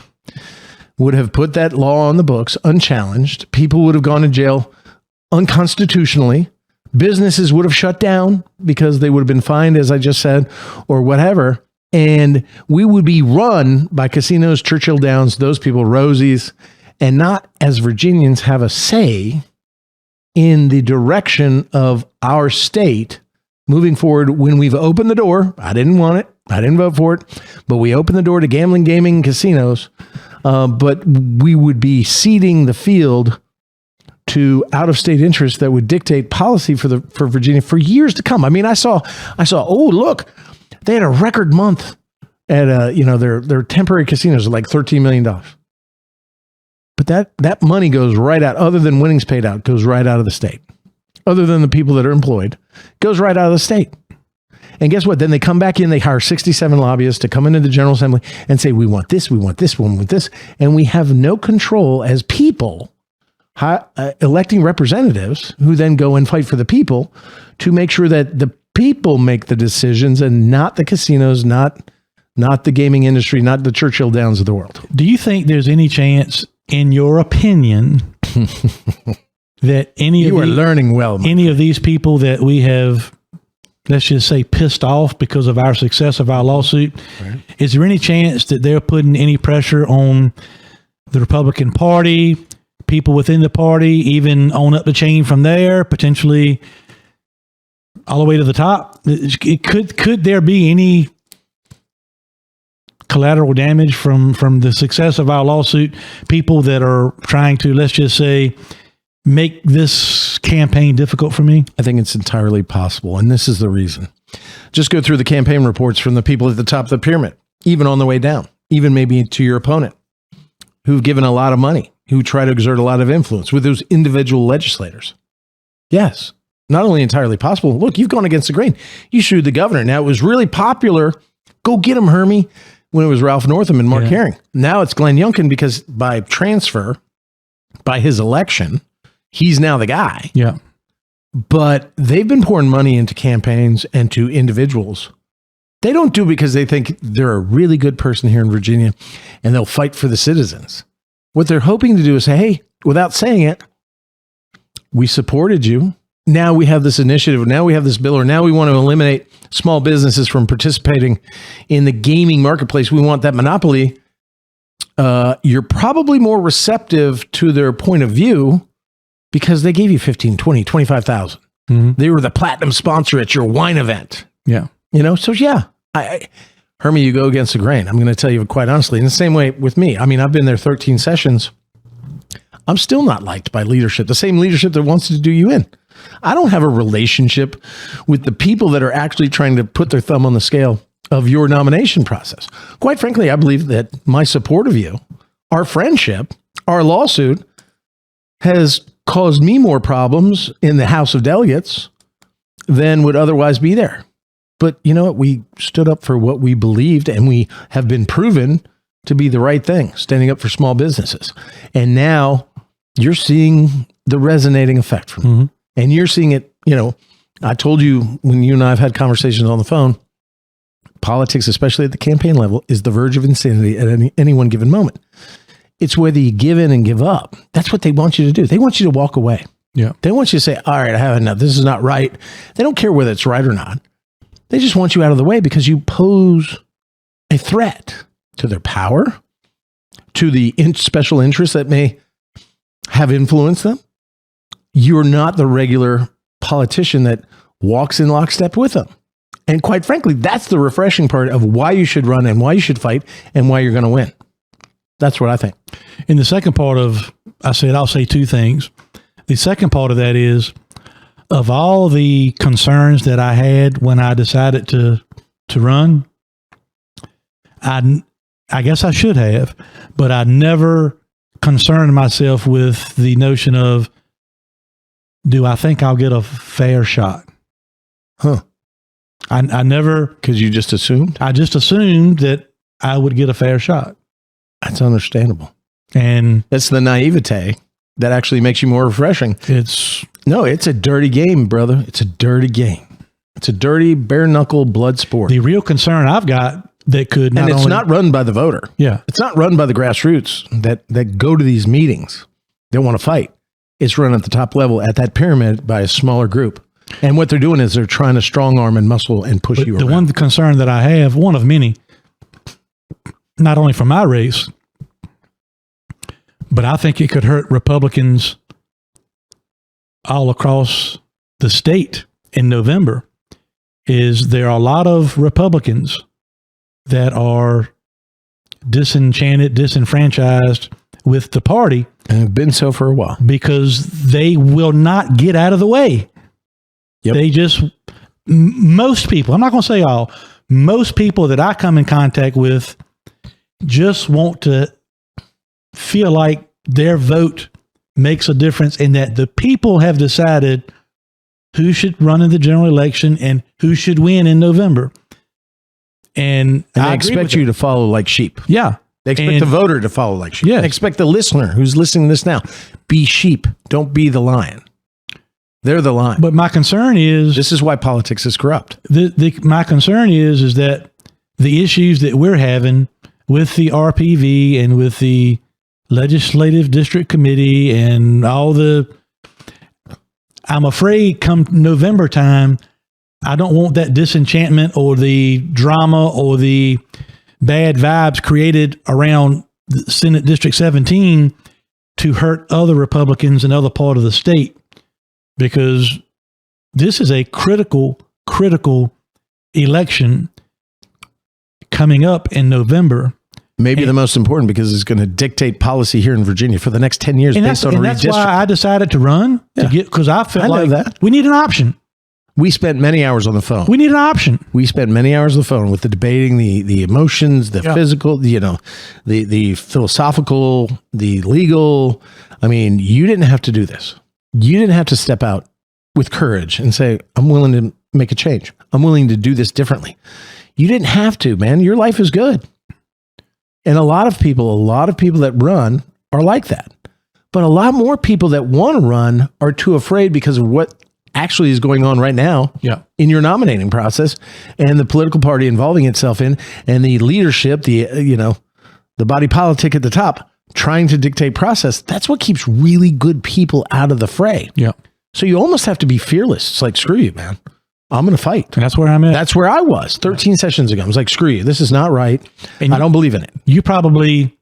would have put that law on the books unchallenged. People would have gone to jail unconstitutionally. Businesses would have shut down because they would have been fined, as I just said, or whatever. And we would be run by casinos, Churchill Downs, those people, Rosie's, and not as Virginians have a say in the direction of our state moving forward when we've opened the door. I didn't want it. I didn't vote for it. But we opened the door to gambling, gaming, casinos. But we would be ceding the field to out-of-state interests that would dictate policy for Virginia for years to come. I mean, I saw, oh, look, they had a record month at their temporary casinos, like $13 million. But that money goes right out, other than winnings paid out, goes right out of the state. Other than the people that are employed, goes right out of the state. And guess what? Then they come back in, they hire 67 lobbyists to come into the General Assembly and say, we want this, we want this, we want this. And we have no control as people electing representatives who then go and fight for the people to make sure that the people make the decisions and not the casinos, not the gaming industry, not the Churchill Downs of the world. Do you think there's any chance, in your opinion, that any of these people that we have, let's just say, pissed off because of our success of our lawsuit, right, is there any chance that they're putting any pressure on the Republican Party, people within the party, even on up the chain from there, potentially all the way to the top? Could there be any collateral damage from the success of our lawsuit? People that are trying to, let's just say, make this campaign difficult for me? I think it's entirely possible, and this is the reason. Just go through the campaign reports from the people at the top of the pyramid, even on the way down, even maybe to your opponent, who've given a lot of money, who try to exert a lot of influence with those individual legislators. Yes, not only entirely possible. Look, you've gone against the grain. You sued the governor. Now, it was really popular. Go get him, Hermie, when it was Ralph Northam and Mark Herring. Now it's Glenn Youngkin because by transfer, by his election, he's now the guy. Yeah. But they've been pouring money into campaigns and to individuals. They don't do it because they think they're a really good person here in Virginia and they'll fight for the citizens. What they're hoping to do is say, hey, without saying it, we supported you. Now we have this initiative. Now we have this bill, or now we want to eliminate small businesses from participating in the gaming marketplace. We want that monopoly. You're probably more receptive to their point of view because they gave you 15, 20, 25,000. Mm-hmm. They were the platinum sponsor at your wine event. Yeah. So yeah, Hermie, you go against the grain. I'm going to tell you quite honestly, in the same way with me. I mean, I've been there 13 sessions. I'm still not liked by leadership, the same leadership that wants to do you in. I don't have a relationship with the people that are actually trying to put their thumb on the scale of your nomination process. Quite frankly, I believe that my support of you, our friendship, our lawsuit has caused me more problems in the House of Delegates than would otherwise be there. But you know what? We stood up for what we believed, and we have been proven to be the right thing, standing up for small businesses. And now you're seeing the resonating effect from it. And you're seeing it, I told you when you and I have had conversations on the phone, politics, especially at the campaign level, is the verge of insanity at any one given moment. It's whether you give in and give up. That's what they want you to do. They want you to walk away. Yeah. They want you to say, all right, I have enough. This is not right. They don't care whether it's right or not. They just want you out of the way because you pose a threat to their power, to the special interests that may have influenced them. You're not the regular politician that walks in lockstep with them. And quite frankly, that's the refreshing part of why you should run and why you should fight and why you're going to win. That's what I think. In the second part of, I'll say two things. The second part of that is, of all the concerns that I had when I decided to run, I guess I should have, but I never concerned myself with the notion of, do I think I'll get a fair shot? Huh. I never... Because you just assumed? I just assumed that I would get a fair shot. That's understandable. And that's the naivete that actually makes you more refreshing. It's a dirty game, brother. It's a dirty game. It's a dirty, bare knuckle blood sport. The real concern I've got that could not and it's not run by the voter. Yeah. It's not run by the grassroots that go to these meetings. They want to fight. It's run at the top level at that pyramid by a smaller group. And what they're doing is they're trying to strong arm and muscle and push you around. The one concern that I have, one of many, not only for my race, but I think it could hurt Republicans all across the state in November, is there are a lot of Republicans that are disenchanted, disenfranchised with the party. And have been so for a while. Because they will not get out of the way. Yep. They just, most people, I'm not going to say all, most people that I come in contact with just want to feel like their vote makes a difference and that the people have decided who should run in the general election and who should win in November. And I expect you to follow like sheep. Yeah. They expect the voter to follow like sheep. Yes. They expect the listener who's listening to this now, be sheep. Don't be the lion. They're the lion. But my concern is... This is why politics is corrupt. My concern is that the issues that we're having with the RPV and with the Legislative District Committee and all the... I'm afraid come November time, I don't want that disenchantment or the drama or the bad vibes created around Senate District 17 to hurt other Republicans in other part of the state, because this is a critical election coming up in November. Maybe the most important, because it's going to dictate policy here in Virginia for the next 10 years based on redistricting. That's why I decided to run, because I felt like that. We need an option. We spent many hours on the phone. We need an option. We spent many hours on the phone with the debating, the emotions, the physical, the philosophical, the legal. I mean, you didn't have to do this. You didn't have to step out with courage and say, I'm willing to make a change. I'm willing to do this differently. You didn't have to, man. Your life is good. And a lot of people that run are like that. But a lot more people that want to run are too afraid because of what actually is going on right now in your nominating process and the political party involving itself in, and the leadership, the body politic at the top trying to dictate process. That's what keeps really good people out of the fray. Yeah. So you almost have to be fearless. It's like, screw you, man. I'm going to fight. And that's where I'm at. That's where I was 13 sessions ago. I was like, screw you. This is not right. And I don't believe in it. You probably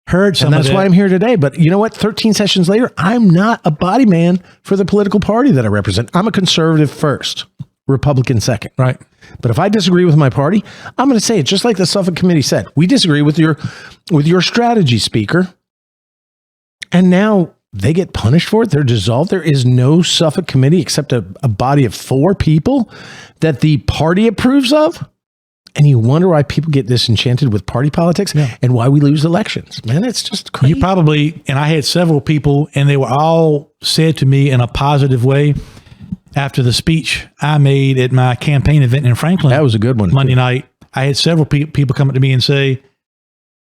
heard some of that. And that's why I'm here today. But you know what? 13 sessions later, I'm not a body man for the political party that I represent. I'm a conservative first, Republican second. Right. But if I disagree with my party, I'm going to say it just like the Suffolk Committee said. We disagree with your strategy, Speaker. And now they get punished for it. They're dissolved. There is no Suffolk Committee except a body of 4 people that the party approves of. And you wonder why people get disenchanted with party politics and why we lose elections. Man, it's just crazy. You probably, and I had several people, and they were all said to me in a positive way. after the speech I made at my campaign event in Franklin. That was a good one. Monday night. I had several people come up to me and say,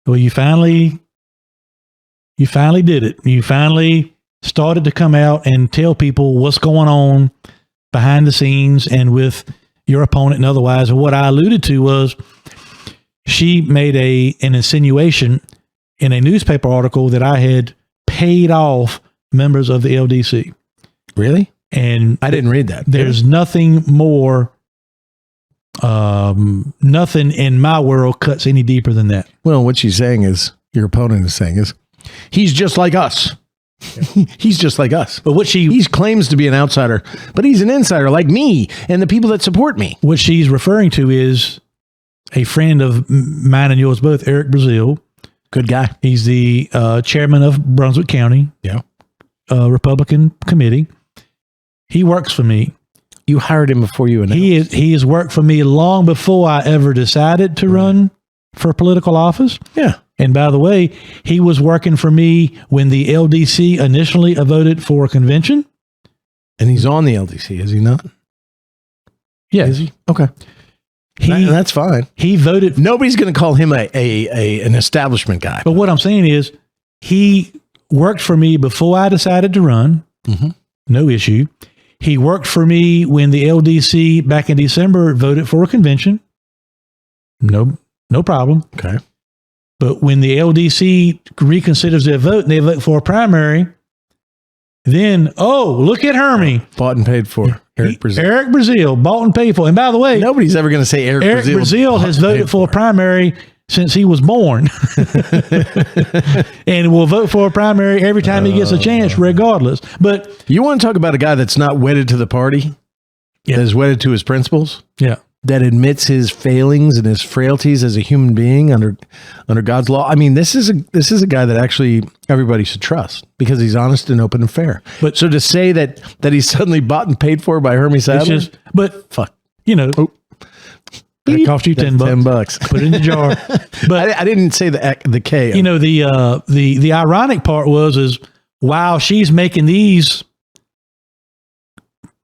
well, you finally did it. You finally started to come out and tell people what's going on behind the scenes and with your opponent and otherwise. And what I alluded to was she made an insinuation in a newspaper article that I had paid off members of the LDC. Really? And I didn't read that. There's nothing more, nothing in my world cuts any deeper than that. Well, what she's saying is, your opponent is saying is, he's just like us. He's just like us. But he claims to be an outsider, but he's an insider like me and the people that support me. What she's referring to is a friend of mine and yours both, Eric Brazil. Good guy. He's the chairman of Brunswick County. Yeah. Republican committee. He works for me. You hired him before you announced. He has worked for me long before I ever decided to run for political office. Yeah. And by the way, he was working for me when the LDC initially voted for a convention. And he's on the LDC, is he not? Yeah. Is he? Okay. That's fine. He voted. Nobody's going to call him an establishment guy. But what I'm saying is he worked for me before I decided to run. Mm-hmm. No issue. He worked for me when the LDC back in December voted for a convention. No problem. Okay. But when the LDC reconsiders their vote and they vote for a primary, then, look at Hermie. Bought and paid for. Eric Brazil. Eric Brazil, bought and paid for. And by the way, nobody's ever going to say Eric Brazil has voted for a primary since he was born. And will vote for a primary every time he gets a chance, regardless. But you want to talk about a guy that's not wedded to the party? Yeah. That is wedded to his principles? Yeah. That admits his failings and his frailties as a human being under God's law. I mean, this is a guy that actually everybody should trust because he's honest and open and fair. But so to say that he's suddenly bought and paid for by Hermie Sadler, fuck, that cost you $10. $10. Put it in the jar. But I didn't say the K. The ironic part is while she's making these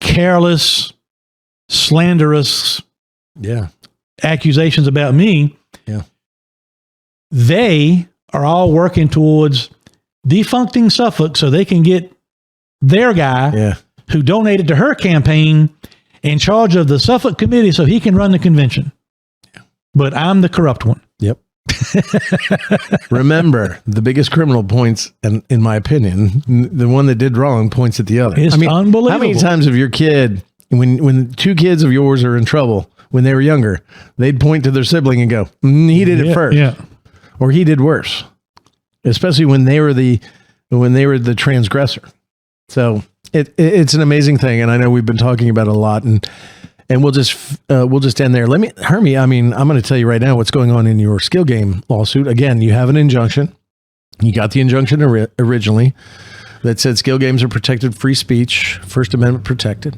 careless, slanderous accusations about me, they are all working towards defuncting Suffolk so they can get their guy who donated to her campaign in charge of the Suffolk committee so he can run the convention. But I'm the corrupt one. Yep. Remember, the biggest criminal points, and in my opinion, the one that did wrong points at the other. It's unbelievable. How many times have your kid, when two kids of yours are in trouble when they were younger, they'd point to their sibling and go, he did it first. Yeah. Or he did worse. Especially when they were the transgressor. So it's an amazing thing, and I know we've been talking about it a lot, and we'll just end there. Hermie, I mean, I'm going to tell you right now what's going on in your skill game lawsuit. Again, you have an injunction. You got the injunction originally that said skill games are protected free speech, First Amendment protected,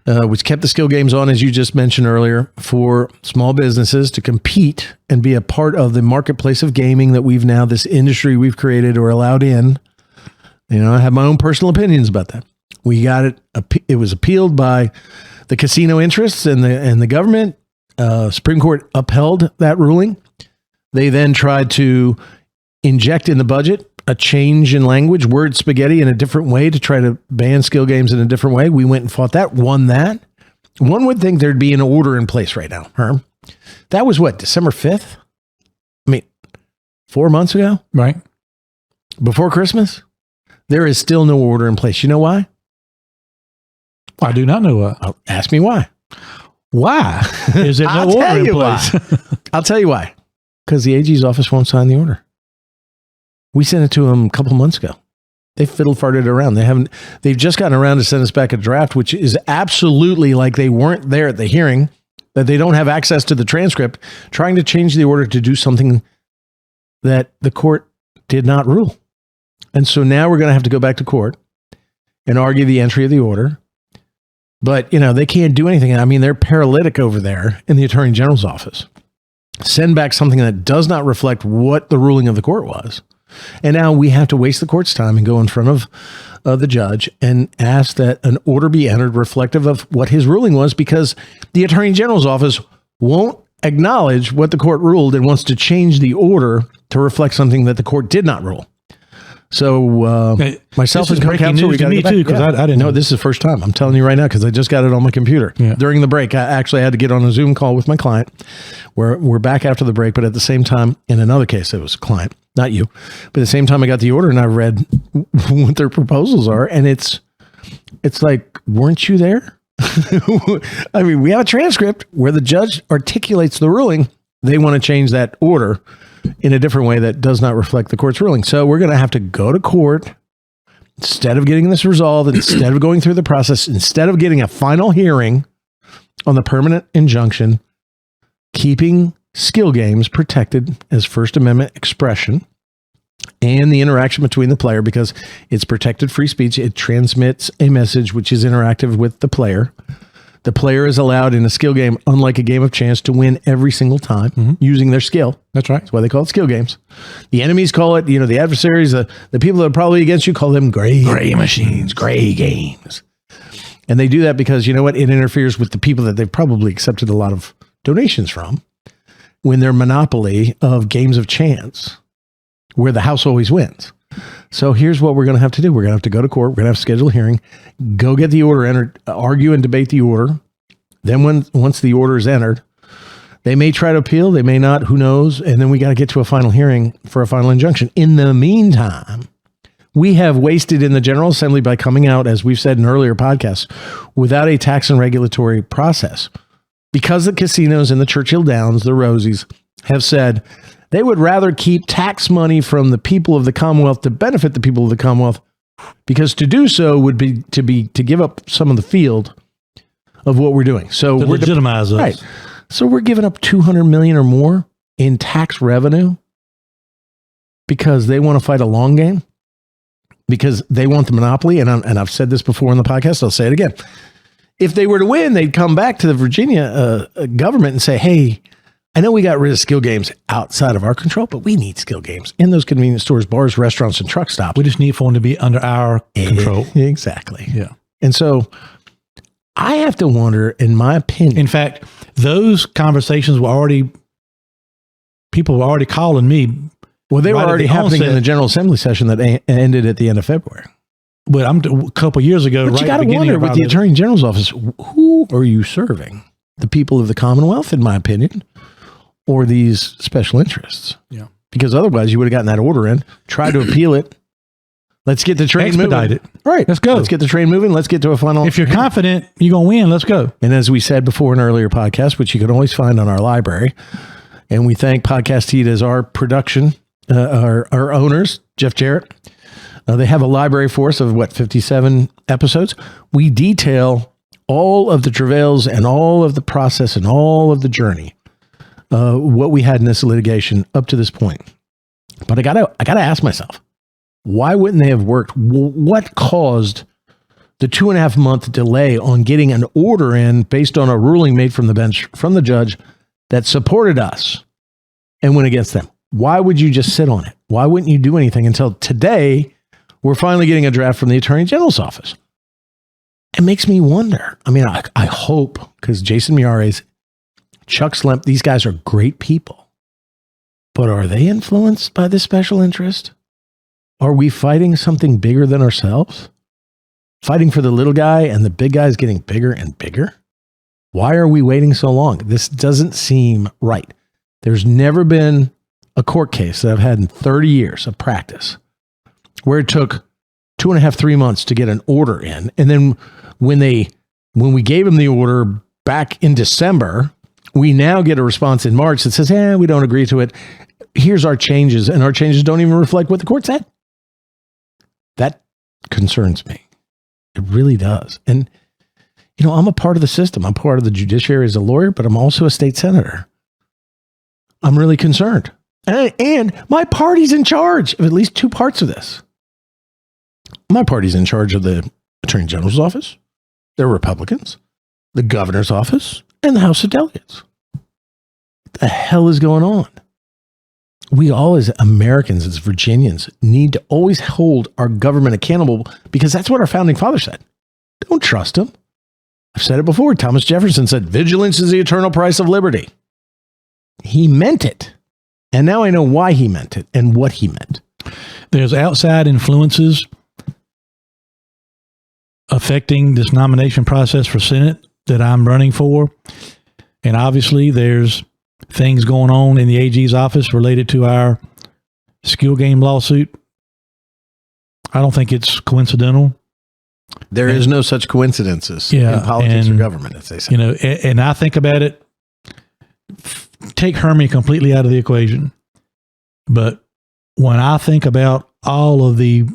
which kept the skill games on, as you just mentioned earlier, for small businesses to compete and be a part of the marketplace of gaming that this industry we've created or allowed in. I have my own personal opinions about that. We got it. It was appealed by the casino interests and the government. Supreme Court upheld that ruling. They then tried to inject in the budget a change in language, word spaghetti in a different way to try to ban skill games in a different way. We went and fought that, won that. One would think there'd be an order in place right now, Herm. That was what, December 5th? I mean, 4 months ago? Right. Before Christmas? There is still no order in place. You know why? I do not know why. Ask me why. Why is there no order in place? I'll tell you why. Because the AG's office won't sign the order. We sent it to them a couple months ago. They fiddle-farted around. They've just gotten around to send us back a draft, which is absolutely like they weren't there at the hearing, that they don't have access to the transcript, trying to change the order to do something that the court did not rule. And so now we're going to have to go back to court and argue the entry of the order. But, they can't do anything. I mean, they're paralytic over there in the Attorney General's office. Send back something that does not reflect what the ruling of the court was. And now we have to waste the court's time and go in front of the judge and ask that an order be entered reflective of what his ruling was, because the Attorney General's office won't acknowledge what the court ruled and wants to change the order to reflect something that the court did not rule. So myself this and is breaking co-counsel, news to me too, because I didn't know. This is the first time. I'm telling you right now because I just got it on my computer. During the break, I actually had to get on a Zoom call with my client. We're back after the break, but at the same time, in another case, it was a client, not you. But at the same time, I got the order and I read what their proposals are, and it's like, weren't you there? I mean, we have a transcript where the judge articulates the ruling. They want to change that order in a different way that does not reflect the court's ruling. So we're going to have to go to court instead of getting this resolved, instead of going through the process, instead of getting a final hearing on the permanent injunction, keeping skill games protected as First Amendment expression and the interaction between the player, because it's protected free speech. It transmits a message which is interactive with the player. The player is allowed in a skill game, unlike a game of chance, to win every single time using their skill. That's right. That's why they call it skill games. The enemies call it, the adversaries, the people that are probably against you call them gray machines, gray games. And they do that because, you know what? It interferes with the people that they've probably accepted a lot of donations from when they're monopoly of games of chance, where the house always wins. So here's what we're going to have to do. We're going to have to go to court. We're going to have to schedule a hearing, go get the order entered, argue and debate the order. Then once the order is entered, they may try to appeal. They may not. Who knows? And then we got to get to a final hearing for a final injunction. In the meantime, we have wasted in the General Assembly by coming out, as we've said in earlier podcasts, without a tax and regulatory process. Because the casinos in the Churchill Downs, the Rosies, have said they would rather keep tax money from the people of the Commonwealth to benefit the people of the Commonwealth, because to do so would be to give up some of the field of what we're doing. So to legitimize us. Right. So we're giving up $200 million or more in tax revenue because they want to fight a long game, because they want the monopoly. And I've said this before in the podcast. I'll say it again. If they were to win, they'd come back to the Virginia government and say, hey, I know we got rid of skill games outside of our control, but we need skill games in those convenience stores, bars, restaurants, and truck stops. We just need for them to be under our control. Exactly. Yeah. And so I have to wonder, in my opinion. In fact, those conversations people were already calling me. Well, they were right already happening in the General Assembly session that ended at the end of February. But a couple of years ago, but you got to wonder, with the Attorney General's office, who are you serving? The people of the Commonwealth, in my opinion, or these special interests? Yeah. Because otherwise you would have gotten that order in, tried to appeal it. Let's get the train expedite moving. it. Right. Let's go. Let's get the train moving. Let's get to a final. If you're confident you're going to win, let's go. And as we said before in earlier podcasts, which you can always find on our library, and we thank Podcast Heat as our production, our owners, Jeff Jarrett. They have a library for us of 57 episodes. We detail all of the travails and all of the process and all of the journey, what we had in this litigation up to this point. But I gotta ask myself, why wouldn't they have worked? What caused the 2.5 month delay on getting an order in based on a ruling made from the bench, from the judge, that supported us and went against them? Why would you just sit on it? Why wouldn't you do anything until today? We're finally getting a draft from the Attorney General's office. It makes me wonder. I mean, I hope, because Jason Miyares, Chuck Slemp, these guys are great people. But are they influenced by this special interest? Are we fighting something bigger than ourselves? Fighting for the little guy and the big guy is getting bigger and bigger? Why are we waiting so long? This doesn't seem right. There's never been a court case that I've had in 30 years of practice where it took 2.5, 3 months to get an order in. And then when we gave them the order back in December, we now get a response in March that says, we don't agree to it. Here's our changes. And our changes don't even reflect what the court said. That concerns me. It really does. And, I'm a part of the system. I'm part of the judiciary as a lawyer, but I'm also a state senator. I'm really concerned. And my party's in charge of at least two parts of this. My party's in charge of the Attorney General's office. They're Republicans, the governor's office, and the House of Delegates. What the hell is going on? we all as Americans, as Virginians, need to always hold our government accountable because that's what our founding fathers said. Don't trust them. I've said it before. Thomas Jefferson said, vigilance is the eternal price of liberty. He meant it. And now I know why he meant it and what he meant. There's outside influences affecting this nomination process for Senate that I'm running for. And obviously there's things going on in the AG's office related to our skill game lawsuit. I don't think it's coincidental. There is no such coincidences in politics or government, as they say. You know, and I think about it, take Hermie completely out of the equation. But when I think about all of the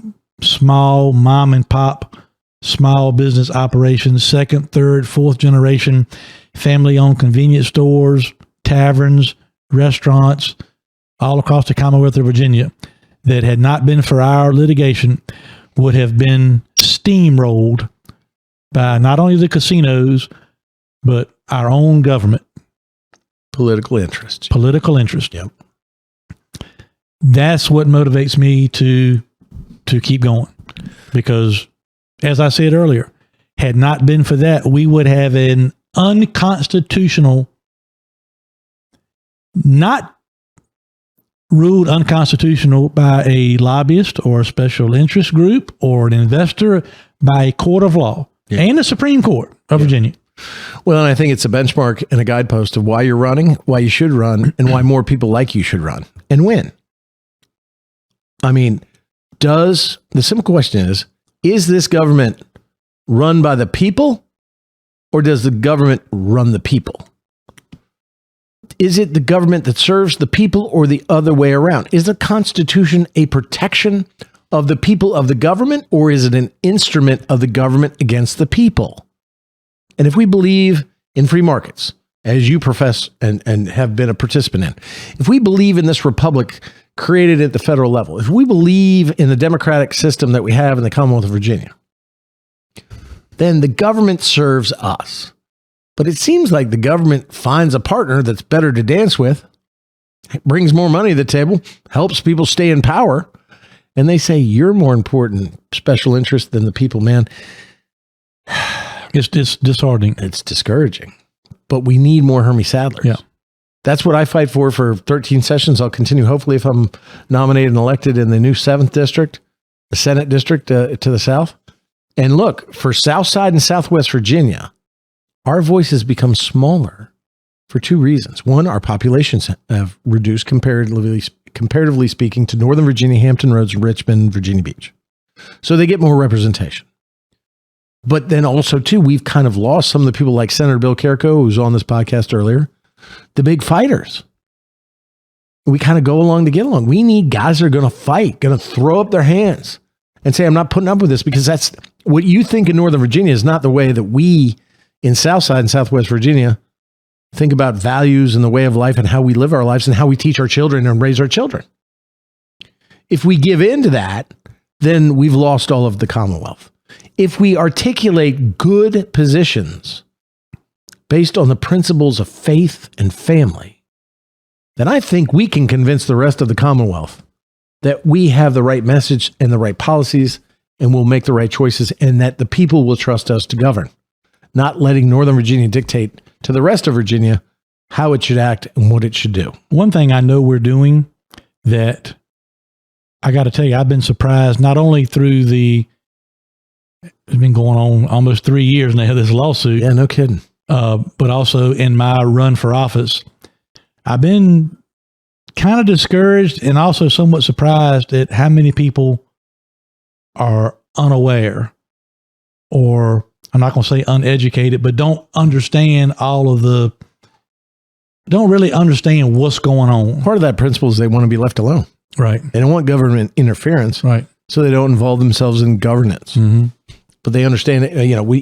small mom and pop, small business operations, second, third, fourth generation, family-owned convenience stores, taverns, restaurants, all across the Commonwealth of Virginia, that had not been for our litigation, would have been steamrolled by not only the casinos, but our own government. Political interest. Political interest. Yep. That's what motivates me to keep going. Because, as I said earlier, had not been for that, we would have an unconstitutional, not ruled unconstitutional by a lobbyist or a special interest group or an investor, by a court of law and the Supreme Court of Virginia. Well, and I think it's a benchmark and a guidepost of why you're running, why you should run, and why more people like you should run and win. I mean, the simple question is this government run by the people, or does the government run the people? Is it the government that serves the people, or the other way around? Is the Constitution a protection of the people of the government, or is it an instrument of the government against the people? And if we believe in free markets, as you profess and have been a participant in, if we believe in this republic created at the federal level, if we believe in the democratic system that we have in the Commonwealth of Virginia, then the government serves us. But it seems like the government finds a partner that's better to dance with, brings more money to the table, helps people stay in power, and they say, you're more important special interest than the people, man. It's disheartening. It's discouraging. But we need more Hermie Sadlers. Yeah. That's what I fight for 13 sessions. I'll continue, hopefully, if I'm nominated and elected in the new 7th district, the Senate district to the south. And look, for Southside and Southwest Virginia, our voices become smaller for two reasons. One, our populations have reduced comparatively speaking to Northern Virginia, Hampton Roads, Richmond, Virginia Beach. So they get more representation. But then also, too, we've kind of lost some of the people like Senator Bill Carrico, who was on this podcast earlier, the big fighters. We kind of go along to get along. We need guys that are going to fight, going to throw up their hands and say, I'm not putting up with this, because that's what you think in Northern Virginia is not the way that we in Southside and Southwest Virginia think about values and the way of life and how we live our lives and how we teach our children and raise our children. If we give in to that, then we've lost all of the Commonwealth. If we articulate good positions based on the principles of faith and family, then I think we can convince the rest of the Commonwealth that we have the right message and the right policies and we'll make the right choices, and that the people will trust us to govern, not letting Northern Virginia dictate to the rest of Virginia how it should act and what it should do. One thing I know we're doing that I got to tell you, I've been surprised not only through it's been going on almost 3 years now, this lawsuit. Yeah, no kidding. But also in my run for office, I've been kind of discouraged and also somewhat surprised at how many people are unaware, or I'm not going to say uneducated, but don't really understand what's going on. Part of that principle is they want to be left alone. Right. They don't want government interference. Right. So they don't involve themselves in governance. Mm-hmm. But they understand that,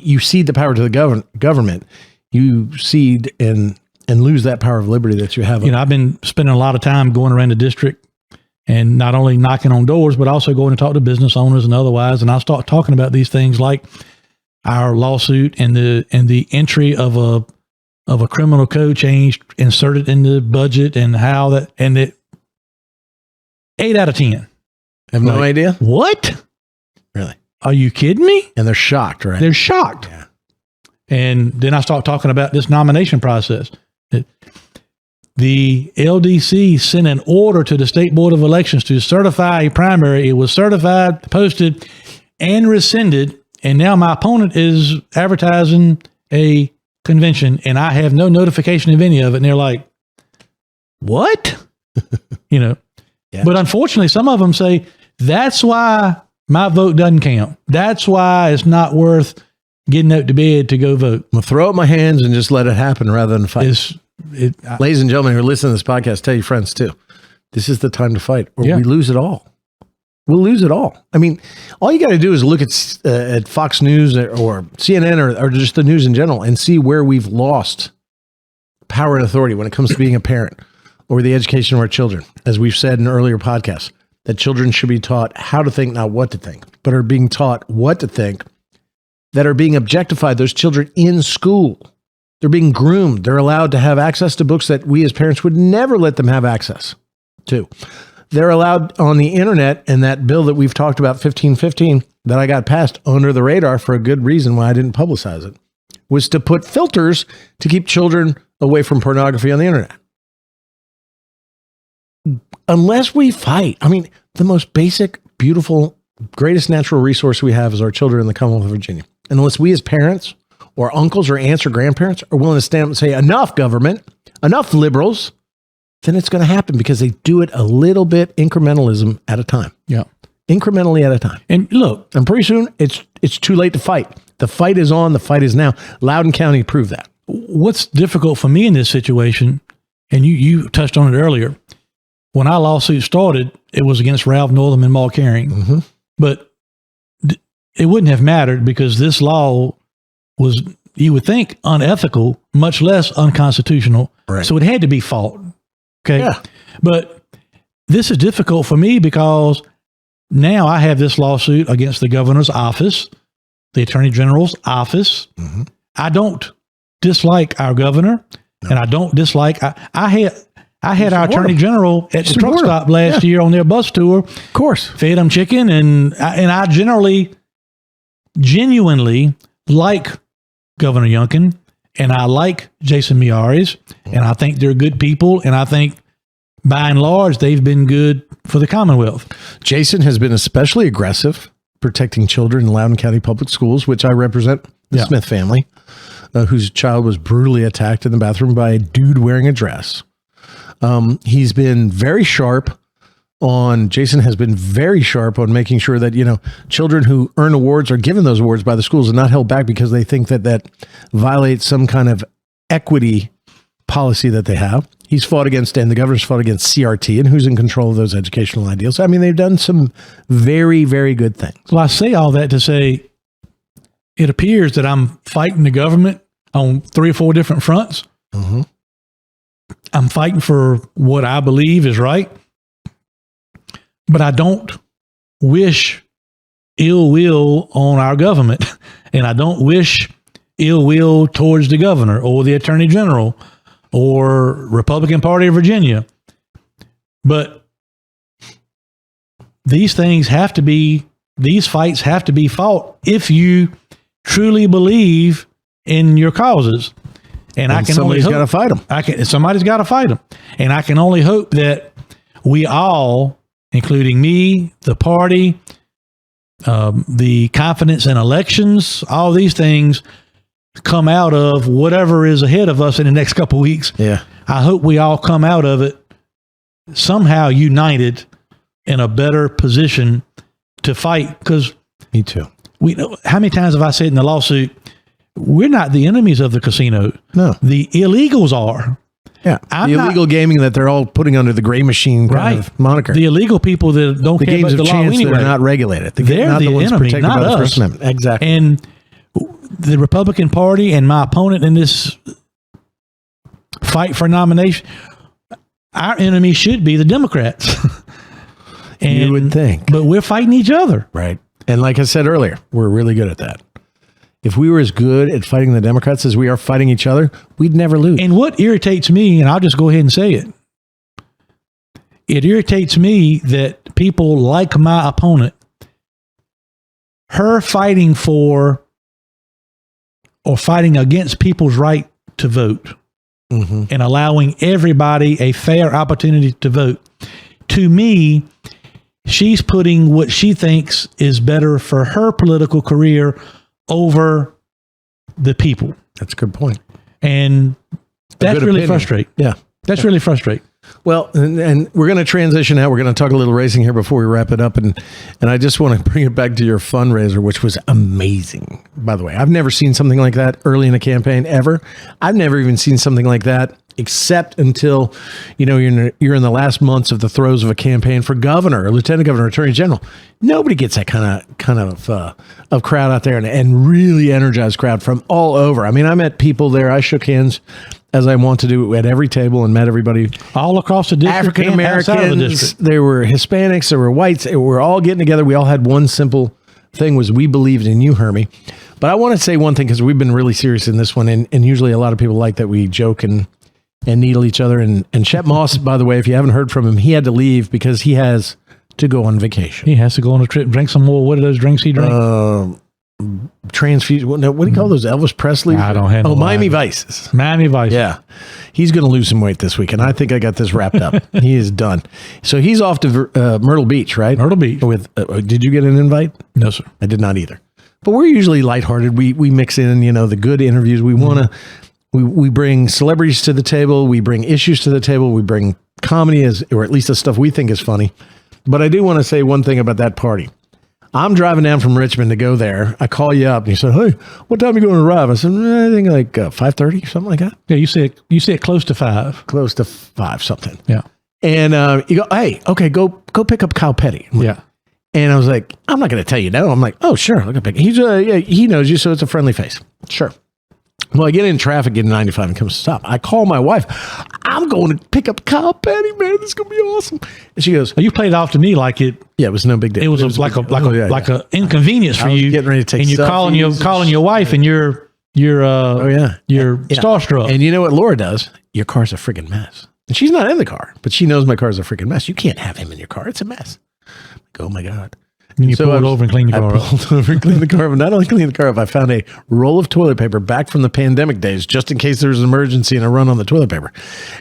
you cede the power to the government, you cede and lose that power of liberty that you have. I've been spending a lot of time going around the district and not only knocking on doors, but also going to talk to business owners and otherwise. And I start talking about these things like our lawsuit and the entry of a criminal code change inserted in the budget, and how that 8 out of 10. I have no idea. What? Really? Are you kidding me? And they're shocked, right? They're shocked. Yeah. And then I start talking about this nomination process. The LDC sent an order to the State Board of Elections to certify a primary. It was certified, posted, and rescinded. And now my opponent is advertising a convention, and I have no notification of any of it. And they're like, what? Yeah. But unfortunately, some of them say, that's why my vote doesn't count. That's why it's not worth getting out to bed to go vote. Well, throw up my hands and just let it happen rather than fight. Ladies and gentlemen who are listening to this podcast, tell your friends too. This is the time to fight, or we lose it all. We'll lose it all. I mean, all you got to do is look at Fox News or CNN or just the news in general and see where we've lost power and authority when it comes to being a parent or the education of our children. As we've said in earlier podcasts, that children should be taught how to think, not what to think, but are being taught what to think, that are being objectified, those children in school. They're being groomed. They're allowed to have access to books that we as parents would never let them have access to. They're allowed on the internet, and that bill that we've talked about, 1515, that I got passed under the radar for a good reason why I didn't publicize it, was to put filters to keep children away from pornography on the internet. Unless we fight, I mean, the most basic, beautiful, greatest natural resource we have is our children in the Commonwealth of Virginia. And unless we as parents or uncles or aunts or grandparents are willing to stand up and say, enough government, enough liberals, then it's going to happen because they do it a little bit incrementalism at a time. Yeah. Incrementally at a time. And look, and pretty soon it's too late to fight. The fight is on. The fight is now. Loudoun County proved that. What's difficult for me in this situation, and you touched on it earlier, when our lawsuit started, it was against Ralph Northam and Maul Caring. Mm-hmm. But it wouldn't have mattered because this law was, you would think, unethical, much less unconstitutional. Right. So it had to be fought. Okay. Yeah. But this is difficult for me because now I have this lawsuit against the governor's office, the attorney general's office. Mm-hmm. I don't dislike our governor, and I don't dislike, I had our attorney general at the truck stop last year on their bus tour. Of course. Fed them chicken, and I genuinely like Governor Youngkin, and I like Jason Miyares, and I think they're good people, and I think by and large they've been good for the Commonwealth. Jason has been especially aggressive protecting children in Loudoun County Public Schools, which I represent, the Smith family, whose child was brutally attacked in the bathroom by a dude wearing a dress. He's been very sharp Jason has been very sharp on making sure that, children who earn awards are given those awards by the schools and not held back because they think that violates some kind of equity policy that they have. He's fought against, and the governor's fought against CRT, and who's in control of those educational ideals. I mean, they've done some very, very good things. Well, I say all that to say it appears that I'm fighting the government on 3 or 4 different fronts. Mm-hmm. I'm fighting for what I believe is right, but I don't wish ill will on our government, and I don't wish ill will towards the governor or the attorney general or Republican Party of Virginia. But these fights have to be fought if you truly believe in your causes. And I can only hope somebody's got to fight them. Somebody's got to fight them. And I can only hope that we all, including me, the party, the confidence in elections, all these things come out of whatever is ahead of us in the next couple of weeks. Yeah. I hope we all come out of it somehow united in a better position to fight. Because me too. How many times have I said in the lawsuit, we're not the enemies of the casino. No. The illegals are. Yeah. The illegal gaming that they're all putting under the gray machine kind of moniker. The illegal people that don't care about the law anyway. That are not regulated. They're not the ones enemy, protected not by the us. First Amendment. Exactly. And the Republican Party and my opponent in this fight for nomination, our enemy should be the Democrats. And, you would think. But we're fighting each other. Right. And like I said earlier, we're really good at that. If we were as good at fighting the Democrats as we are fighting each other, we'd never lose. And what irritates me, and I'll just go ahead and say it, it irritates me that people like my opponent, her fighting for or fighting against people's right to vote and allowing everybody a fair opportunity to vote. To me, she's putting what she thinks is better for her political career over the people. That's a good point. And that's really frustrating. Yeah. That's really frustrating. Well, and we're going to transition out. We're going to talk a little racing here before we wrap it up. And I just want to bring it back to your fundraiser, which was amazing. By the way, I've never seen something like that early in a campaign ever. I've never even seen something like that except until, you're in the last months of the throes of a campaign for governor, or lieutenant governor, attorney general. Nobody gets that kind of crowd out there and really energized crowd from all over. I mean, I met people there. I shook hands as I want to do at every table and met everybody all across the district. African Americans, there were Hispanics, there were whites. We're all getting together. We all had one simple thing: was we believed in you, Hermie. But I want to say one thing, because we've been really serious in this one, and usually a lot of people like that we joke and needle each other. And Shep Moss, by the way, if you haven't heard from him, he had to leave because he has to go on vacation. He has to go on a trip, drink some more. What are those drinks he drinks? Transfusion. What do you call those? Elvis Presley? I don't have. Miami Vices. Miami Vices. Yeah, he's going to lose some weight this week, and I think I got this wrapped up. He is done. So he's off to Myrtle Beach, right? Myrtle Beach. With did you get an invite? No, sir. I did not either. But we're usually lighthearted. We mix in, the good interviews. We want to. We bring celebrities to the table. We bring issues to the table. We bring comedy, or at least the stuff we think is funny. But I do want to say one thing about that party. I'm driving down from Richmond to go there. I call you up and you said, "Hey, what time are you going to arrive?" I said, "I think like 5:30 or something like that." Yeah, you said close to 5. Close to 5 something. Yeah. And you go, "Hey, okay, go pick up Kyle Petty." Yeah. And I was like, "I'm not going to tell you no." I'm like, "Oh, sure, I'll go pick him." He's he knows you, so it's a friendly face. Sure. Well, I get in traffic, getting 95 and comes to stop. I call my wife. "I'm going to pick up Kyle Petty, man. This is going to be awesome." And she goes, "You played it off to me like it." Yeah, it was no big deal. It was like a inconvenience for you. Getting ready to take and you're calling your wife, and you're starstruck. And you know what Laura does? Your car's a friggin' mess. And she's not in the car, but she knows my car's a friggin' mess. You can't have him in your car. It's a mess. Like, oh my God. And you pulled over and cleaned the car up. I pulled over and cleaned the car up. But not only cleaned the car up, I found a roll of toilet paper back from the pandemic days, just in case there was an emergency and a run on the toilet paper.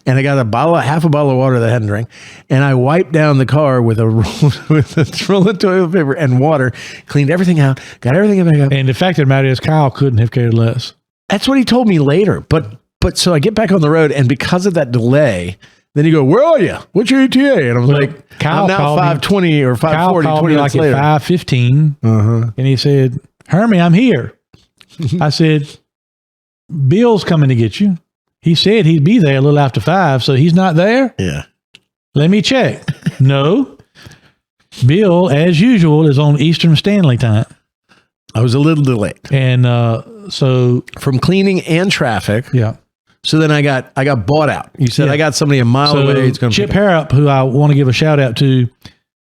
And I got half a bottle of water that I hadn't drank. And I wiped down the car with a roll of toilet paper and water, cleaned everything out, got everything back up. And the fact of the matter is, Kyle couldn't have cared less. That's what he told me later. But so I get back on the road, and because of that delay, then you go, "Where are you? What's your ETA?" And I was like, Kyle "I'm now 5:20 or 5:40." Kyle called 20 me minutes like later. at 5:15, and he said, "Hermie, I'm here." I said, "Bill's coming to get you." He said he'd be there a little after 5, so he's not there? Yeah. Let me check. No. Bill, as usual, is on Eastern Stanley time. I was a little delayed. And so from cleaning and traffic. Yeah. So then I got bought out. You said, I got somebody a mile away. It's going to Chip Harrop, who I want to give a shout out to,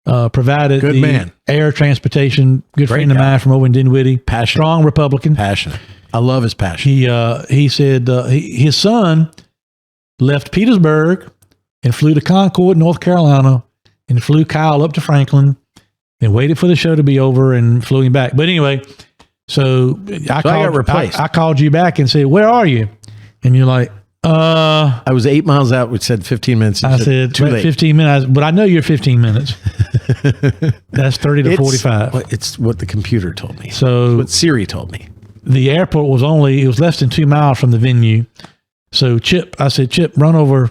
provided good the man. Air transportation. Good Great friend of mine from over in Dinwiddie. Passionate. Strong Republican. Passionate. I love his passion. He said his son left Petersburg and flew to Concord, North Carolina, and flew Kyle up to Franklin, and waited for the show to be over and flew him back. But anyway, I got replaced. I called you back and said, "Where are you?" And you're like, I was 8 miles out, which said 15 minutes. I said, too late. 15 minutes, but I know you're 15 minutes. That's 30 to 45. It's what the computer told me. So it's what Siri told me. The airport was less than 2 miles from the venue. So I said, Chip, run over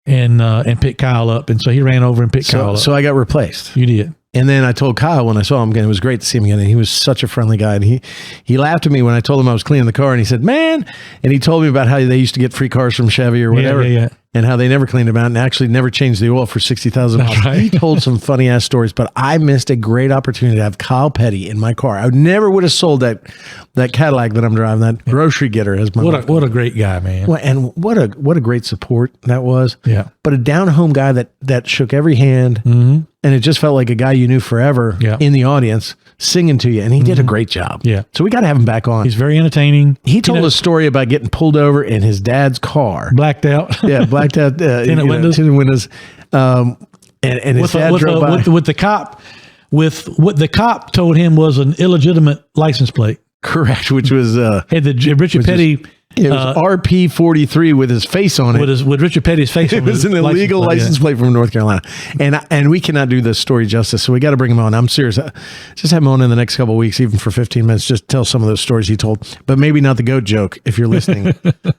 and pick Kyle up. And so he ran over and picked Kyle up. So I got replaced. You did. And then I told Kyle when I saw him again, it was great to see him again. And he was such a friendly guy. And he laughed at me when I told him I was cleaning the car. And he said, "Man," and he told me about how they used to get free cars from Chevy or whatever. Yeah. And how they never cleaned them out and actually never changed the oil for 60,000 miles. Right. He told some funny ass stories, but I missed a great opportunity to have Kyle Petty in my car. I never would have sold that Cadillac that I'm driving, that grocery getter as my what a great guy, man. Well, and what a great support that was. Yeah. But a down home guy that shook every hand. Mm-hmm. And it just felt like a guy you knew forever in the audience singing to you. And he did a great job. Yeah. So we got to have him back on. He's very entertaining. He told a story about getting pulled over in his dad's car. Blacked out. Yeah, blacked out. Tinted windows. Tinted windows. And his with dad drove by. with the cop, with what the cop told him was an illegitimate license plate. Correct, which was Had the Richard Petty. It was RP43 with his face on it. With Richard Petty's face on it. It was an illegal license plate from North Carolina. And we cannot do this story justice, so we got to bring him on. I'm serious. Just have him on in the next couple of weeks, even for 15 minutes, just tell some of those stories he told. But maybe not the goat joke, if you're listening,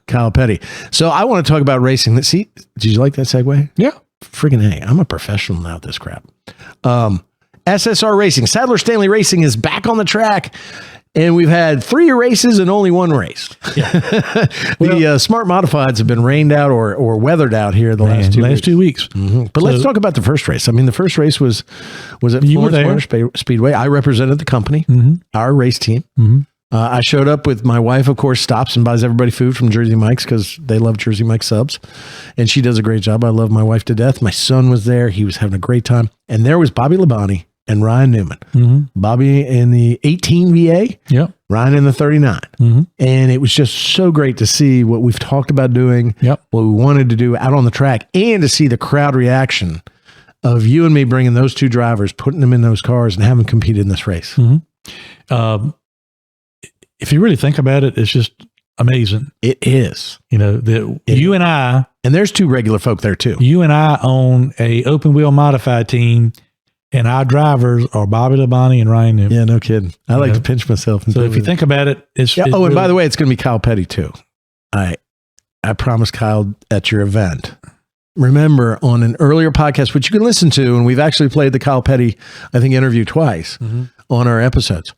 Kyle Petty. So I want to talk about racing. See, did you like that segue? Yeah. Friggin' hey, I'm a professional now at this crap. SSR Racing, Sadler Stanley Racing is back on the track. And we've had 3 races and only 1 race. Yeah. The smart modifieds have been rained out or weathered out here the last 2 weeks. Mm-hmm. But let's talk about the first race. I mean, the first race was at Florence Motor Speedway. I represented the company, our race team. Mm-hmm. I showed up with my wife, of course, stops and buys everybody food from Jersey Mike's because they love Jersey Mike's subs. And she does a great job. I love my wife to death. My son was there. He was having a great time. And there was Bobby Labonte and Ryan Newman. Mm-hmm. Bobby in the 18 VA, Ryan in the 39. Mm-hmm. And it was just so great to see what we've talked about doing, what we wanted to do out on the track, and to see the crowd reaction of you and me bringing those 2 drivers, putting them in those cars and having them compete in this race. Mm-hmm. If you really think about it, it's just amazing. It is. You know, you and I... And there's 2 regular folk there too. You and I own a open wheel modified team. And our drivers are Bobby Labonte and Ryan Newman. Yeah, no kidding. I like to pinch myself. So if you think about it, it's... Yeah. And by the way, it's going to be Kyle Petty too. I promised Kyle at your event. Remember on an earlier podcast, which you can listen to, and we've actually played the Kyle Petty, I think, interview twice on our episodes.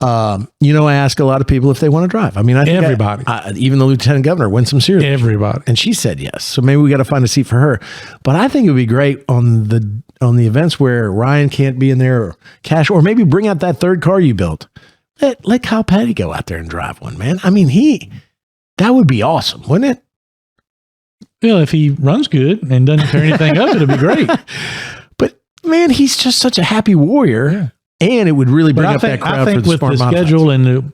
I ask a lot of people if they want to drive. I mean, I think everybody, even the lieutenant governor, wins some serious. Everybody, and she said yes. So maybe we got to find a seat for her. But I think it would be great on the events where Ryan can't be in there, or Cash, or maybe bring out that 3rd car you built. Let Kyle Petty go out there and drive one, man. I mean, that would be awesome, wouldn't it? Well, if he runs good and doesn't tear anything up, it'll be great. But man, he's just such a happy warrior. Yeah. And it would really bring up that crowd for the with smart the modifieds. schedule and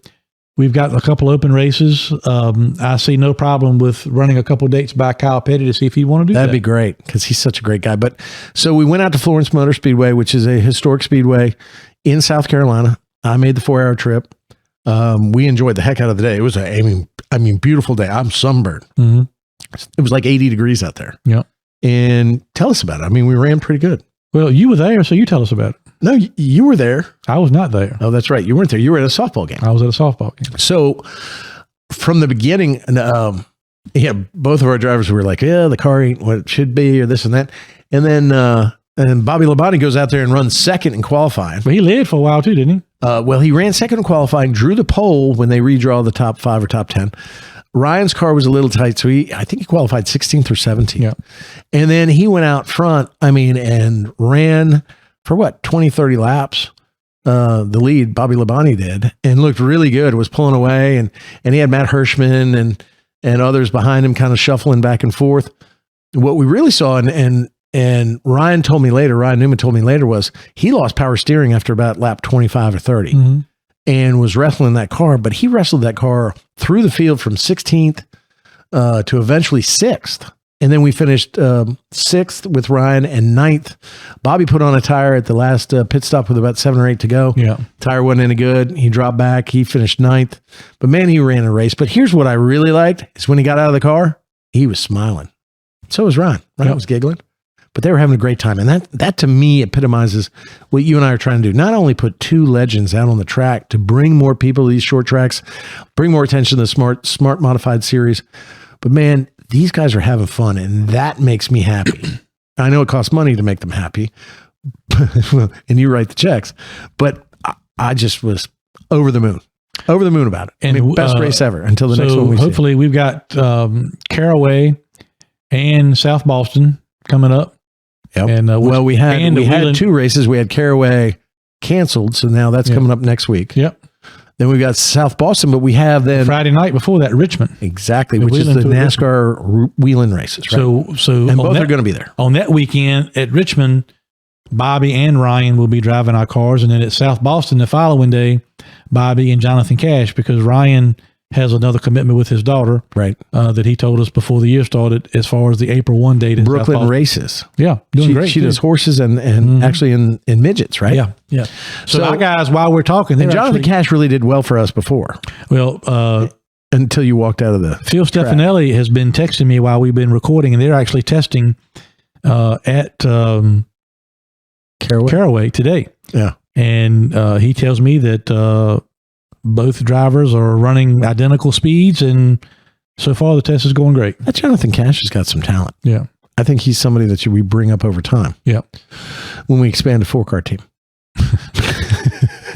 we've got a couple open races. I see no problem with running a couple dates by Kyle Petty to see if he'd want to do that. That'd be great because he's such a great guy. But so we went out to Florence Motor Speedway, which is a historic speedway in South Carolina. I made the 4-hour trip. We enjoyed the heck out of the day. It was beautiful day. I'm sunburned. Mm-hmm. It was like 80 degrees out there. Yeah. And tell us about it. I mean, we ran pretty good. Well, you were there, so you tell us about it. No, you were there. I was not there. Oh, that's right. You weren't there. You were at a softball game. I was at a softball game. So from the beginning, both of our drivers were like, the car ain't what it should be or this and that. And then Bobby Labonte goes out there and runs 2nd in qualifying. But he led for a while too, didn't he? Well, he ran 2nd in qualifying, drew the pole when they redraw the top 5 or top 10. Ryan's car was a little tight, so I think he qualified 16th or 17th. Yeah. And then he went out front, and ran for 20, 30 laps, the lead, Bobby Labonte did, and looked really good, was pulling away, and he had Matt Hirschman and others behind him kind of shuffling back and forth. What we really saw, and Ryan Newman told me later, was he lost power steering after about lap 25 or 30 and was wrestling that car, but he wrestled that car through the field from 16th to eventually 6th. And then we finished 6th with Ryan and 9th. Bobby put on a tire at the last pit stop with about 7 or 8 to go. Yeah. Tire wasn't any good. He dropped back. He finished 9th. But man, he ran a race. But here's what I really liked is when he got out of the car, he was smiling. So was Ryan. Ryan was giggling. But they were having a great time. And that to me epitomizes what you and I are trying to do. Not only put 2 legends out on the track to bring more people to these short tracks, bring more attention to the smart modified series, but man, these guys are having fun, and that makes me happy. I know it costs money to make them happy, and you write the checks, but I just was over the moon about it. And best race ever until the next one we see. Hopefully we've got Caraway and South Boston coming up. Yep. And we had 2 races. We had Caraway canceled, so now that's coming up next week. Yep. Then we've got South Boston, but we have then Friday night before that, Richmond. Exactly, which is the NASCAR wheeling races, right? So and both are going to be there. On that weekend at Richmond, Bobby and Ryan will be driving our cars. And then at South Boston the following day, Bobby and Jonathan Cash, because Ryan has another commitment with his daughter, Right. that he told us before the year started, as far as the April 1 date in South Brooklyn Boston. races. Yeah, doing great. She too. does horses and actually in midgets, right? Yeah, yeah. So, So- our guys, while we're talking, And they're Jonathan actually, Cash really did well for us before until you walked out of the. Phil Stefanelli has been texting me while we've been recording, and they're actually testing at Caraway today. Yeah. And he tells me that both drivers are running identical speeds, and so far the test is going great. That Jonathan Cash has got some talent. Yeah. I think he's somebody that we bring up over time Yeah. when we expand a 4-car team.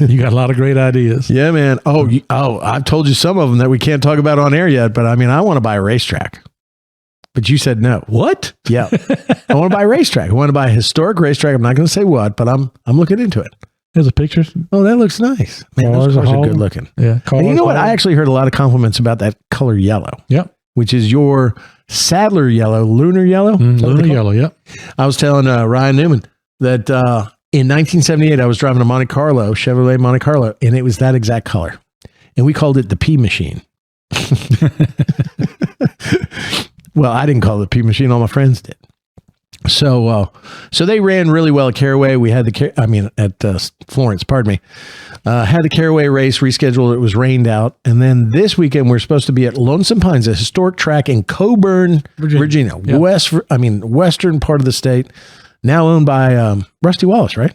You got a lot of great ideas. Yeah, man. I've told you some of them that we can't talk about on air yet, but I mean, I want to buy a racetrack. But you said no. What? Yeah. I want to buy a racetrack. I want to buy a historic racetrack. I'm not going to say what, but I'm looking into it. There's a picture. Oh, that looks nice. Man, those cars are good looking. Yeah. And you know what? I actually heard a lot of compliments about that color yellow. Yep. Which is your Sadler yellow, lunar yellow. Lunar yellow. Yep. I was telling Ryan Newman that in 1978, I was driving a Monte Carlo, Chevrolet Monte Carlo, and it was that exact color. And we called it the P machine. Well, I didn't call it the P machine. All my friends did. So they ran really well at Caraway. We had at Florence, pardon me. Had the Caraway race rescheduled. It was rained out. And then this weekend, we're supposed to be at Lonesome Pines, a historic track in Coburn, Virginia. Yeah. Western part of the state, now owned by Rusty Wallace, right?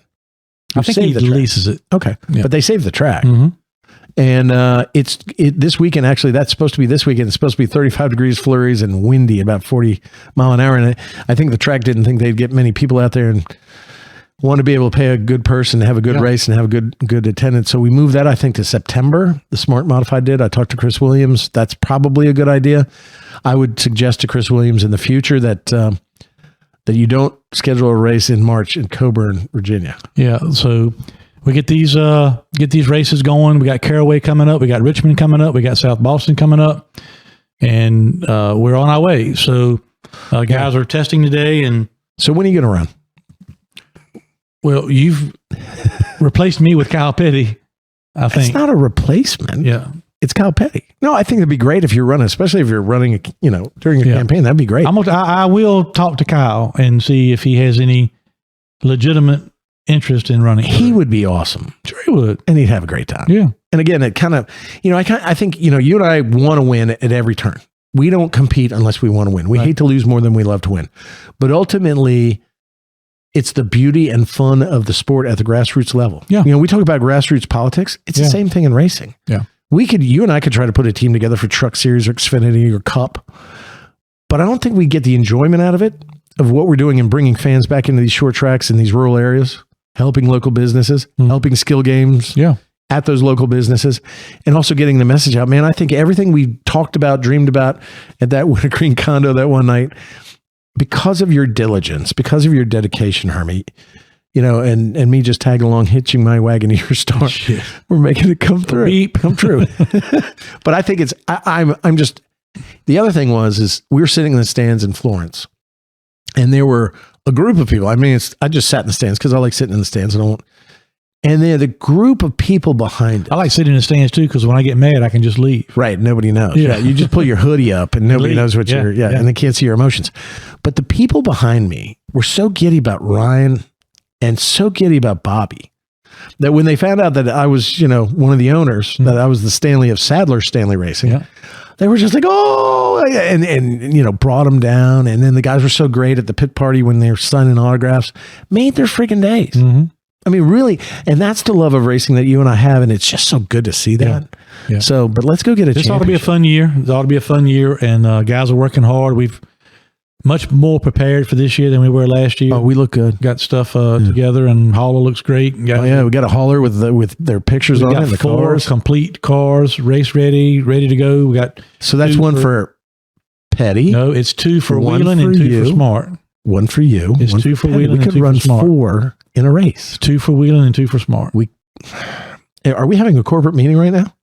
I think he leases it. Okay. Yeah. But they saved the track. Mm-hmm. And it's this weekend, actually, that's supposed to be this weekend. It's supposed to be 35 degrees, flurries, and windy, about 40 mile an hour. And I think the track didn't think they'd get many people out there and want to be able to pay a good person to have a good race and have a good attendance. So we moved that, I think, to September. The Smart Modified did. I talked to Chris Williams. That's probably a good idea. I would suggest to Chris Williams in the future that you don't schedule a race in March in Coburn, Virginia. Yeah. So we get these races going. We got Caraway coming up. We got Richmond coming up. We got South Boston coming up, and we're on our way. So guys are testing today. And so when are you going to run? Well, you've replaced me with Kyle Petty, I think. It's not a replacement. Yeah. It's Kyle Petty. No, I think it'd be great if you're running, especially if you're running, during your campaign. That'd be great. I will talk to Kyle and see if he has any legitimate interest in running. He would be awesome. Sure he would. And he'd have a great time. Yeah. And again, it kind of, I think, you and I want to win at every turn. We don't compete unless we want to win. We hate to lose more than we love to win. But ultimately, it's the beauty and fun of the sport at the grassroots level. Yeah. We talk about grassroots politics. It's the same thing in racing. Yeah. You and I could try to put a team together for Truck Series or Xfinity or Cup, but I don't think we get the enjoyment out of it, of what we're doing and bringing fans back into these short tracks in these rural areas, helping local businesses, helping skill games at those local businesses, and also getting the message out. Man, I think everything we talked about, dreamed about at that Wintergreen condo that one night, because of your diligence, because of your dedication, Hermie, and me just tagging along, hitching my wagon to your store, we're making it come through. Come true. But I think I'm just, the other thing is we were sitting in the stands in Florence, and there were a group of people. I mean, I just sat in the stands because I like sitting in the stands. And they're the group of people behind us. I like sitting in the stands too, because when I get mad, I can just leave. Right. Nobody knows. Yeah. You just pull your hoodie up and nobody knows what you're, and they can't see your emotions. But the people behind me were so giddy about Ryan and so giddy about Bobby that when they found out that I was, one of the owners, that I was the Stanley of Sadler Stanley Racing, they were just like, oh, and brought them down. And then the guys were so great at the pit party when they were signing autographs, made their freaking days. Mm-hmm. I mean, really, and that's the love of racing that you and I have, and it's just so good to see that. Yeah. So, but let's go get a championship. This ought to be a fun year. It ought to be a fun year, and guys are working hard. We've much more prepared for this year than we were last year. Oh, we look good. Got stuff together, and hauler looks great. We got a hauler with their pictures on it. The four cars, complete cars, race ready to go. We got that's one for Petty. No, it's 2 for one Wheeling and 2 for Smart. One for you. It's one 2 for Petty. Wheeling We and could 2 run for Smart. 4 in a race. 2 for Wheeling and 2 for Smart. Are we having a corporate meeting right now?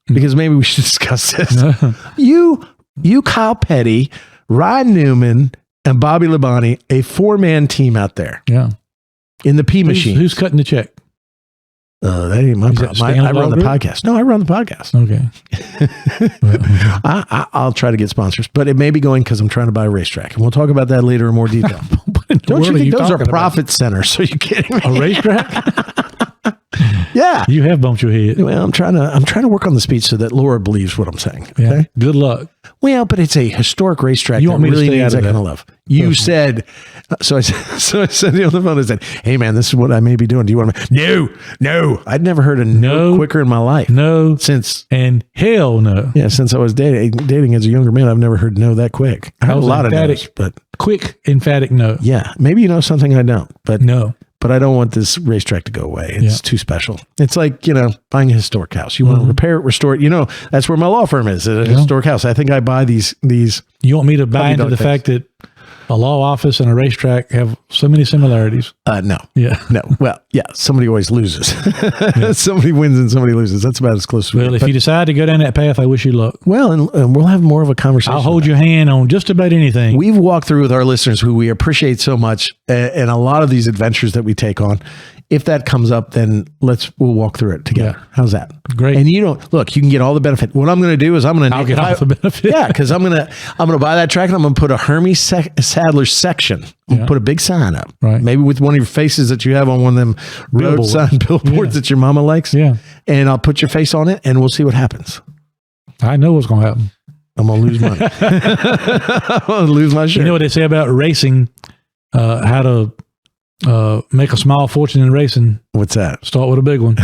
Because maybe we should discuss this. No. You, Kyle Petty, Ryan Newman, and Bobby Labonte, a 4-man team out there. Yeah. In the P machine. Who's cutting the check? That ain't my problem. I run the podcast. No, I run the podcast. Okay. I'll try to get sponsors, but it may be going because I'm trying to buy a racetrack, and we'll talk about that later in more detail. Don't you think those are profit centers? So you kidding me? A racetrack? Yeah. You have bumped your head. Well, I'm trying to work on the speech so that Laura believes what I'm saying. Okay. Yeah. Good luck. Well, but it's a historic racetrack. You want me to really stay needs out of that kind of love. You said, so I said on the phone, I said, hey man, this is what I may be doing. Do you want to? No. I'd never heard a no quicker in my life. No. And hell no. Yeah. Since I was dating as a younger man, I've never heard no that quick. I heard a lot of no's, but quick, emphatic no. Yeah. Maybe you know something I don't, but no. But I don't want this racetrack to go away. It's too special. It's like, buying a historic house. You want to repair it, restore it. That's where my law firm is, a historic house. I think I buy these. You want me to buy into the fact that a law office and a racetrack have so many similarities? No. Yeah. No. Well, yeah. Somebody always loses. Somebody wins and somebody loses. That's about as close as Well, if you decide to go down that path, I wish you luck. Well, and we'll have more of a conversation. I'll hold your hand on just about anything. We've walked through with our listeners who we appreciate so much, and a lot of these adventures that we take on. If that comes up, then we'll walk through it together. Yeah. How's that? Great. And you can get all the benefit. What I'm going to do is I'll get all the benefit. Yeah, because I'm going to buy that track and I'm going to put a Hermie Sadler section. Put a big sign up. Right. Maybe with one of your faces that you have on one of them road sign billboards that your mama likes. Yeah. And I'll put your face on it and we'll see what happens. I know what's going to happen. I'm going to lose money. I'm going to lose my shirt. You know what they say about racing? How to make a small fortune in racing. What's that? Start with a big one.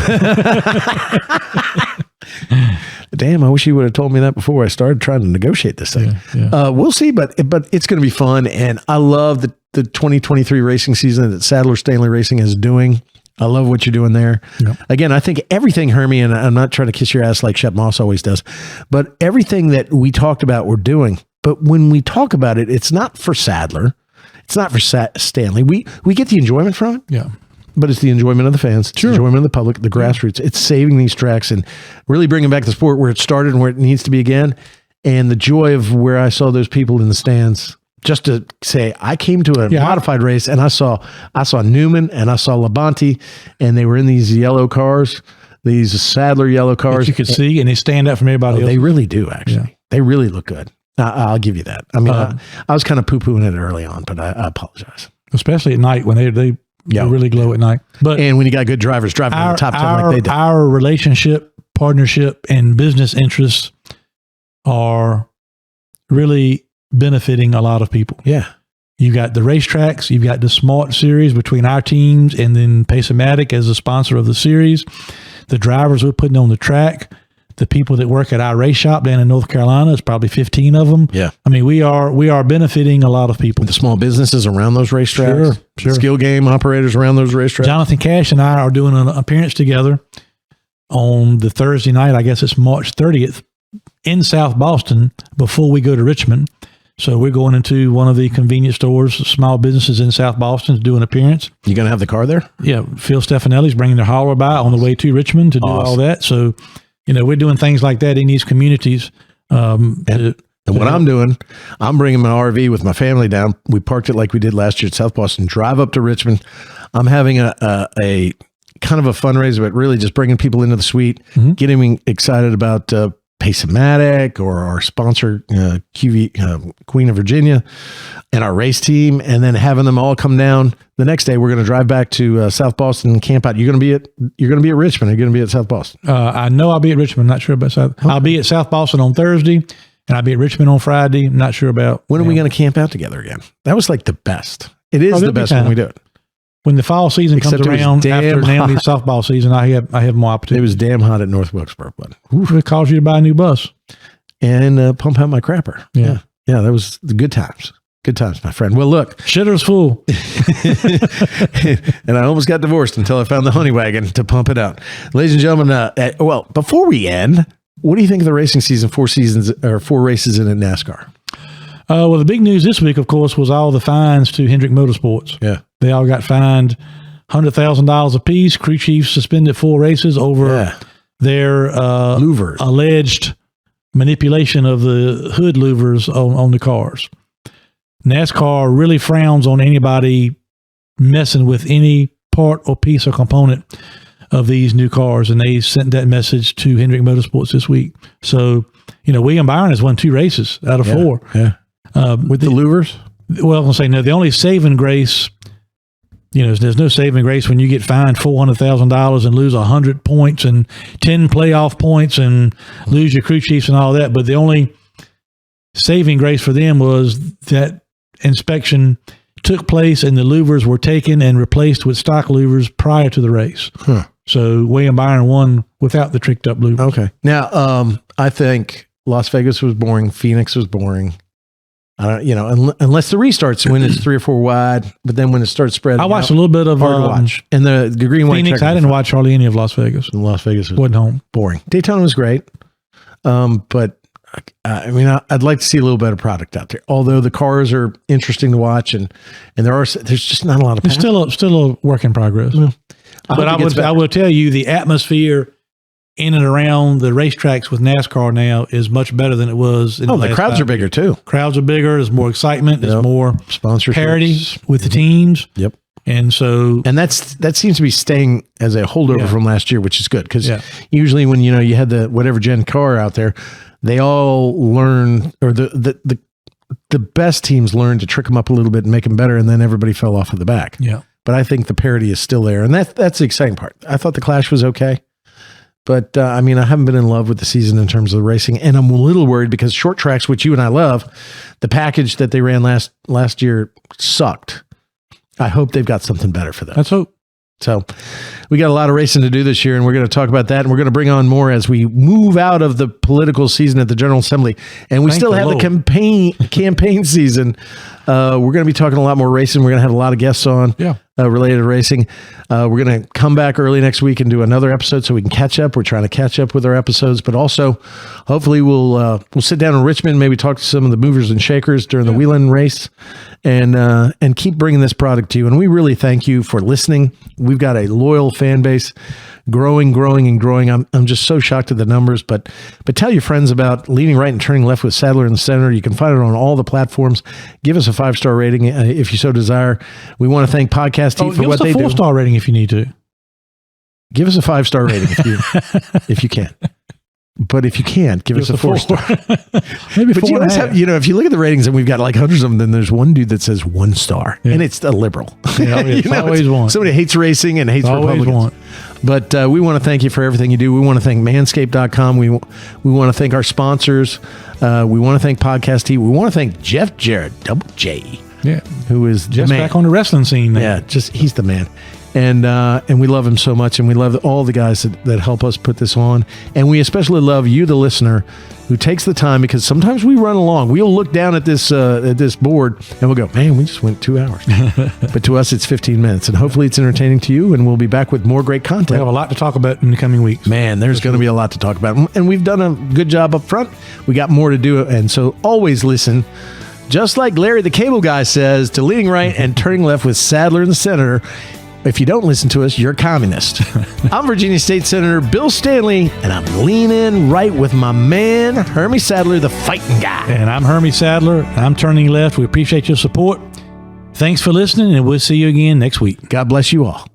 Damn, I wish you would have told me that before I started trying to negotiate this thing. Yeah. We'll see, but it's going to be fun. And I love the 2023 racing season that Sadler Stanley Racing is doing. I love what you're doing there. Yep. Again, I think everything, Hermie, and I'm not trying to kiss your ass like Shep Moss always does, but everything that we talked about, we're doing. But when we talk about it, it's not for Sadler. It's not for Stanley. We get the enjoyment from it. Yeah. But it's the enjoyment of the fans, it's the enjoyment of the public, the grassroots. It's saving these tracks and really bringing back the sport where it started and where it needs to be again. And the joy of where I saw those people in the stands, just to say, I came to a modified race and I saw Newman and I saw Labonte, and they were in these yellow cars, these Sadler yellow cars. That you could see, and they stand out from everybody else. They really do, actually. Yeah. They really look good. I'll give you that. I mean, I was kind of poo-pooing it early on, but I apologize. Especially at night when they really glow at night. And when you got good drivers driving on the top 10 like they did. Our relationship, partnership, and business interests are really benefiting a lot of people. Yeah. You got the racetracks, you've got the Smart Series between our teams and then Pace-O-Matic as a sponsor of the series, the drivers we're putting on the track, the people that work at our race shop down in North Carolina, it's probably 15 of them. Yeah. I mean, we are benefiting a lot of people. The small businesses around those racetracks. Sure. Skill game operators around those racetracks. Jonathan Cash and I are doing an appearance together on the Thursday night, I guess it's March 30th, in South Boston before we go to Richmond. So we're going into one of the convenience stores, small businesses in South Boston to do an appearance. You going to have the car there? Yeah. Phil Stefanelli's bringing their hauler by on the way to Richmond to do all that. So, we're doing things like that in these communities. And what I'm doing, I'm bringing my RV with my family down. We parked it like we did last year at South Boston, drive up to Richmond. I'm having a kind of a fundraiser, but really just bringing people into the suite, getting me excited about Pace-O-Matic or our sponsor, QV, Queen of Virginia, and our race team, and then having them all come down. The next day, we're going to drive back to South Boston and camp out. You're going to be at Richmond. You're going to be at South Boston. I know I'll be at Richmond. Not sure about South. Okay. I'll be at South Boston on Thursday, and I'll be at Richmond on Friday. I'm not sure about when are we going to camp out together again. That was like the best. It is the best when we do it. When the fall season comes around after the softball season, I have more opportunity. It was damn hot at North Wilkesboro, but it caused you to buy a new bus and pump out my crapper. Yeah, that was the good times. Good times, my friend. Well, look, shitter's full, and I almost got divorced until I found the honey wagon to pump it out. Ladies and gentlemen, before we end, what do you think of the racing season? 4 races in NASCAR. Well, the big news this week, of course, was all the fines to Hendrick Motorsports. Yeah. They all got fined $100,000 apiece. Crew chiefs suspended 4 races over their louvers. Alleged manipulation of the hood louvers on the cars. NASCAR really frowns on anybody messing with any part or piece or component of these new cars, and they sent that message to Hendrick Motorsports this week. So, William Byron has won 2 races out of 4. Yeah. With the louvers? Well, I'll say no. The only saving grace, there's no saving grace when you get fined $400,000 and lose 100 points and 10 playoff points and lose your crew chiefs and all that. But the only saving grace for them was that inspection took place and the louvers were taken and replaced with stock louvers prior to the race. Huh. So William Byron won without the tricked up louvers. Okay. Now, I think Las Vegas was boring. Phoenix was boring. I don't, unless the restarts when it's 3 or 4 wide, but then when it starts spreading, I watched a little bit of hard to watch. And the green white Phoenix. I didn't watch hardly any of Las Vegas. Las Vegas wasn't home. Boring. Daytona was great, but I'd like to see a little better product out there. Although the cars are interesting to watch, and there's just not a lot of. It's still a work in progress. Well, but I will tell you, the atmosphere in and around the racetracks with NASCAR now is much better than it was. In the crowds are bigger too. Crowds are bigger. There's more excitement. There's more sponsorship parity with the teams. Yep. And that seems to be staying as a holdover from last year, which is good because usually when you had the whatever gen car out there, they all learn, or the best teams learned to trick them up a little bit and make them better, and then everybody fell off of the back. Yeah. But I think the parity is still there, and that's the exciting part. I thought the Clash was okay. But, I haven't been in love with the season in terms of the racing, and I'm a little worried because short tracks, which you and I love, the package that they ran last year sucked. I hope they've got something better for them. Let's hope. So we got a lot of racing to do this year, and we're going to talk about that, and we're going to bring on more as we move out of the political season at the General Assembly. And we still have the campaign season. We're going to be talking a lot more racing. We're going to have a lot of guests on related to racing. We're going to come back early next week and do another episode so we can catch up. We're trying to catch up with our episodes, but also hopefully we'll sit down in Richmond, maybe talk to some of the movers and shakers during the Wheeling race, and keep bringing this product to you. And we really thank you for listening. We've got a loyal fan base, growing and growing. I'm just so shocked at the numbers, but tell your friends about Leading Right and Turning Left with Sadler in the Center. You can find it on all the platforms. Give us a 5-star rating if you so desire. We want to thank Podcast Heat for what they do. Give us a 4-star rating if you need to. Give us a 5-star rating if you can. But if you can't, give us a 4-star. Maybe 4.5. But you always have, if you look at the ratings, and we've got like hundreds of them, then there's one dude that says 1 star, and it's a liberal. Yeah, it's always one. Somebody hates racing and hates always Republicans. But we want to thank you for everything you do. We want to thank manscaped.com. We want to thank our sponsors. We want to thank Podcast Heat. We want to thank Jeff Jarrett, Double J. Yeah. Who is just back on the wrestling scene now. Yeah, he's the man. And we love him so much, and we love all the guys that help us put this on. And we especially love you, the listener, who takes the time, because sometimes we run along. We'll look down at this board and we'll go, man, we just went 2 hours. But to us, it's 15 minutes, and hopefully it's entertaining to you, and we'll be back with more great content. We have a lot to talk about in the coming weeks. Man, there's going to be a lot to talk about, and we've done a good job up front. We got more to do, and so always listen. Just like Larry the Cable Guy says, to Leading Right and Turning Left with Sadler and the Senator. If you don't listen to us, you're a communist. I'm Virginia State Senator Bill Stanley, and I'm leaning right with my man, Hermie Sadler, the fighting guy. And I'm Hermie Sadler. I'm Turning Left. We appreciate your support. Thanks for listening, and we'll see you again next week. God bless you all.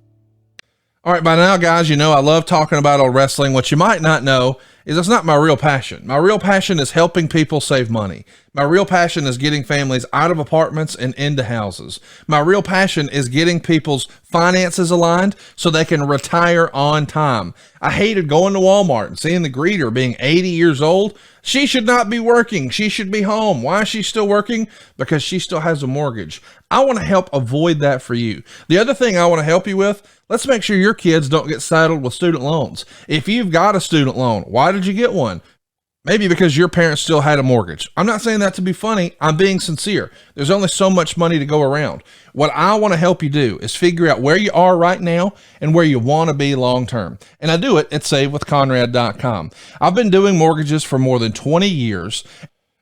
All right, by now, guys, I love talking about old wrestling. What you might not know is it's not my real passion. My real passion is helping people save money. My real passion is getting families out of apartments and into houses. My real passion is getting people's finances aligned so they can retire on time. I hated going to Walmart and seeing the greeter being 80 years old. She should not be working. She should be home. Why is she still working? Because she still has a mortgage. I want to help avoid that for you. The other thing I want to help you with, let's make sure your kids don't get saddled with student loans. If you've got a student loan, why did you get one? Maybe because your parents still had a mortgage. I'm not saying that to be funny. I'm being sincere. There's only so much money to go around. What I want to help you do is figure out where you are right now and where you want to be long term. And I do it at SaveWithConrad.com. I've been doing mortgages for more than 20 years.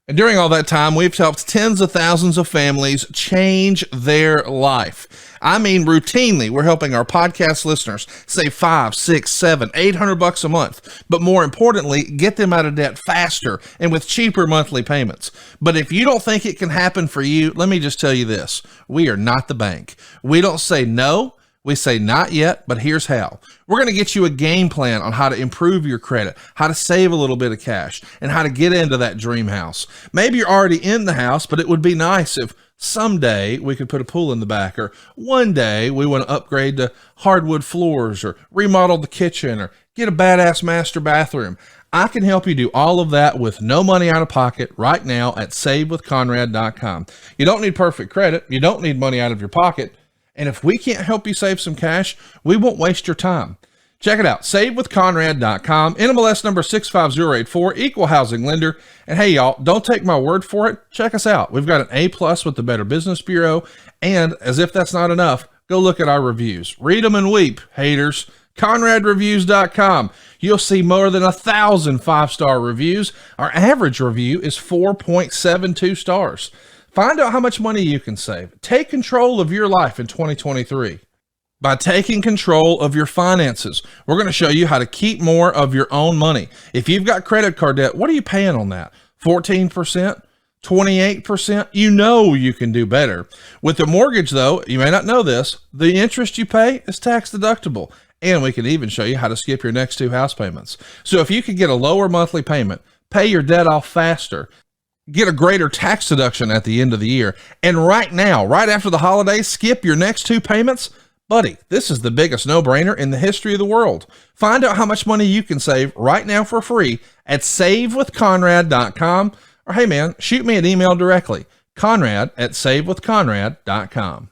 And during all that time, we've helped tens of thousands of families change their life. I mean, routinely, we're helping our podcast listeners save $500, $600, $700, $800 a month. But more importantly, get them out of debt faster and with cheaper monthly payments. But if you don't think it can happen for you, let me just tell you this. We are not the bank. We don't say no. We say not yet, but here's how. We're going to get you a game plan on how to improve your credit, how to save a little bit of cash, and how to get into that dream house. Maybe you're already in the house, but it would be nice if someday we could put a pool in the back, or one day we want to upgrade to hardwood floors or remodel the kitchen or get a badass master bathroom. I can help you do all of that with no money out of pocket right now at savewithconrad.com. You don't need perfect credit. You don't need money out of your pocket. And if we can't help you save some cash, we won't waste your time. Check it out, savewithconrad.com, NMLS number 65084, equal housing lender. And hey, y'all, don't take my word for it. Check us out. We've got an A+ with the Better Business Bureau. And as if that's not enough, go look at our reviews. Read them and weep, haters. ConradReviews.com. You'll see more than 1,000 5-star reviews. Our average review is 4.72 stars. Find out how much money you can save. Take control of your life in 2023. By taking control of your finances, we're going to show you how to keep more of your own money. If you've got credit card debt, what are you paying on that? 14%? 28%? You know you can do better. With the mortgage, though, you may not know this, the interest you pay is tax deductible. And we can even show you how to skip your next 2 house payments. So if you could get a lower monthly payment, pay your debt off faster, get a greater tax deduction at the end of the year, and right now, right after the holidays, skip your next 2 payments, buddy, this is the biggest no-brainer in the history of the world. Find out how much money you can save right now for free at savewithconrad.com. Or hey man, shoot me an email directly, Conrad@savewithconrad.com.